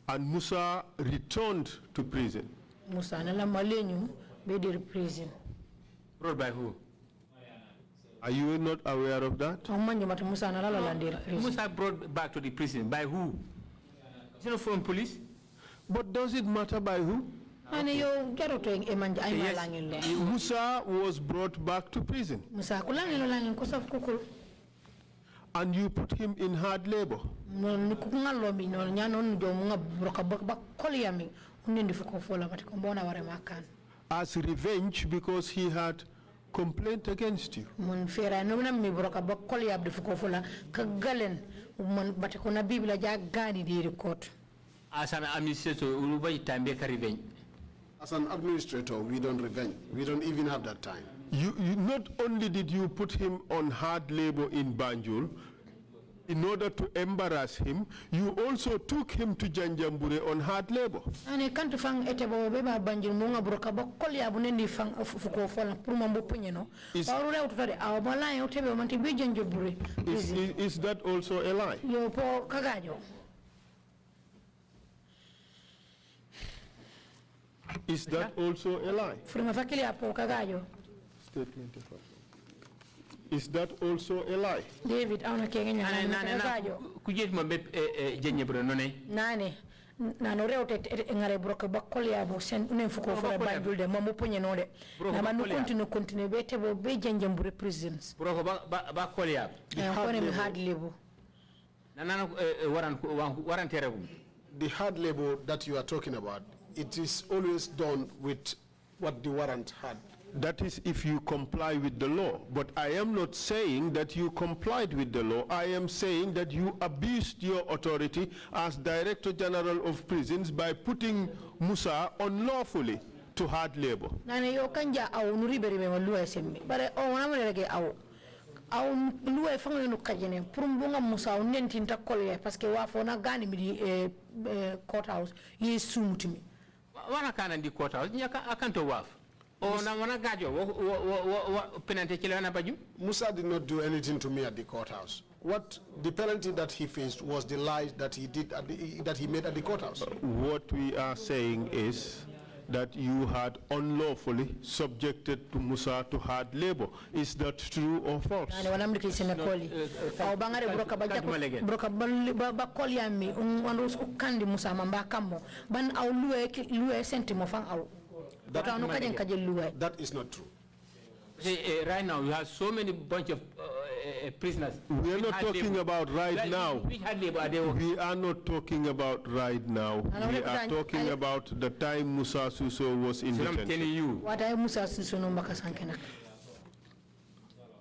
And Musa returned to prison. Musa nala malenyu be the prison. Brought by who? Are you not aware of that? Musa brought back to the prison by who? Is it not from police? But does it matter by who? Yes. Musa was brought back to prison. And you put him in hard labor. As revenge because he had complaint against you. As an administrator, as an administrator, we don't revenge. We don't even have that time. You not only did you put him on hard labor in Banjul, in order to embarrass him, you also took him to Janjambure on hard labor. Ane kantu fang etebo beba Banjul munga broka bakoli abunendi fang fuko fola puruma mbupunye no. Paulu leo tutade awabala ya utebe manti bi Janjambure. Is that also a lie? Yo po kagajo. Is that also a lie? Furuma fakili apo kagajo. Statement of fact. Is that also a lie? David, I want to get Kujet Mabep Jenny Nane, Nanore, Ngare broke Bacolia, sent Unenfuko for a Bible, the Mamupunyanode. Namanu continue better be Janjambure prisons. Bacolia, hard labor. Nana warrant terrible. The hard labor that you are talking about, it is always done with what the warrant had. That is if you comply with the law. But I am not saying that you complied with the law. I am saying that you abused your authority as Director General of Prisons by putting Musa unlawfully to hard labor. Nane yo kanja au nuriberi me walua semmi. Bare o namrege au luwe fango no kajene purumbunga Musa unenti ntakole parce que wafo na gani mi courthouse yesu mutimi. Wana kana di courthouse akanto waf. Musa did not do anything to me at the courthouse. What the penalty that he faced was the lies that he did that he made at the courthouse. What we are saying is that you had unlawfully subjected to Musa to hard labor. Is that true or false? That is not true. See, right now you have so many bunch of prisoners. We are not talking about right now. We are not talking about right now. We are talking about the time Musa Suso was in detention. I'm telling you. What I Musa Suso no makasankena.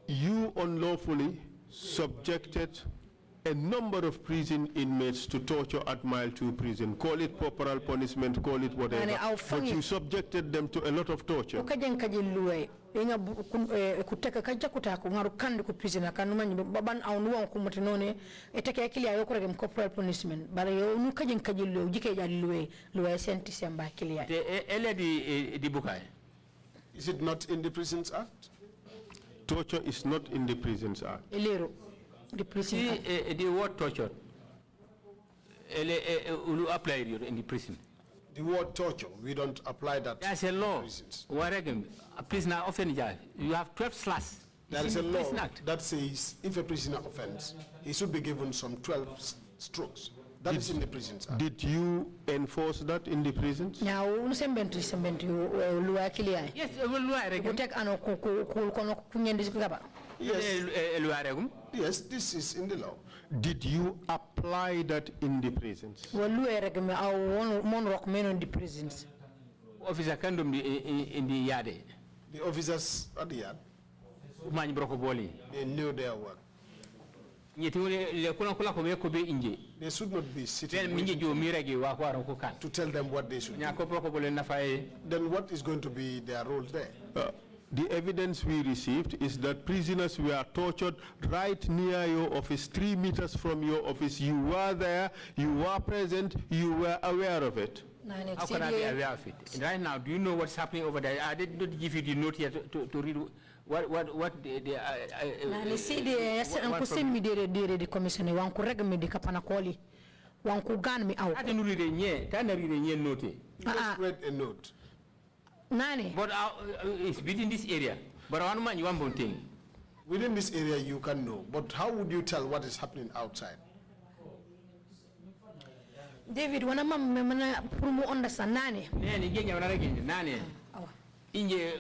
You unlawfully subjected a number of prison inmates to torture at Mile 2 prison. Call it corporal punishment, call it whatever. But you subjected them to a lot of torture. Kuteka kaja kutaka ngaru kandi ku prisoner kanuma baban awnuwa kumutinone eteke akili ayokore gem corporal punishment bare yo nu kajen kajillo jike jalluwe luwe senti semba akili ya di bukai. Is it not in the Prisons Act? Torture is not in the Prisons Act. Elero the prison Act. The word torture ulu apply in the prison. The word torture, we don't apply that. There's a law. A prisoner offends, you have 12 slash. There is a law that says if a prisoner offends, he should be given some 12 strokes. That is in the Prisons Act. Did you enforce that in the prisons? Now, yes, Yes, this is in the law. Did you apply that in the prisons? Officer Kandum in the yard. The officers at the yard, they knew their work. They should not be sitting to tell them what they should do. Then what is going to be their role there? The evidence we received is that prisoners were tortured right near your office, 3 meters from your office. You were there, you were present, you were aware of it. How can I be aware of it? Right now, do you know what's happening over there? I did not give you the note here to read what the commissioner wan ku reg mi di kapana koli wan ku gan mi aw I read a note. Just read a note. Nani? But it's within this area. But one man, you want one thing. Within this area, you can know. But how would you tell what is happening outside? David, when I'm promo understand Nani. Nani. Inje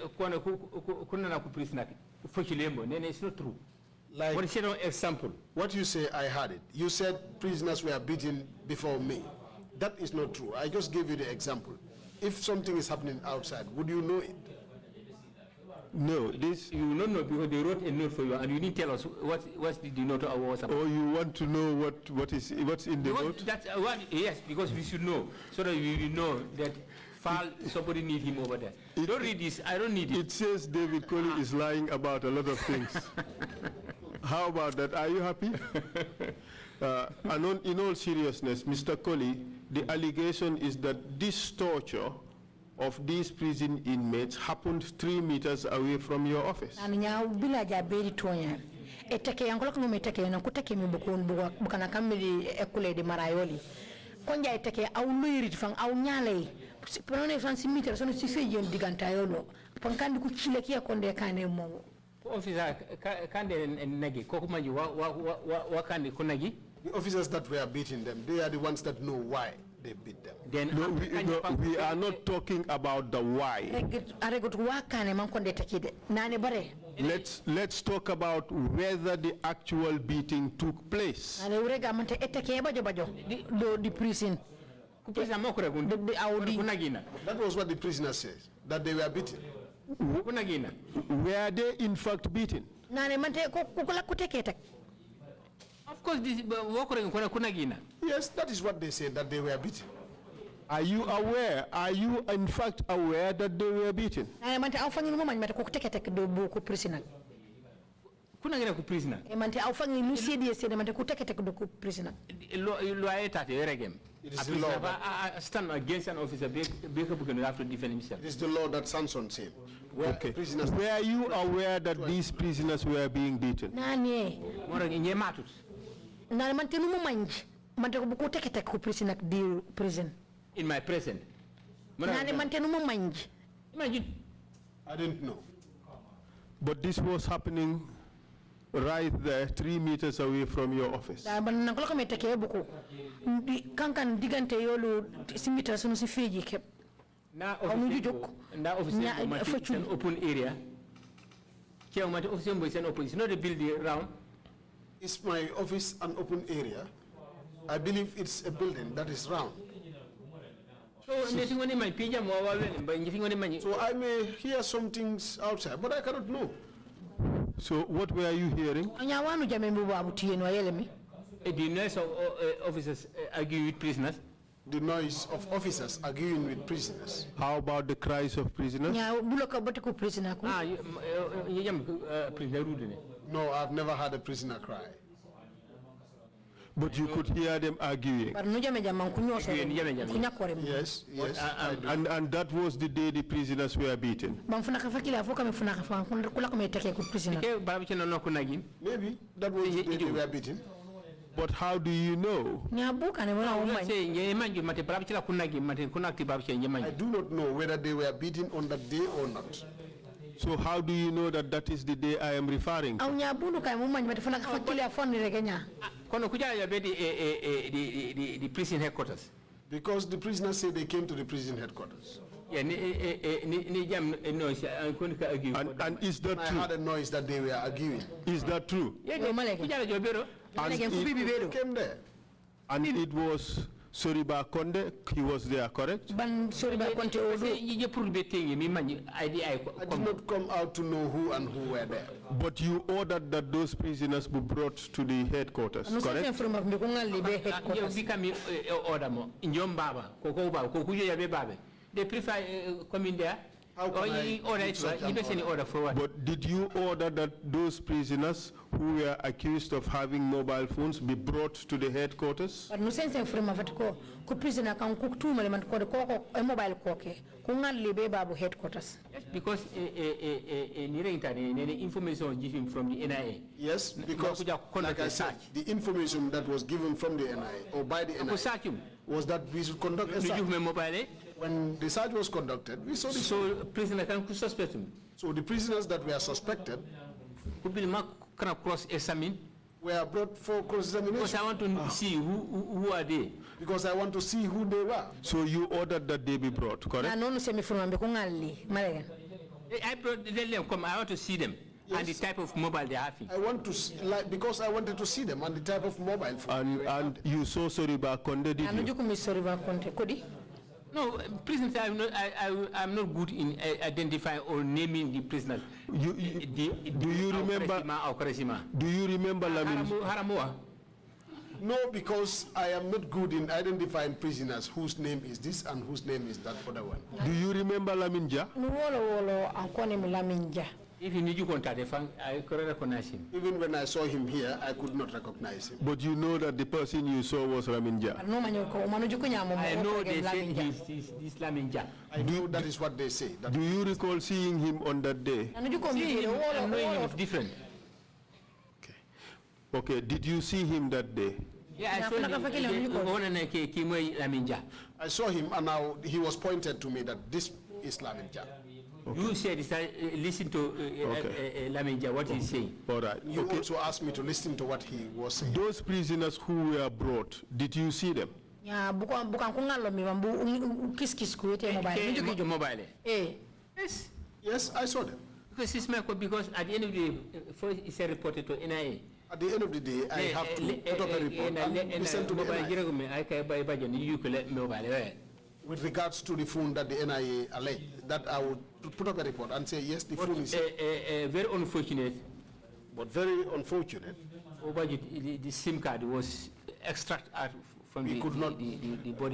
kuna na kuprisoner. Fochilembo. Nene, it's not true. Like, what is an example? What you say, I heard it. You said prisoners were beaten before me. That is not true. I just gave you the example. If something is happening outside, would you know it? No, this... You will not know because they wrote a note for you and you didn't tell us what the note was about. Or you want to know what's in the note? That's yes, because we should know, so that we will know that somebody need him over there. Don't read this, I don't need it. It says David Colley is lying about a lot of things. How about that? Are you happy? And in all seriousness, Mr. Colley, the allegation is that this torture of these prison inmates happened 3 meters away from your office. Eteke yangola kuno meteke na kuteke mi bukana kamili ekule de marayoli konja eteke au luiri fang au nyale panone fan simiter sono sifeje diganta yolo pankandi ku chile kia konde kane mo officer kande nagi kokumaji wa kande kunagi. The officers that were beating them, they are the ones that know why they beat them. Then we are not talking about the why. Let's talk about whether the actual beating took place. The prison. That was what the prisoner says, that they were beaten. Were they in fact beaten? Of course, yes, that is what they said, that they were beaten. Are you aware? Are you in fact aware that they were beaten? It is the law that stand against an officer. Have to defend himself. It is the law that Samson said. Okay. Were you aware that these prisoners were being beaten? In my present. I didn't know. But this was happening right there, 3 meters away from your office. Now, office an open area. It's not a building around. Is my office an open area? I believe it's a building that is round. So I may hear some things outside, but I cannot know. So what were you hearing? The noise of officers arguing with prisoners. The noise of officers arguing with prisoners. How about the cries of prisoners? No, I've never had a prisoner cry. But you could hear them arguing. Yes, yes. And that was the day the prisoners were beaten. Maybe that was the day they were beaten. But how do you know? I do not know whether they were beaten on that day or not. So how do you know that that is the day I am referring to? The prison headquarters. Because the prisoners say they came to the prison headquarters. Yeah, and is that true? I heard a noise that they were arguing. Is that true? And it came there. And it was Soriba Konde, he was there, correct? I did not come out to know who and who were there. But you ordered that those prisoners be brought to the headquarters, correct? They prefer coming there. But did you order that those prisoners who were accused of having mobile phones be brought to the headquarters? Yes, because information given from the NIA. Yes, because like I said, the information that was given from the NIA or by the NIA was that we should conduct a search. When the search was conducted, we saw the prisoners can suspect him. So the prisoners that were suspected cross-examine were brought for cross-examination. Because I want to see who are they. Because I want to see who they were. So you ordered that they be brought, correct? I brought them come. I want to see them. Yes. And the type of mobile they are having. I want to see, because I wanted to see them and the type of mobile phone. And you saw Soriba Konde, did you? No, prisoners, I'm not good in identifying or naming the prisoners. Do you remember Lamin? No, because I am not good in identifying prisoners whose name is this and whose name is that other one. Do you remember Laminja? If you need to contact him, I could recognize him. Even when I saw him here, I could not recognize him. But you know that the person you saw was Laminja? I know they say he's Laminja. I know that is what they say. Do you recall seeing him on that day? Seeing him and knowing him is different. Okay, did you see him that day? Yeah, I saw him and now he was pointed to me that this is Laminja. Okay. You said, listen to Laminja, what he's saying. All right. You also asked me to listen to what he was saying. Those prisoners who were brought, did you see them? Yeah, bukan kungalo mi mambu kis kuete mobile. Yes. Yes, I saw them. Because it's my because at the end of the day, first it's reported to NIA. At the end of the day, I have to put up a report and listen to the NIA. With regards to the phone that the NIA alleged, that I would put up a report and say, yes, the phone is... Very unfortunate. But very unfortunate. The SIM card was extracted out from the body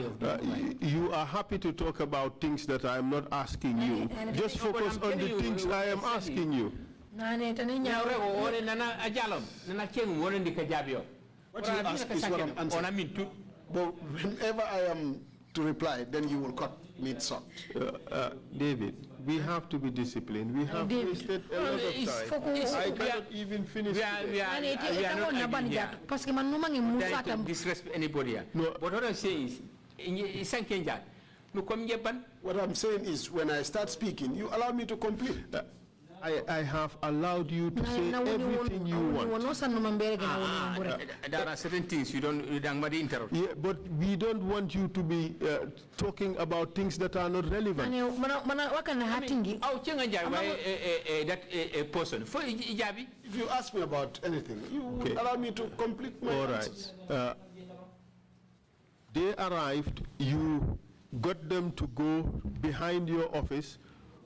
of the mobile. You are happy to talk about things that I am not asking you. Just focus on the things I am asking you. What you ask is what I'm answering. But whenever I am to reply, then you will cut me short. David, we have to be disciplined. We have wasted a lot of time. I cannot even finish. We are not to disrespect anybody. No. But what I'm saying is, what I'm saying is, when I start speaking, you allow me to complete. I have allowed you to say everything you want. There are certain things you don't interrupt. Yeah, but we don't want you to be talking about things that are not relevant. That person. If you ask me about anything, you allow me to complete my answers. All right. They arrived, you got them to go behind your office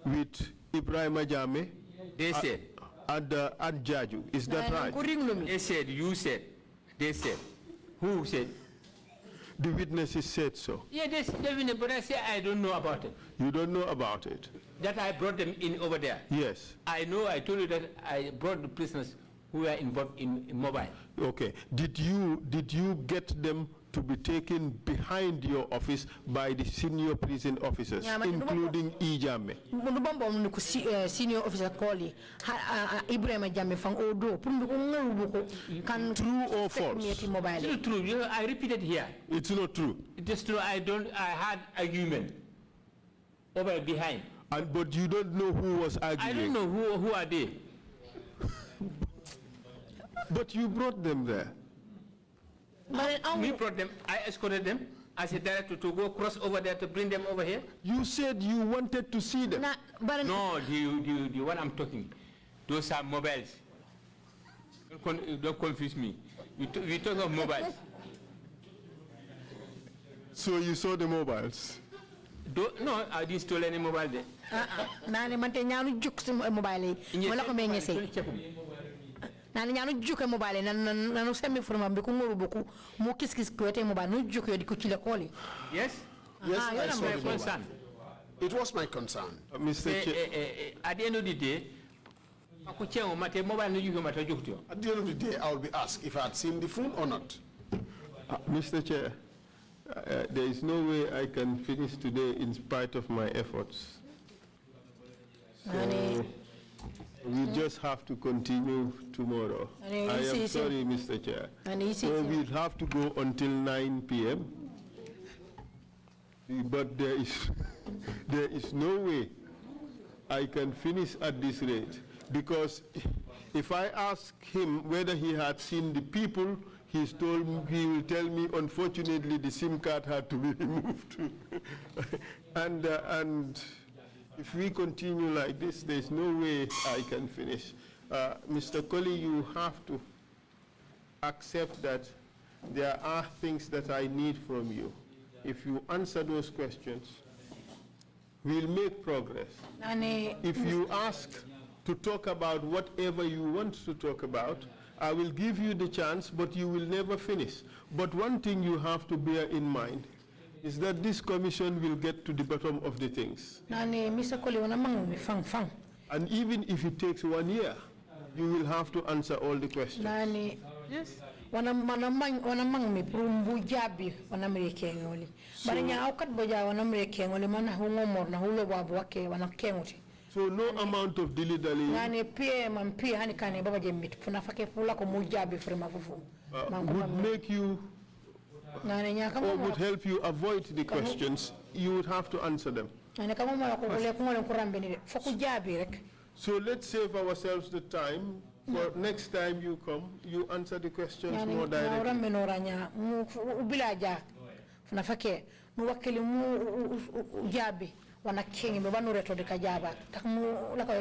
with Ibrahim Ajame. They said. And Jaju. Is that right? They said, you said, they said. Who said? The witnesses said so. Yeah, they said, but I say I don't know about it. You don't know about it? That I brought them in over there. Yes. I know, I told you that I brought the prisoners who were involved in mobile. Okay. Did you get them to be taken behind your office by the senior prison officers, including Ijame? Senior officer Colley, Ibrahim Ajame from Odo. True or false? It's not true. I repeat it here. It's not true. It is true. I had argument over behind. But you don't know who was arguing. I don't know who are they. But you brought them there. We brought them, I escorted them as a director to go cross over there to bring them over here. You said you wanted to see them. No, the one I'm talking, those are mobiles. Don't confuse me. We talk of mobiles. So you saw the mobiles? No, I didn't steal any mobile there. Nani nyanu juke mobile nanu semi forma be ko ngoro boku mo kiskis ko ete mobile no juke di ko ci le koli. Yes. Yes, I saw the concern. It was my concern. Mr. At the end of the day, at the end of the day, I will be asked if I had seen the phone or not. Mr. Chair, there is no way I can finish today in spite of my efforts. So we just have to continue tomorrow. I am sorry, Mr. Chair. So we'll have to go until 9 p.m. But there is no way I can finish at this rate, because if I ask him whether he had seen the people, he will tell me, unfortunately, the SIM card had to be removed. and if we continue like this, there's no way I can finish. Mr. Colley, you have to accept that there are things that I need from you if you answer those questions, we'll make progress. If you ask to talk about whatever you want to talk about, I will give you the chance, but you will never finish. But one thing you have to bear in mind is that this commission will get to the bottom of the things. And even if it takes 1 year, you will have to answer all the questions. Yes. Wana mang mi prumbu jabi wana mrekengoli. Bari nya aukat boja wana mrekengoli mana hungo mor na hulo babu wake wana kenguti. So no amount of dilly-dally would make you or would help you avoid the questions. You would have to answer them. So let's save ourselves the time. For next time you come, you answer the questions more directly. Wana kengi mbanu reto de kajaba takmu lako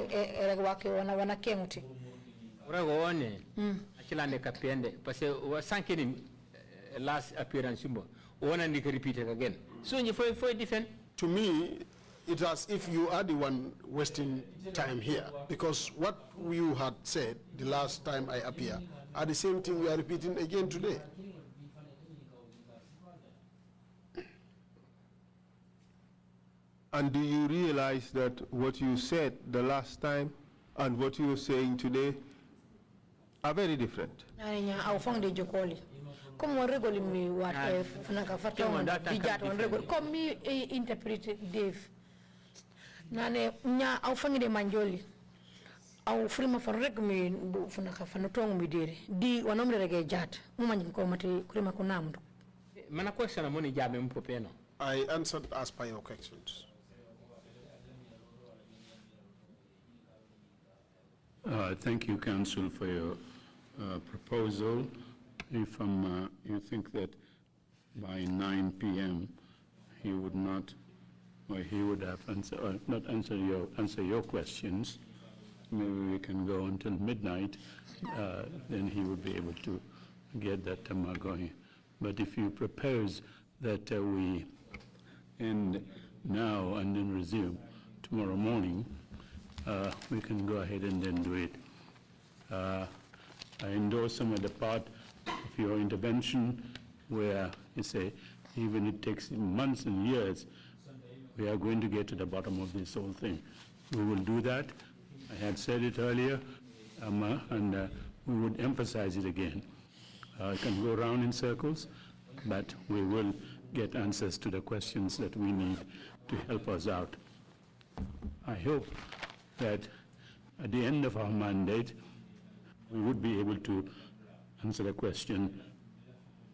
wake wana kenguti urago one akilande kapende parce que sankeni last appearance mbo wona ni repeat it again so you for defend. To me it as if you are the one wasting time here, because what you had said the last time I appear are the same thing we are repeating again today. And do you realize that what you said the last time and what you are saying today are very different? Dave. Nane nya awfangi de manjoli. Aw frima for rek mi funaka fanotong mi dire. Di wanomre rege jat. Mumanjin ko mati kurima ko namdo. Mana question amoni jabe mpopeno. I answered as per your questions. Thank you, Council, for your proposal. If you think that by 9 p.m. he would not, or he would have not answer your questions, maybe we can go until midnight. Then he would be able to get that going. But if you propose that we end now and then resume tomorrow morning, we can go ahead and then do it. I endorse some of the part of your intervention where you say, even it takes months and years, we are going to get to the bottom of this whole thing. We will do that. I had said it earlier, and we would emphasize it again. It can go around in circles, but we will get answers to the questions that we need to help us out. I hope that at the end of our mandate, we would be able to answer the question,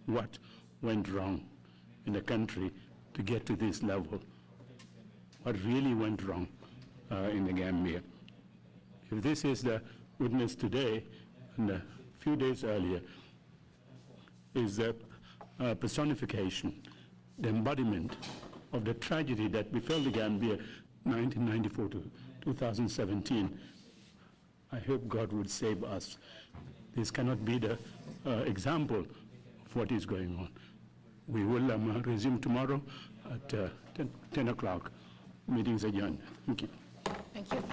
what went wrong in the country to get to this level? What really went wrong in the Gambia? If this is the witness today, and a few days earlier, is the personification, the embodiment of the tragedy that befell the Gambia 1994 to 2017, I hope God would save us. This cannot be the example of what is going on. We will resume tomorrow at 10 o'clock. Meeting's adjourned. Thank you. Thank you.